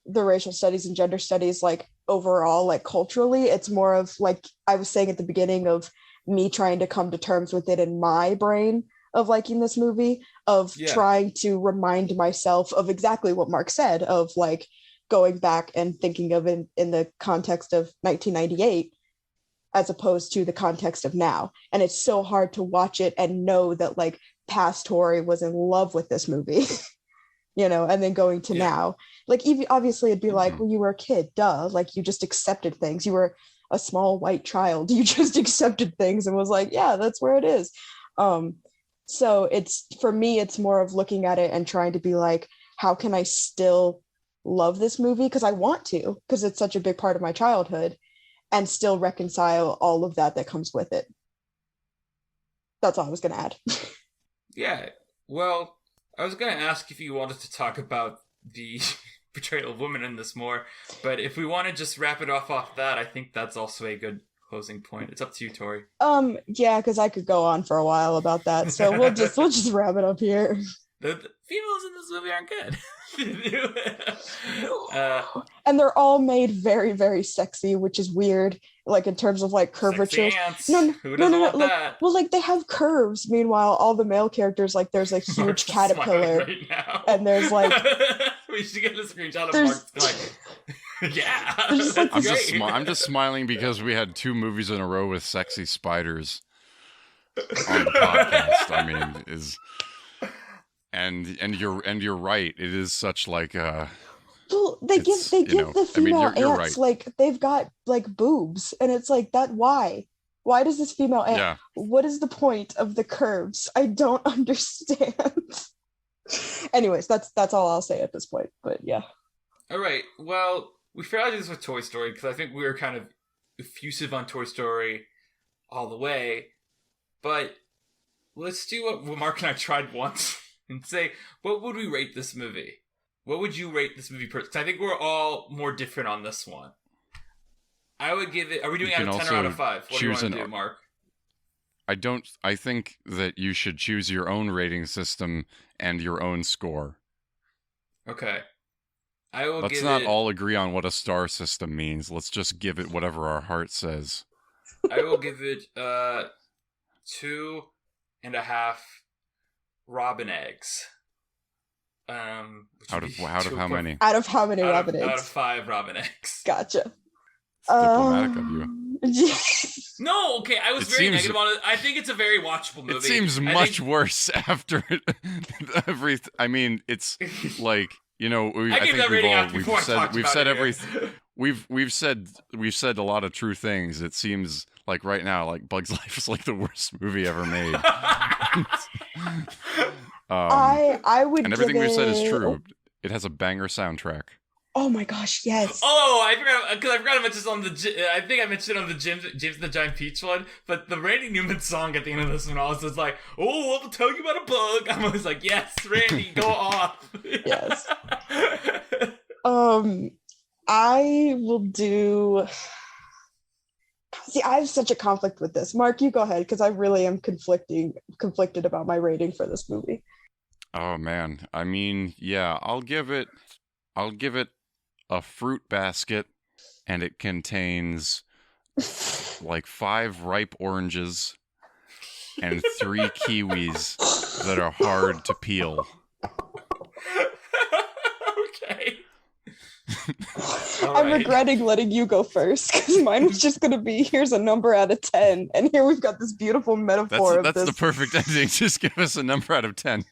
the racial studies and gender studies like overall, like culturally. It's more of like I was saying at the beginning of me trying to come to terms with it in my brain of liking this movie, of trying to remind myself of exactly what Mark said, of like going back and thinking of it in the context of 1998 as opposed to the context of now. And it's so hard to watch it and know that like past Tori was in love with this movie, and then going to now, like, even obviously it'd be like, well, you were a kid, duh, like you just accepted things. You were a small white child. You just accepted things and was like, yeah, that's where it is. So for me, it's more of looking at it and trying to be like, how can I still love this movie? Because I want to, because it's such a big part of my childhood, and still reconcile all of that comes with it. That's all I was going to add. Yeah. Well, I was going to ask if you wanted to talk about the portrayal of women in this more, but if we want to just wrap it off that, I think that's also a good closing point. It's up to you, Tori. Yeah, because I could go on for a while about that, so we'll just wrap it up here. The females in this movie aren't good. And they're all made very, very sexy, which is weird, like in terms of like curvature. No, who doesn't want that? Well, like they have curves. Meanwhile, all the male characters, like there's a huge caterpillar, right now. And there's like we should get a screenshot of Mark like, yeah. Like, I'm just smiling because we had 2 movies in a row with sexy spiders on the podcast. I mean, and you're right. It is such like a. Well, they give the female ants right. Like they've got like boobs, and it's like that. Why does this female ant? Yeah. What is the point of the curves? I don't understand. Anyways, that's all I'll say at this point. But yeah. All right. Well, we failed to do this with Toy Story because I think we were kind of effusive on Toy Story all the way. But let's do what Mark and I tried once and say, what would we rate this movie? What would you rate this movie? Because I think we're all more different on this one. I would give it. Are we doing out of 10 or out of 5? What do you want to do, Mark? I think that you should choose your own rating system and your own score. Okay. Let's not all agree on what a star system means. Let's just give it whatever our heart says. I will give it 2.5 robin eggs. Out of how many? Out of how many robin eggs? Out of 5 robin eggs. Gotcha. Diplomatic of you. No, okay, I was very negative on it. I think it's a very watchable movie. It seems much worse after everything. I mean, it's like, we've said a lot of true things. It seems like right now, like Bug's Life is like the worst movie ever made. I would. And everything we've said is true. It has a banger soundtrack. Oh my gosh, yes. Oh, I forgot to mention on I think I mentioned on the James and the Giant Peach one, but the Randy Newman song at the end of this one also is like, oh, I'll tell you about a bug. I'm always like, yes, Randy, go off. Yes. I will do. See, I have such a conflict with this. Mark, you go ahead, because I really am conflicted about my rating for this movie. Oh man, I mean, yeah, I'll give it a fruit basket, and it contains like 5 ripe oranges and 3 kiwis that are hard to peel. Okay. All I'm right. regretting letting you go first because mine was just gonna be here's a number out of 10, and here we've got this beautiful metaphor of That's this. the perfect ending. Just give us a number out of 10.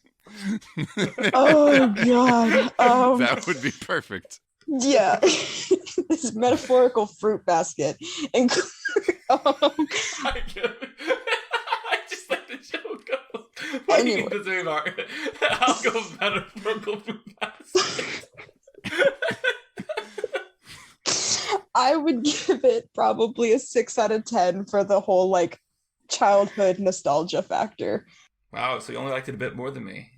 Oh god. That would be perfect. Yeah, this metaphorical fruit basket. I just like the joke. What do you Anyway. think this are? I'll go metaphorical food basket. I would give it probably a 6 out of 10 for the whole like childhood nostalgia factor. Wow, so you only liked it a bit more than me.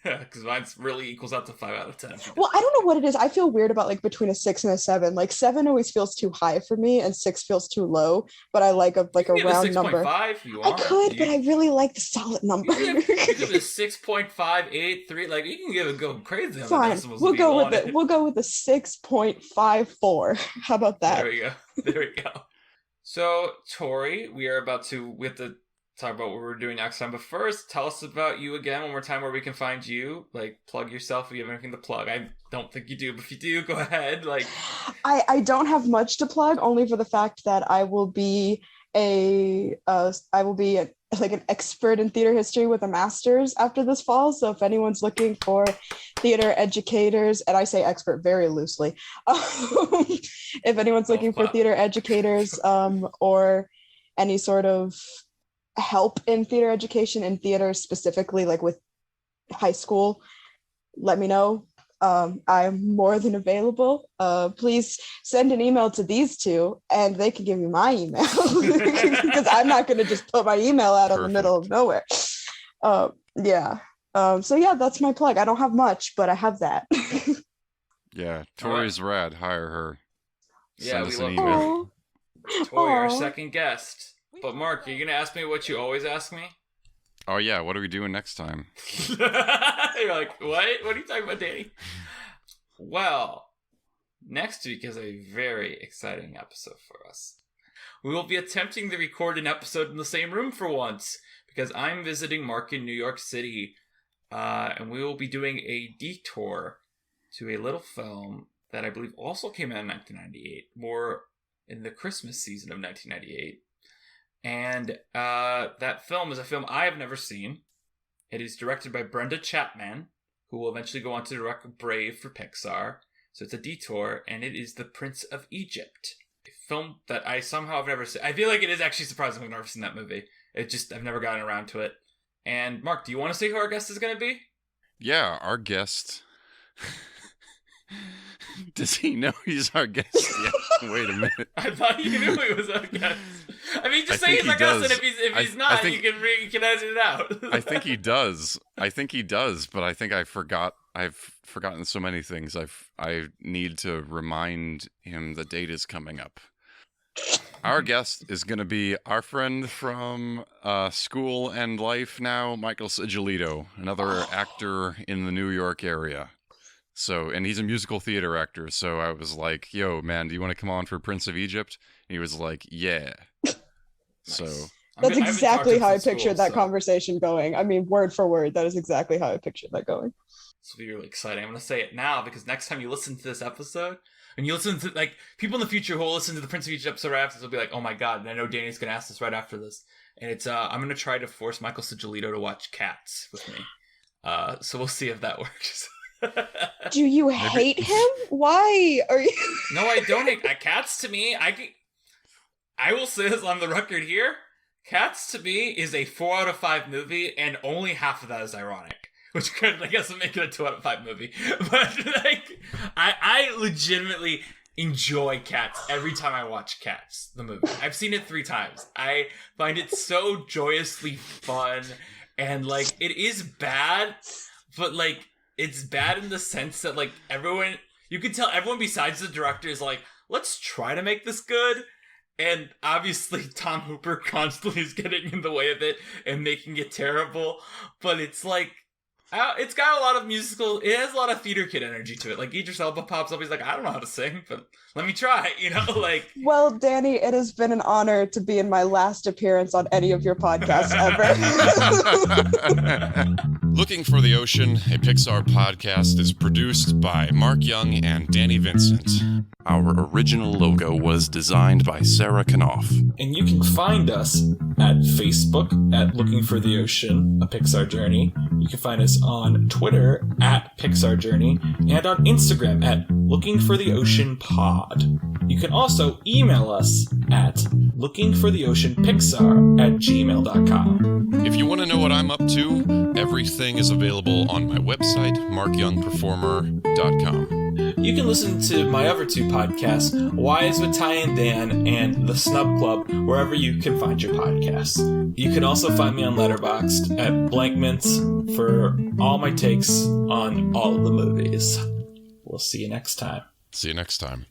Because mine really equals out to 5 out of 10. Well, I don't know what it is. I feel weird about like between a 6 and a 7. Like 7 always feels too high for me, and 6 feels too low. But I like a round number. 6.5 if you I want. could, but I really like the solid number. You could give it a 6.583. Like you can give it go crazy on the Fine, decimals. we'll if you go with wanted. it. We'll go with a 6.54. How about that? There we go. There we go. So, Tori, we have to talk about what we're doing next time. But first, tell us about you again one more time, where we can find you. Like, plug yourself if you have anything to plug. I don't think you do, but if you do, go ahead. Like, I don't have much to plug, only for the fact that I will be like an expert in theater history with a master's after this fall. So if anyone's looking for theater educators, and I say expert very loosely, if anyone's looking for theater educators or any sort of help in theater education and theater specifically, like with high school, let me know. I'm more than available. Please send an email to these two and they can give you my email because I'm not going to just put my email out in the middle of nowhere. Yeah. So yeah, that's my plug. I don't have much, but I have that. Yeah, Tori's rad. Hire her. yeah, Send us we an love email. Tori, our Aw. second guest. But Mark, are you gonna ask me what you always ask me? Oh yeah, what are we doing next time? You're like, what? What are you talking about, Danny? Well, next week is a very exciting episode for us. We will be attempting to record an episode in the same room for once, because I'm visiting Mark in New York City, and we will be doing a detour to a little film that I believe also came out in 1998, more in the Christmas season of 1998. And that film is a film I have never seen. It is directed by Brenda Chapman, who will eventually go on to direct Brave for Pixar. So it's a detour, and it is The Prince of Egypt. A film that I somehow have never seen. I feel like it is actually surprising I've never seen that movie. I've never gotten around to it. And Mark, do you want to say who our guest is going to be? Yeah, our guest. Does he know he's our guest yet? Wait a minute. I thought you knew he was our guest. I mean, just I say think he's our he guest, does. and if he's I not, think- you can edit it out. I think he does. But I think I've forgotten so many things. I need to remind him the date is coming up. Our guest is going to be our friend from school and life now, Michael Sigilito, another actor in the New York area. So, and he's a musical theater actor. So I was like, "Yo, man, do you want to come on for Prince of Egypt?" And he was like, "Yeah." So That's exactly how I pictured pictured that conversation going. I mean, word for word, that is exactly how I pictured that going. It's really exciting. I'm going to say it now because next time you listen to this episode, and you listen to, like, people in the future who will listen to the Prince of Egypt episode right after this will be like, oh my god, and I know Danny's going to ask this right after this. And it's, I'm going to try to force Michael Sigilito to watch Cats with me. So we'll see if that works. Do you hate him? Why are you? No, I don't hate Cats. To me, I will say this on the record here. Cats to me is a 4 out of 5 movie, and only half of that is ironic. Which could, I guess, make it a 2 out of 5 movie. But, like, I legitimately enjoy Cats every time I watch Cats, the movie. I've seen it 3 times. I find it so joyously fun, and, like, it is bad, but, like, it's bad in the sense that, like, you can tell everyone besides the director is like, let's try to make this good. And obviously Tom Hooper constantly is getting in the way of it and making it terrible. But it's like, It's got a lot of musical. It has a lot of theater kid energy to it. Like Idris Elba pops up, he's like, I don't know how to sing, but let me try. Like. Well, Danny, it has been an honor to be in my last appearance on any of your podcasts ever. Looking for the Ocean, a Pixar podcast, is produced by Mark Young and Danny Vincent. Our original logo was designed by Sarah Knopf. And you can find us at Facebook at Looking for the Ocean, a Pixar Journey. You can find us on Twitter at Pixar Journey and on Instagram at Looking for the Ocean Pod. You can also email us at lookingfortheoceanpixar@gmail.com. If you want to know what I'm up to, everything is available on my website, markyoungperformer.com. You can listen to my other two podcasts, Wise with Ty and Dan and The Snub Club, wherever you can find your podcasts. You can also find me on Letterboxd at Blankmints for all my takes on all of the movies. We'll see you next time. See you next time.